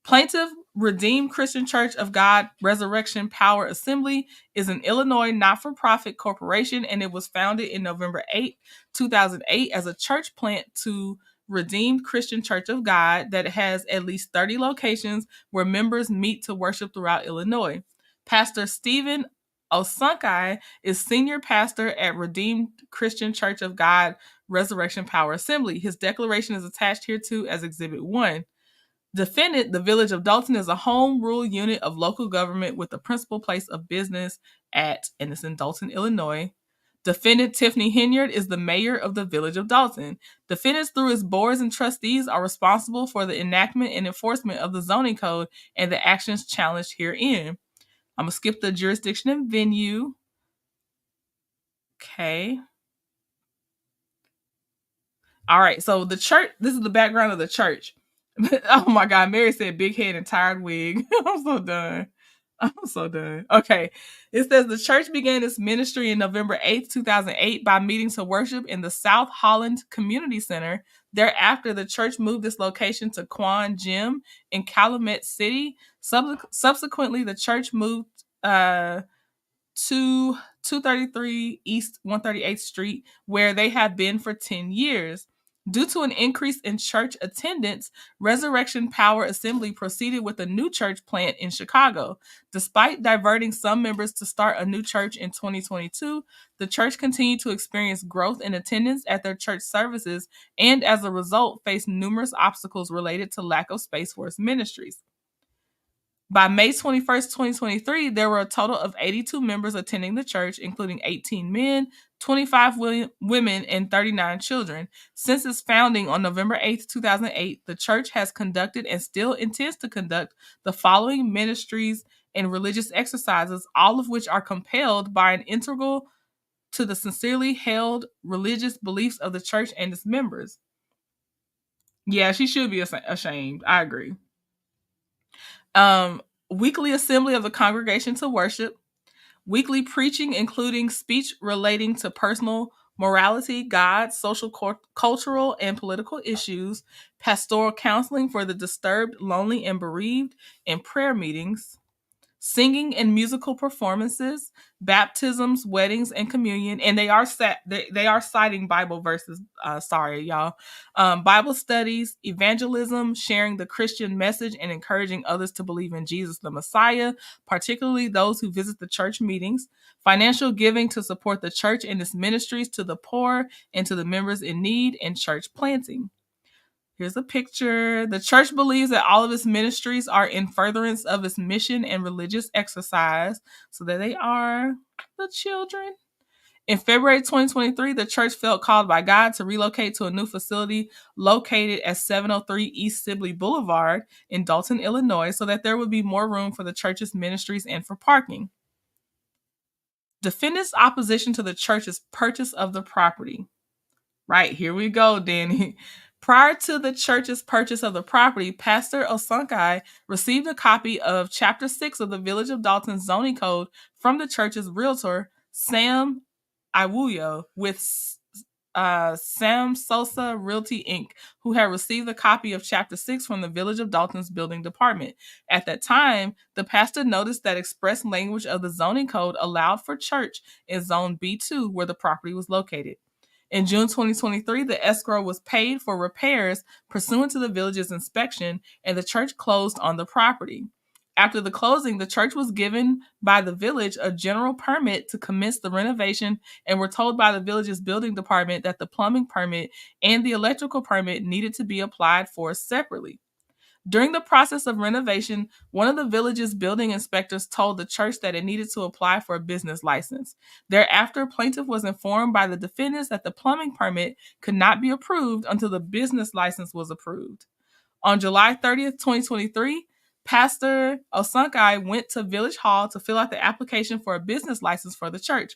Plaintiff Redeemed Christian Church of God Resurrection Power Assembly is an Illinois not-for-profit corporation, and it was founded in November 8, 2008 as a church plant to Redeemed Christian Church of God that has at least 30 locations where members meet to worship throughout Illinois. Pastor Stephen Osunkai is senior pastor at Redeemed Christian Church of God Resurrection Power Assembly. His declaration is attached hereto as Exhibit 1. Defendant, the Village of Dolton, is a home rule unit of local government with the principal place of business at, and it's in Dolton, Illinois. Defendant Tiffany Henyard is the mayor of the Village of Dolton. Defendants, through its boards and trustees, are responsible for the enactment and enforcement of the zoning code and the actions challenged herein. I'm going to skip the jurisdiction and venue. Okay. All right. So the church, this is the background of the church. Oh my God. Mary said big head and tired wig. I'm so done. Okay. It says the church began its ministry in November 8th, 2008 by meeting to worship in the South Holland Community Center. Thereafter, the church moved its location to Quan Gym in Calumet City. Subsequently, the church moved to 233 East 138th Street, where they have been for 10 years. Due to an increase in church attendance, Resurrection Power Assembly proceeded with a new church plant in Chicago. Despite diverting some members to start a new church in 2022, the church continued to experience growth in attendance at their church services and, as a result, faced numerous obstacles related to lack of space for its ministries. By May 21st, 2023, there were a total of 82 members attending the church, including 18 men, 25 women, and 39 children. Since its founding on November 8th, 2008, the church has conducted and still intends to conduct the following ministries and religious exercises, all of which are compelled by an integral to the sincerely held religious beliefs of the church and its members. Yeah, she should be ashamed. I agree. Weekly assembly of the congregation to worship, weekly preaching, including speech relating to personal morality, God, social, cultural, and political issues, pastoral counseling for the disturbed, lonely, and bereaved, and prayer meetings, singing and musical performances, baptisms, weddings, and communion. And they are citing Bible verses. Sorry, y'all. Bible studies, evangelism, sharing the Christian message, and encouraging others to believe in Jesus the Messiah, particularly those who visit the church meetings. Financial giving to support the church and its ministries to the poor and to the members in need, and church planting. Here's a picture. The church believes that all of its ministries are in furtherance of its mission and religious exercise. So there they are, the children. In February 2023, the church felt called by God to relocate to a new facility located at 703 East Sibley Boulevard in Dolton, Illinois, so that there would be more room for the church's ministries and for parking. Defendants' opposition to the church's purchase of the property. Right, here we go, Danny. Prior to the church's purchase of the property, Pastor Osunkai received a copy of Chapter 6 of the Village of Dolton zoning code from the church's realtor, Sam Iwuyo, with Sam Sosa Realty, Inc., who had received a copy of Chapter 6 from the Village of Dolton's building department. At that time, the pastor noticed that express language of the zoning code allowed for church in Zone B2, where the property was located. In June 2023, the escrow was paid for repairs pursuant to the village's inspection, and the church closed on the property. After the closing, the church was given by the village a general permit to commence the renovation, and were told by the village's building department that the plumbing permit and the electrical permit needed to be applied for separately. During the process of renovation, one of the village's building inspectors told the church that it needed to apply for a business license. Thereafter, plaintiff was informed by the defendants that the plumbing permit could not be approved until the business license was approved. On July 30th, 2023, Pastor Osunkai went to Village Hall to fill out the application for a business license for the church.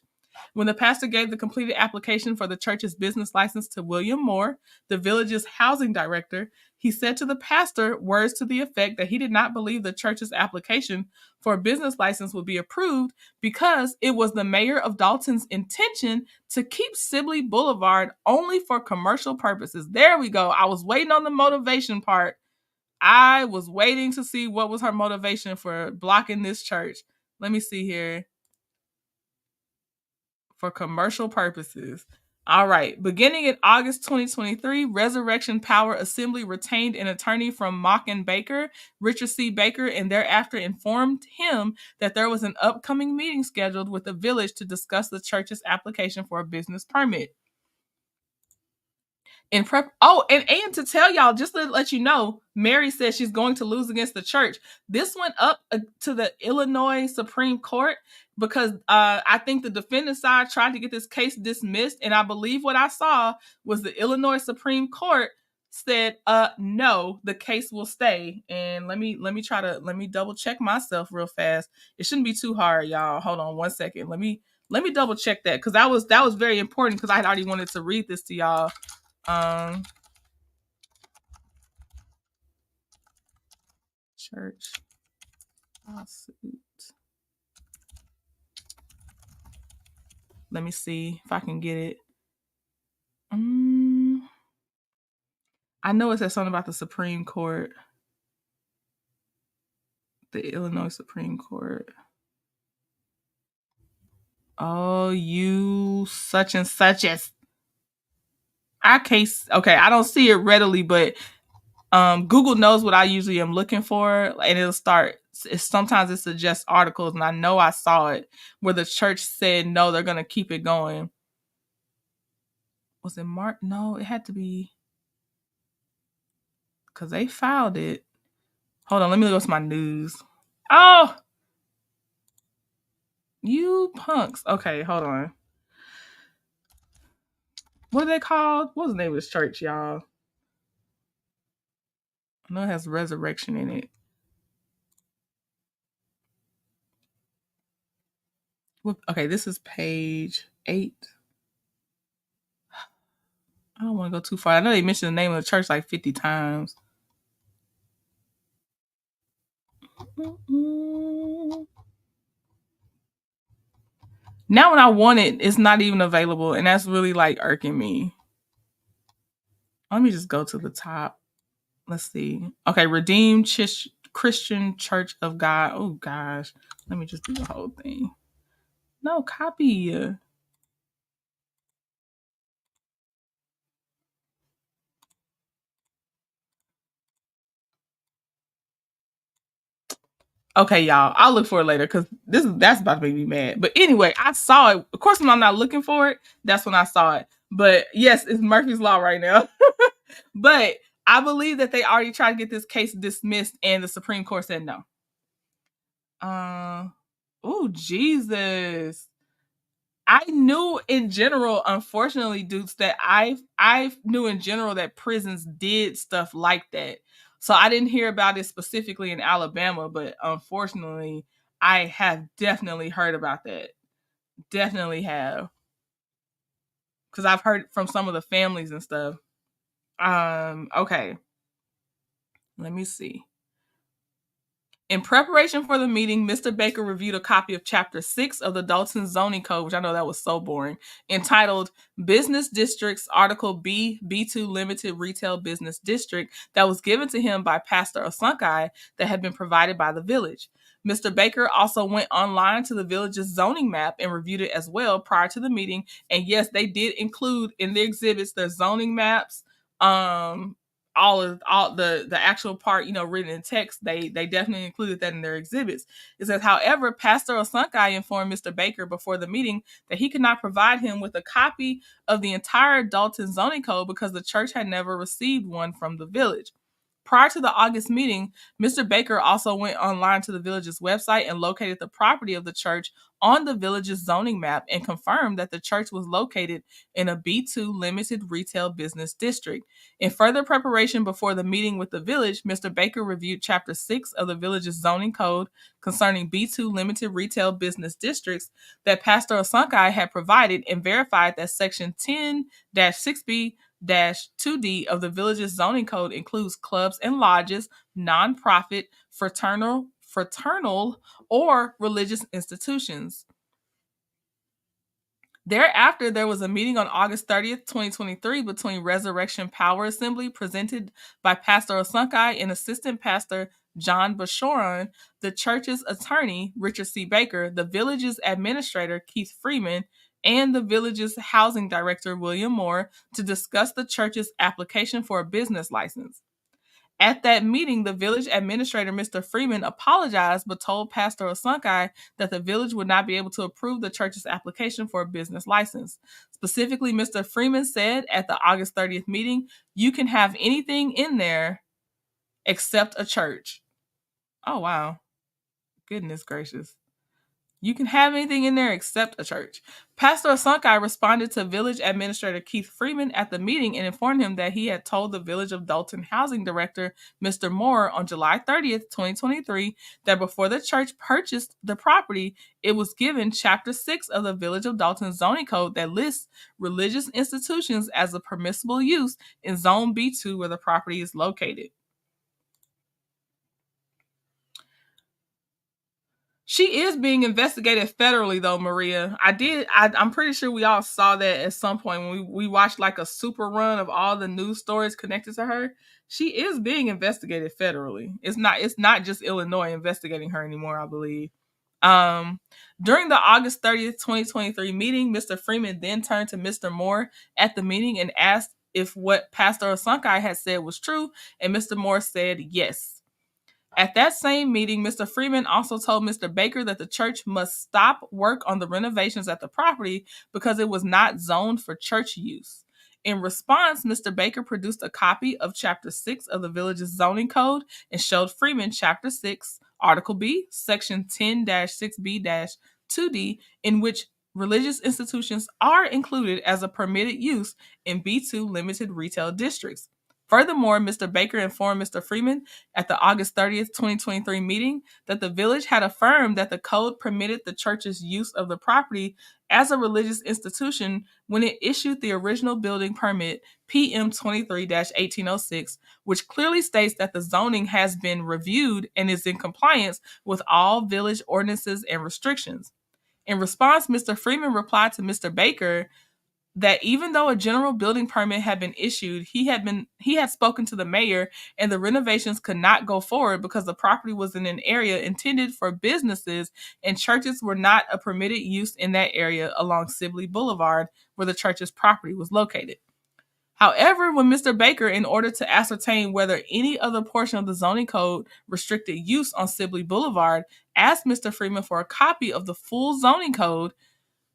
When the pastor gave the completed application for the church's business license to William Moore, the village's housing director, he said to the pastor words to the effect that he did not believe the church's application for a business license would be approved because it was the mayor of Dolton's intention to keep Sibley Boulevard only for commercial purposes. There we go. I was waiting on the motivation part. I was waiting to see what was her motivation for blocking this church. Let me see here. For commercial purposes. All right. Beginning in August 2023, Resurrection Power Assembly retained an attorney from Makin Baker, Richard C. Baker, and thereafter informed him that there was an upcoming meeting scheduled with the village to discuss the church's application for a business permit. And to tell y'all, just to let you know, Mary says she's going to lose against the church. This went up to the Illinois Supreme Court because I think the defendant side tried to get this case dismissed, and I believe what I saw was the Illinois Supreme Court said, no, the case will stay. And let me double check myself real fast. It shouldn't be too hard, y'all. Hold on one second. Let me double check that, because that was very important, because I had already wanted to read this to y'all. Church lawsuit. Let me see if I can get it. I know it says something about the Supreme Court. The Illinois Supreme Court. Oh, you such and such as. Okay, I don't see it readily, but Google knows what I usually am looking for, and it'll start. Sometimes it suggests articles, and I know I saw it where the church said no, they're gonna keep it going. Was it Mark? No, it had to be, because they filed it. Hold on, let me look at my news. Oh, you punks. Okay, hold on. What are they called? What was the name of this church, y'all? I know it has resurrection in it. Okay, this is page 8. I don't want to go too far. I know they mentioned the name of the church like 50 times. Now when I want it, it's not even available, and that's really like irking me. Let me just go to the top. Let's see. Okay, Redeemed Christian Church of God. Oh gosh. Let me just do the whole thing. No, copy. Okay, y'all. I'll look for it later, because that's about to make me mad. But anyway, I saw it. Of course, when I'm not looking for it, that's when I saw it. But yes, it's Murphy's Law right now. But I believe that they already tried to get this case dismissed, and the Supreme Court said no. Oh, Jesus. I knew in general, unfortunately, dudes, that I knew in general that prisons did stuff like that. So I didn't hear about it specifically in Alabama, but unfortunately, I have definitely heard about that. Definitely have. Because I've heard from some of the families and stuff. Okay. Let me see. In preparation for the meeting, Mr. Baker reviewed a copy of Chapter 6 of the Dolton Zoning Code, which I know that was so boring, entitled Business Districts, Article B, B2 Limited Retail Business District, that was given to him by Pastor Osunkai, that had been provided by the village. Mr. Baker also went online to the village's zoning map and reviewed it as well prior to the meeting. And yes, they did include in the exhibits their zoning maps, all the actual part, written in text. They definitely included that in their exhibits. It says, however, Pastor Osunkai informed Mr. Baker before the meeting that he could not provide him with a copy of the entire Dolton zoning code because the church had never received one from the village. Prior to the August meeting, Mr. Baker also went online to the village's website and located the property of the church on the village's zoning map and confirmed that the church was located in a B2 limited retail business district. In further preparation before the meeting with the village, Mr. Baker reviewed Chapter 6 of the village's zoning code concerning B2 limited retail business districts that Pastor Osunkai had provided and verified that Section 10-6B 2D of the village's zoning code includes clubs and lodges, nonprofit, fraternal, or religious institutions. Thereafter, there was a meeting on August 30th, 2023 between Resurrection Power Assembly presented by Pastor Osunkai and Assistant Pastor John Bashoran, the church's attorney, Richard C. Baker, the village's administrator, Keith Freeman, and the village's housing director, William Moore, to discuss the church's application for a business license. At that meeting, the village administrator, Mr. Freeman, apologized but told Pastor Osunkai that the village would not be able to approve the church's application for a business license. Specifically, Mr. Freeman said at the August 30th meeting, you can have anything in there except a church. Oh, wow. Goodness gracious. You can have anything in there except a church. Pastor Osunkai responded to Village Administrator Keith Freeman at the meeting and informed him that he had told the Village of Dolton Housing Director, Mr. Moore, on July 30th, 2023, that before the church purchased the property, it was given Chapter 6 of the Village of Dolton zoning code that lists religious institutions as a permissible use in Zone B2 where the property is located. She is being investigated federally, though, Maria. I'm pretty sure we all saw that at some point when we watched like a super run of all the news stories connected to her. She is being investigated federally. It's not just Illinois investigating her anymore, I believe. During the August 30th, 2023 meeting, Mr. Freeman then turned to Mr. Moore at the meeting and asked if what Pastor Osunkai had said was true, and Mr. Moore said yes. At that same meeting, Mr. Freeman also told Mr. Baker that the church must stop work on the renovations at the property because it was not zoned for church use. In response, Mr. Baker produced a copy of Chapter 6 of the village's zoning code and showed Freeman Chapter 6, Article B, Section 10-6B-2D, in which religious institutions are included as a permitted use in B2 limited retail districts. Furthermore, Mr. Baker informed Mr. Freeman at the August 30th, 2023 meeting that the village had affirmed that the code permitted the church's use of the property as a religious institution when it issued the original building permit PM 23-1806, which clearly states that the zoning has been reviewed and is in compliance with all village ordinances and restrictions. In response, Mr. Freeman replied to Mr. Baker that even though a general building permit had been issued, he had spoken to the mayor and the renovations could not go forward because the property was in an area intended for businesses and churches were not a permitted use in that area along Sibley Boulevard where the church's property was located. However, when Mr. Baker, in order to ascertain whether any other portion of the zoning code restricted use on Sibley Boulevard, asked Mr. Freeman for a copy of the full zoning code,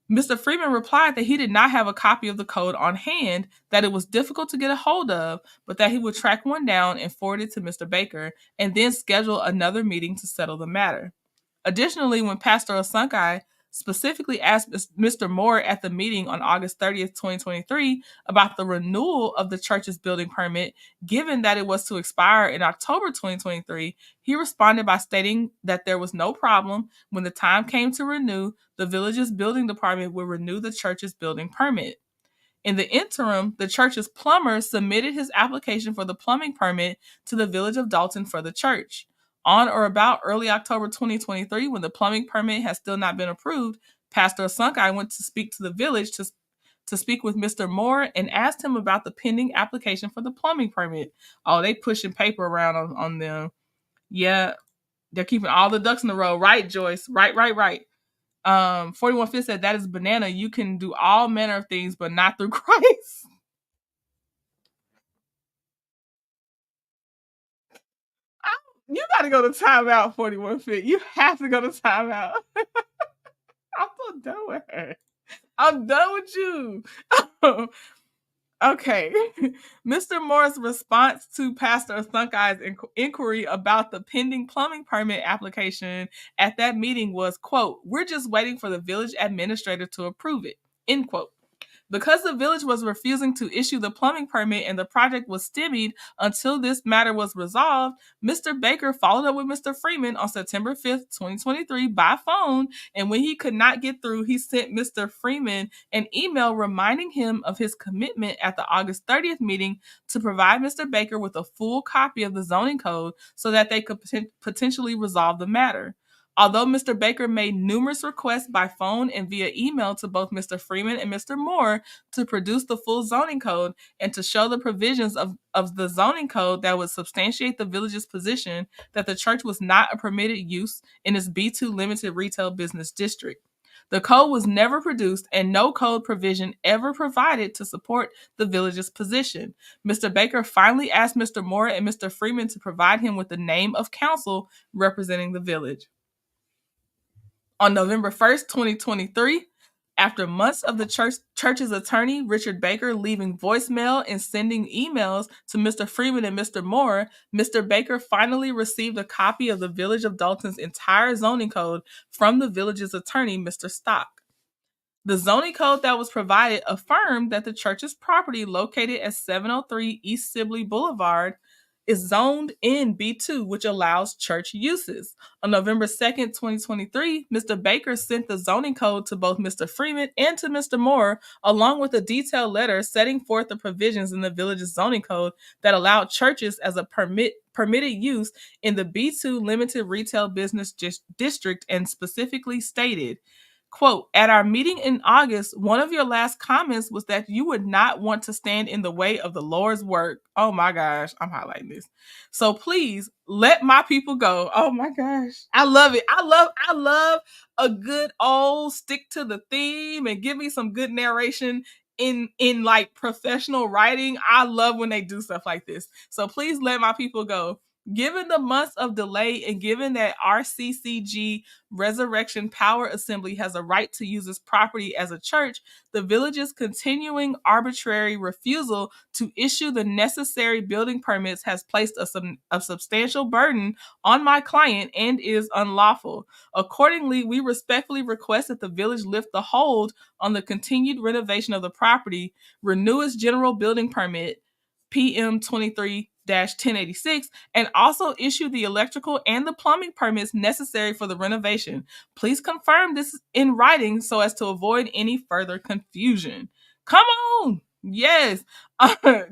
Mr. Freeman replied that he did not have a copy of the code on hand, that it was difficult to get a hold of, but that he would track one down and forward it to Mr. Baker and then schedule another meeting to settle the matter. Additionally, when Pastor Osunkai specifically asked Mr. Moore at the meeting on August 30th, 2023 about the renewal of the church's building permit, given that it was to expire in October 2023, he responded by stating that there was no problem. When the time came to renew, the village's building department would renew the church's building permit. In the interim, the church's plumber submitted his application for the plumbing permit to the village of Dolton for the church. On or about early October 2023, when the plumbing permit has still not been approved, Pastor Osunkai went to speak to the village to speak with Mr. Moore and asked him about the pending application for the plumbing permit. Oh, they pushing paper around on them. Yeah, they're keeping all the ducks in a row. Right, Joyce? Right. 41 said, that is banana. You can do all manner of things, but not through Christ. You got to go to timeout, 41 Fit. You have to go to timeout. I'm so done with her. I'm done with you. Okay. Mr. Moore's response to Pastor Osunkai's inquiry about the pending plumbing permit application at that meeting was, quote, "We're just waiting for the village administrator to approve it," end quote. Because the village was refusing to issue the plumbing permit and the project was stymied until this matter was resolved, Mr. Baker followed up with Mr. Freeman on September 5th, 2023 by phone, and when he could not get through, he sent Mr. Freeman an email reminding him of his commitment at the August 30th meeting to provide Mr. Baker with a full copy of the zoning code so that they could potentially resolve the matter. Although Mr. Baker made numerous requests by phone and via email to both Mr. Freeman and Mr. Moore to produce the full zoning code and to show the provisions of the zoning code that would substantiate the village's position that the church was not a permitted use in its B2 limited retail business district. The code was never produced and no code provision ever provided to support the village's position. Mr. Baker finally asked Mr. Moore and Mr. Freeman to provide him with the name of counsel representing the village. On November 1st, 2023, After months of the church's attorney, Richard Baker, leaving voicemail and sending emails to Mr. Freeman and Mr. Moore, Mr. Baker finally received a copy of the Village of Dolton's entire zoning code from the village's attorney, Mr. Stock. The zoning code that was provided affirmed that the church's property located at 703 East Sibley Boulevard is zoned in B2, which allows church uses. On November 2nd, 2023, Mr. Baker sent the zoning code to both Mr. Freeman and to Mr. Moore, along with a detailed letter setting forth the provisions in the village's zoning code that allowed churches as a permitted use in the B2 limited retail business district, and specifically stated, quote, at our meeting in August, one of your last comments was that you would not want to stand in the way of the Lord's work. Oh my gosh, I'm highlighting this. So please let my people go. Oh my gosh. I love it. I love a good old stick to the theme and give me some good narration in like professional writing. I love when they do stuff like this. So please let my people go. Given the months of delay and given that RCCG Resurrection Power Assembly has a right to use its property as a church, the village's continuing arbitrary refusal to issue the necessary building permits has placed a substantial burden on my client and is unlawful. Accordingly, we respectfully request that the village lift the hold on the continued renovation of the property, renew its general building permit, PM 23-1086, and also issue the electrical and the plumbing permits necessary for the renovation. Please confirm this in writing so as to avoid any further confusion. Come on. Yes.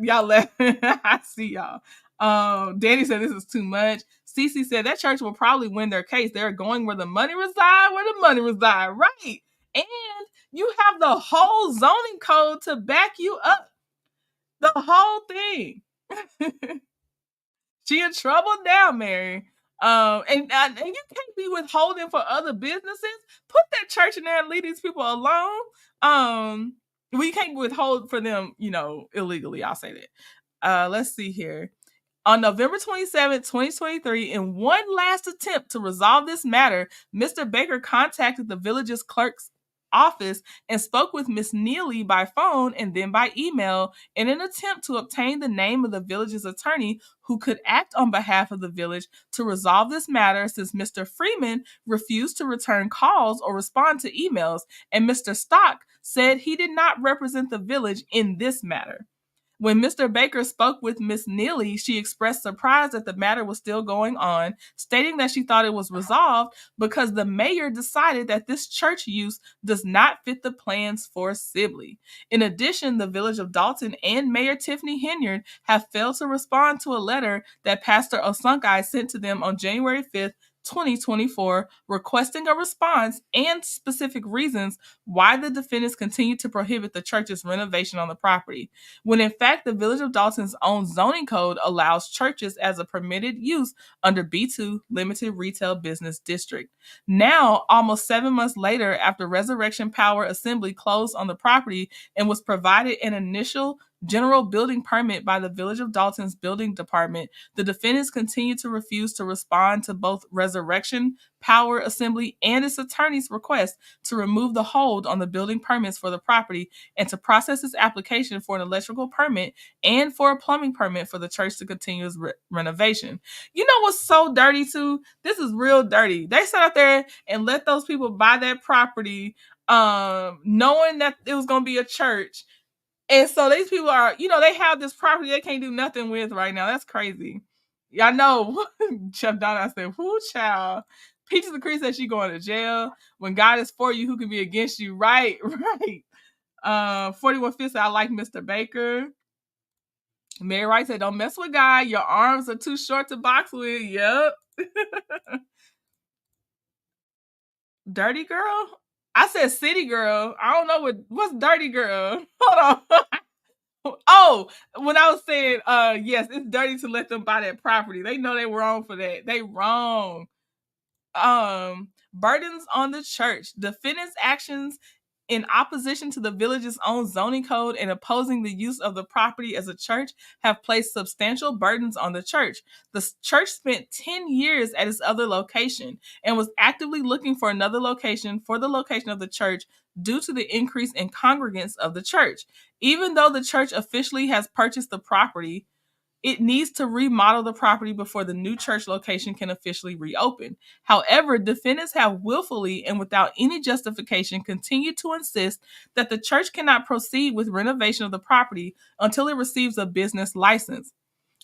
Y'all left. I see y'all. Danny said this is too much. Cece said that church will probably win their case. They're going where the money reside, right? And you have the whole zoning code to back you up. The whole thing. She in trouble now, Mary. And you can't be withholding for other businesses. Put that church in there and leave these people alone. We can't withhold for them, illegally. I'll say that. Let's see here. On November 27, 2023, in one last attempt to resolve this matter, Mr. Baker contacted the village's clerk's office and spoke with Miss Neely by phone and then by email in an attempt to obtain the name of the village's attorney who could act on behalf of the village to resolve this matter, since Mr. Freeman refused to return calls or respond to emails, and Mr. Stock said he did not represent the village in this matter. When Mr. Baker spoke with Miss Neely, she expressed surprise that the matter was still going on, stating that she thought it was resolved because the mayor decided that this church use does not fit the plans for Sibley. In addition, the village of Dolton and Mayor Tiffany Henyard have failed to respond to a letter that Pastor Osunkai sent to them on January 5th, 2024, requesting a response and specific reasons why the defendants continue to prohibit the church's renovation on the property, when in fact the Village of Dolton's own zoning code allows churches as a permitted use under B2 Limited Retail Business District. Now, almost 7 months later, after Resurrection Power Assembly closed on the property and was provided an initial general building permit by the Village of Dolton's building department, the defendants continue to refuse to respond to both Resurrection Power Assembly and its attorney's request to remove the hold on the building permits for the property and to process its application for an electrical permit and for a plumbing permit for the church to continue its renovation. You know what's so dirty too? This is real dirty. They sat out there and let those people buy that property knowing that it was going to be a church. And so these people are, they have this property they can't do nothing with right now. That's crazy. Y'all know, Chef Donna said, whoo, child. Peaches the Creek said she going to jail. When God is for you, who can be against you? Right. 41 Fifth said, I like Mr. Baker. Mary Wright said, don't mess with God. Your arms are too short to box with. Yep. Dirty girl? I said city girl. I don't know what's dirty girl. Hold on. Oh, when I was saying, yes, it's dirty to let them buy that property. They know they were wrong for that. They wrong. Burdens on the church. Defendants' actions in opposition to the village's own zoning code and opposing the use of the property as a church have placed substantial burdens on the church. The church spent 10 years at its other location and was actively looking for another location for the location of the church due to the increase in congregants of the church. Even though the church officially has purchased the property, it needs to remodel the property before the new church location can officially reopen. However, defendants have willfully and without any justification continued to insist that the church cannot proceed with renovation of the property until it receives a business license,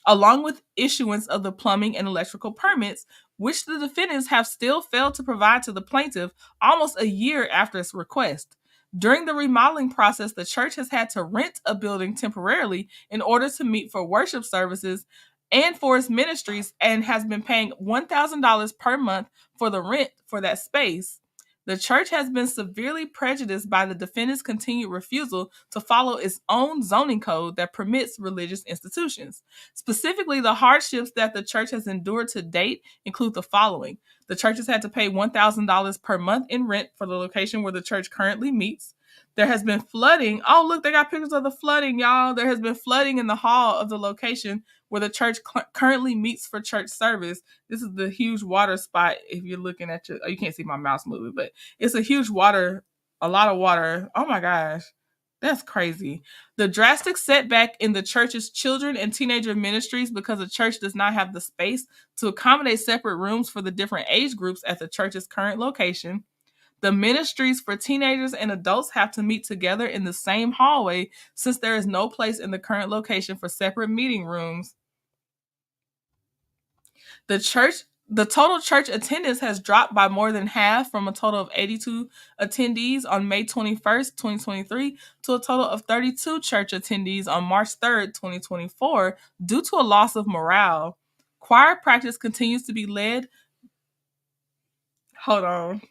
along with issuance of the plumbing and electrical permits, which the defendants have still failed to provide to the plaintiff almost a year after its request. During the remodeling process, the church has had to rent a building temporarily in order to meet for worship services and for its ministries, and has been paying $1,000 per month for the rent for that space. The church has been severely prejudiced by the defendant's continued refusal to follow its own zoning code that permits religious institutions. Specifically, the hardships that the church has endured to date include the following. The church has had to pay $1,000 per month in rent for the location where the church currently meets. There has been flooding. Oh, look, they got pictures of the flooding, y'all. There has been flooding in the hall of the location where the church currently meets for church service. This is the huge water spot. If you're looking at you can't see my mouse moving, but it's a huge water, a lot of water. Oh my gosh. That's crazy. The drastic setback in the church's children and teenager ministries because the church does not have the space to accommodate separate rooms for the different age groups at the church's current location. The ministries for teenagers and adults have to meet together in the same hallway since there is no place in the current location for separate meeting rooms. The total church attendance has dropped by more than half, from a total of 82 attendees on May 21st, 2023, to a total of 32 church attendees on March 3rd, 2024, due to a loss of morale. Choir practice continues to be led. Hold on.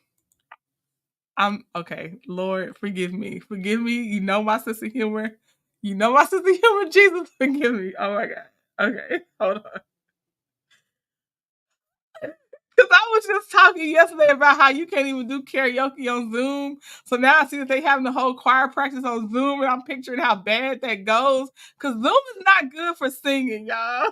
Okay. Lord, forgive me. Forgive me. You know my sense of humor. You know my sense of humor. Jesus, forgive me. Oh my God. Okay. Hold on. Because I was just talking yesterday about how you can't even do karaoke on Zoom. So now I see that they having the whole choir practice on Zoom, and I'm picturing how bad that goes. Because Zoom is not good for singing, y'all.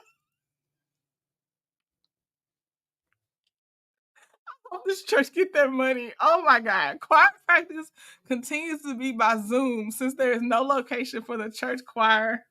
Hope this church get their money. Oh my God. Choir practice continues to be by Zoom since there is no location for the church choir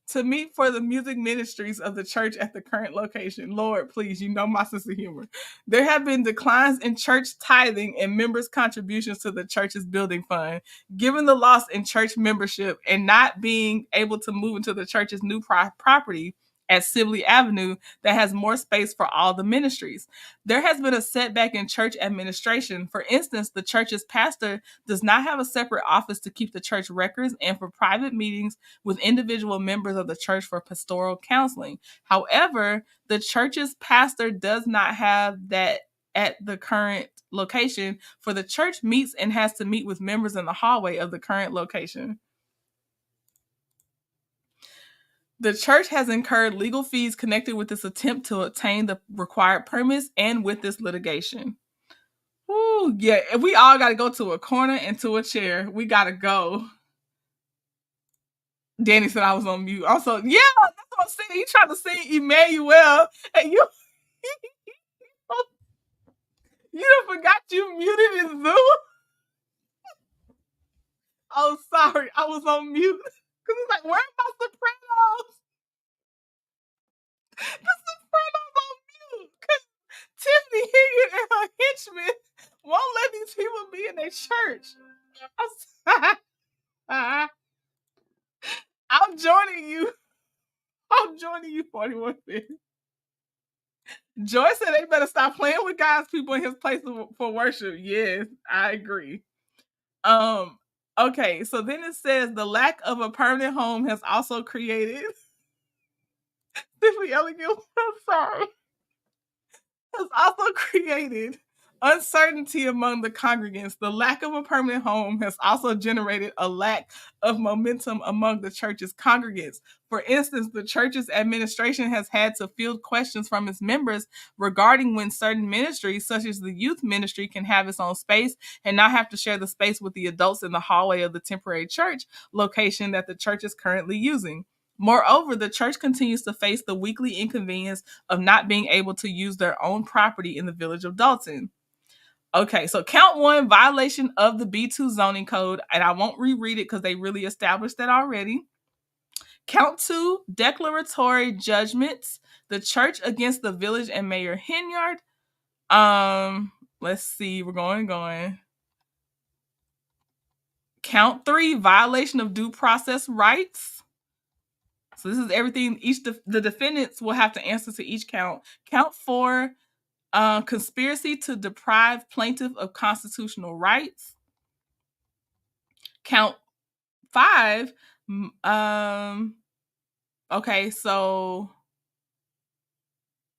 to meet for the music ministries of the church at the current location. Lord, please, you know my sense of humor. There have been declines in church tithing and members' contributions to the church's building fund. Given the loss in church membership and not being able to move into the church's new property at Sibley Avenue that has more space for all the ministries, there has been a setback in church administration. For instance, the church's pastor does not have a separate office to keep the church records and for private meetings with individual members of the church for pastoral counseling. However, the church's pastor does not have that at the current location, for the church meets and has to meet with members in the hallway of the current location. The church has incurred legal fees connected with this attempt to obtain the required permits and with this litigation. Ooh, yeah, we all got to go to a corner and to a chair. We got to go. Danny said I was on mute. Also, yeah, that's what I'm saying. You trying to sing Emmanuel, and you done forgot you muted in Zoom. Oh, sorry, I was on mute. Because it's like, where are my Sopranos? The Sopranos on mute. Because Tiffany Henyard and her henchmen won't let these people be in their church. I'm joining you. I'm joining you, 41 Cents. Joy said they better stop playing with God's people in his place for worship. Yes, I agree. Okay, so then it says the lack of a permanent home has also created simply elegant. I'm sorry. Has also created uncertainty among the congregants. The lack of a permanent home has also generated a lack of momentum among the church's congregants. For instance, the church's administration has had to field questions from its members regarding when certain ministries, such as the youth ministry, can have its own space and not have to share the space with the adults in the hallway of the temporary church location that the church is currently using. Moreover, the church continues to face the weekly inconvenience of not being able to use their own property in the village of Dolton. Okay, so count 1, violation of the B2 zoning code, and I won't reread it because they really established that already. Count 2, declaratory judgments, the church against the village and Mayor Henyard. Let's see, we're going. Count 3, violation of due process rights. So this is everything the defendants will have to answer to each count. Count 4, conspiracy to deprive plaintiff of constitutional rights. Count 5, okay, so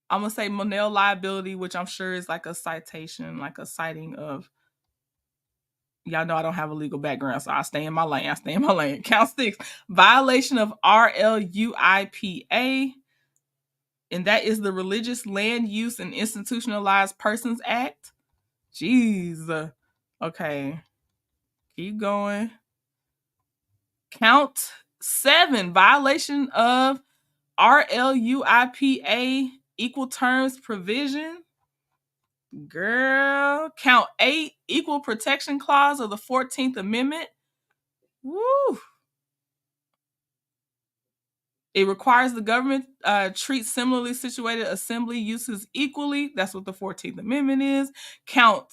I'm gonna say Monell liability, which I'm sure is like a citation, like a citing of. Y'all know I don't have a legal background, so I stay in my lane. Count 6, violation of RLUIPA, and that is the Religious Land Use and Institutionalized Persons Act. Jeez. Okay. Keep going. Count 7, violation of RLUIPA, equal terms provision. Girl. Count 8, equal protection clause of the 14th Amendment. Woo. It requires the government treat similarly situated assembly uses equally. That's what the 14th Amendment is. Count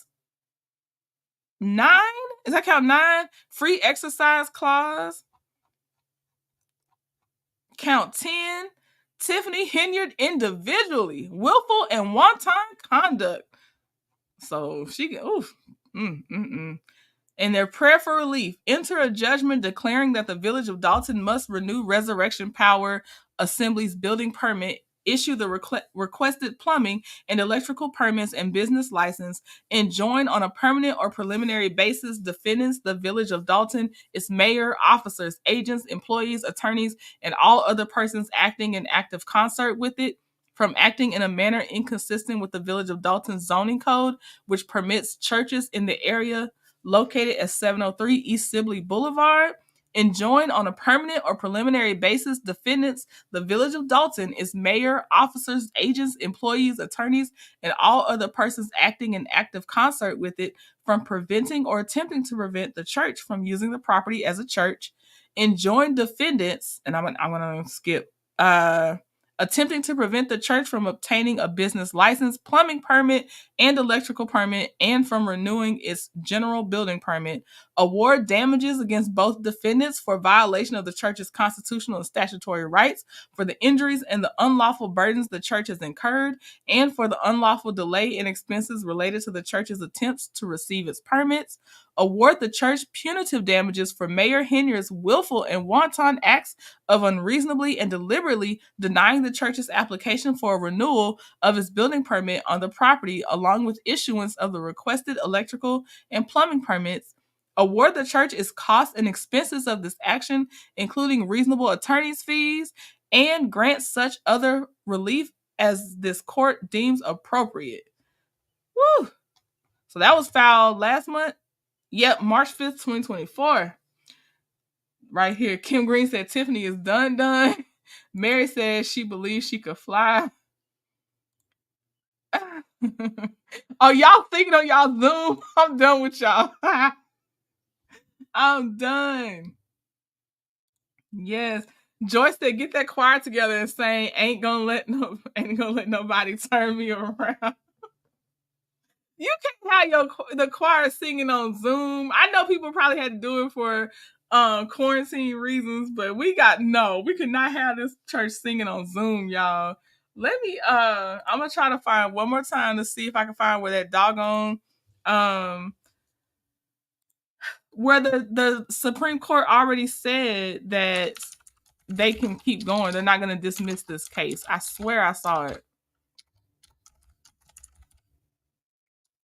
9. Is that count 9? Free exercise clause. Count 10. Tiffany Henyard individually. Willful and wanton conduct. So she can, oof. In their prayer for relief, enter a judgment declaring that the village of Dolton must renew Resurrection Power Assembly's building permit, issue the requested plumbing and electrical permits and business license, and join on a permanent or preliminary basis defendants, the village of Dolton, its mayor, officers, agents, employees, attorneys, and all other persons acting in active concert with it from acting in a manner inconsistent with the village of Dolton's zoning code, which permits churches in the area located at 703 East Sibley Boulevard, and join on a permanent or preliminary basis defendants, the village of Dolton, its mayor, officers, agents, employees, attorneys, and all other persons acting in active concert with it from preventing or attempting to prevent the church from using the property as a church, and join defendants, and I'm gonna skip, attempting to prevent the church from obtaining a business license, plumbing permit, and electrical permit, and from renewing its general building permit. Award damages against both defendants for violation of the church's constitutional and statutory rights, for the injuries and the unlawful burdens the church has incurred, and for the unlawful delay and expenses related to the church's attempts to receive its permits. Award the church punitive damages for Mayor Henyard's willful and wanton acts of unreasonably and deliberately denying the church's application for a renewal of its building permit on the property, along with issuance of the requested electrical and plumbing permits. Award the church its costs and expenses of this action, including reasonable attorney's fees, and grant such other relief as this court deems appropriate. Woo! So that was filed last month. Yep, March 5th, 2024. Right here. Kim Green said Tiffany is done. Mary says she believes she could fly. Oh, y'all thinking on y'all Zoom? I'm done with y'all. I'm done. Yes. Joyce said, get that choir together and saying, ain't gonna let nobody turn me around. You can't have the choir singing on Zoom. I know people probably had to do it for quarantine reasons, but we could not have this church singing on Zoom, y'all. Let me I'm gonna try to find one more time to see if I can find where that doggone where the Supreme Court already said that they can keep going. They're not gonna dismiss this case. I swear I saw it.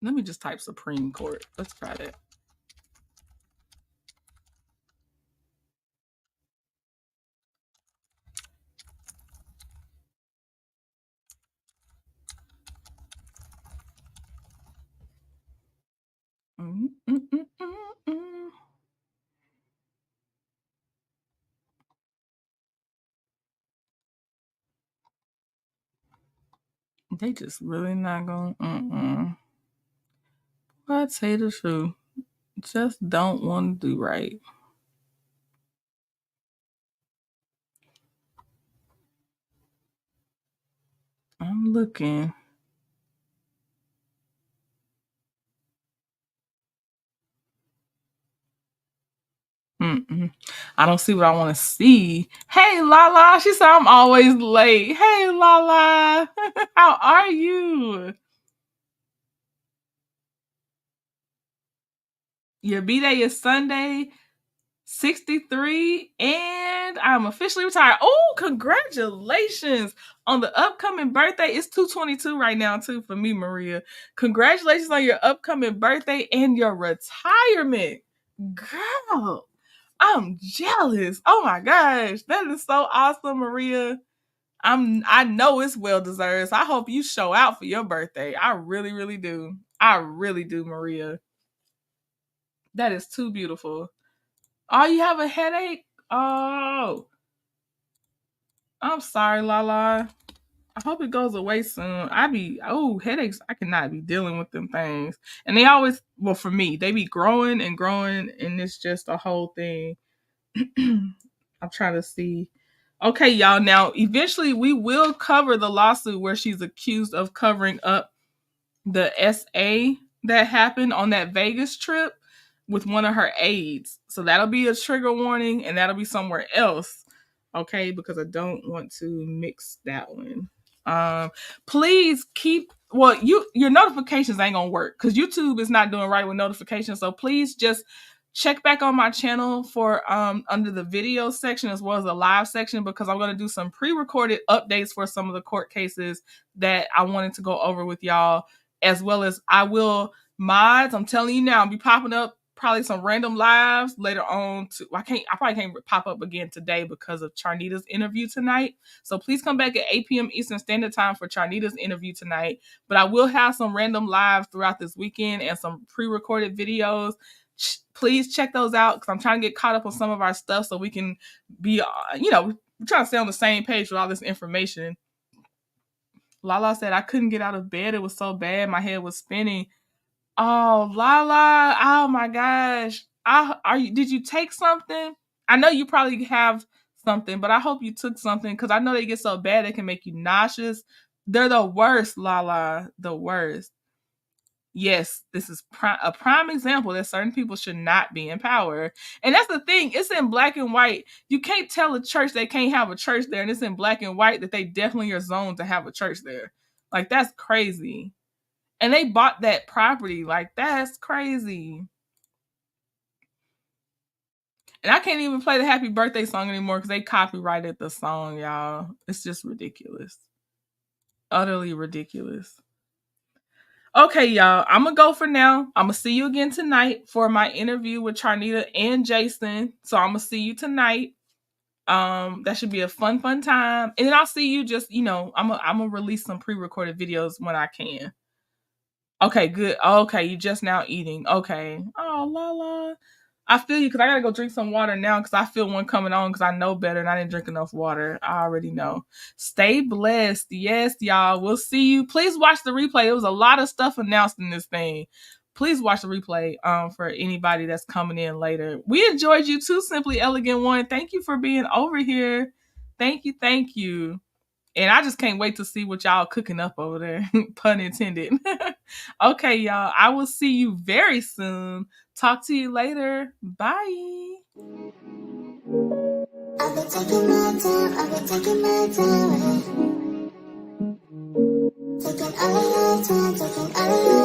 Let me just type Supreme Court. Let's try that. They just really not going. I tell you the truth, just don't want to do right. I'm looking. I don't see what I want to see. Hey, Lala. She said I'm always late. Hey, Lala. How are you? Your B-Day is Sunday, 63, and I'm officially retired. Oh, congratulations on the upcoming birthday. It's 2:22 right now, too, for me, Maria. Congratulations on your upcoming birthday and your retirement. Girl, I'm jealous. Oh my gosh, that is so awesome, Maria. I know it's well deserved. So I hope you show out for your birthday. I really, really do. I really do, Maria. That is too beautiful. Oh, you have a headache? Oh, I'm sorry, Lala. I hope it goes away soon. Headaches. I cannot be dealing with them things. And they always, well, for me, they be growing and growing, and it's just a whole thing. I'm trying to see. Okay, y'all. Now, eventually, we will cover the lawsuit where she's accused of covering up the SA that happened on that Vegas trip with one of her aides. So that'll be a trigger warning, and that'll be somewhere else. Okay, because I don't want to mix that one. Please keep. Well, your notifications ain't gonna work because YouTube is not doing right with notifications. So please just check back on my channel for under the video section as well as the live section, because I'm going to do some pre-recorded updates for some of the court cases that I wanted to go over with y'all, as well as I will mods. I'm telling you now, I'll be popping up probably some random lives later on. I probably can't pop up again today because of Charnita's interview tonight. So please come back at 8 p.m. Eastern Standard Time for Charnita's interview tonight. But I will have some random lives throughout this weekend and some pre-recorded videos. Please check those out because I'm trying to get caught up on some of our stuff so we can be, we're trying to stay on the same page with all this information. Lala said, I couldn't get out of bed. It was so bad. My head was spinning. Oh, Lala. Oh my gosh. Did you take something? I know you probably have something, but I hope you took something because I know they get so bad they can make you nauseous. They're the worst, Lala. The worst. Yes, this is a prime example that certain people should not be in power. And that's the thing. It's in black and white. You can't tell a church they can't have a church there, and it's in black and white that they definitely are zoned to have a church there. Like, that's crazy. And they bought that property. Like, that's crazy. And I can't even play the happy birthday song anymore because they copyrighted the song, y'all. It's just ridiculous. Utterly ridiculous. Okay, y'all, I'm going to go for now. I'm going to see you again tonight for my interview with Charnita and Jason. So I'm going to see you tonight. That should be a fun time. And then I'll see you just, I'm going to release some pre-recorded videos when I can. Okay, good. Okay, you just now eating. Okay. Oh, Lala. I feel you because I got to go drink some water now because I feel one coming on because I know better and I didn't drink enough water. I already know. Stay blessed. Yes, y'all. We'll see you. Please watch the replay. There was a lot of stuff announced in this thing. Please watch the replay for anybody that's coming in later. We enjoyed you too, Simply Elegant One. Thank you for being over here. Thank you. Thank you. And I just can't wait to see what y'all cooking up over there. Pun intended. Okay, y'all. I will see you very soon. Talk to you later. Bye. I've been taking my time. Taking all your time. Taking all your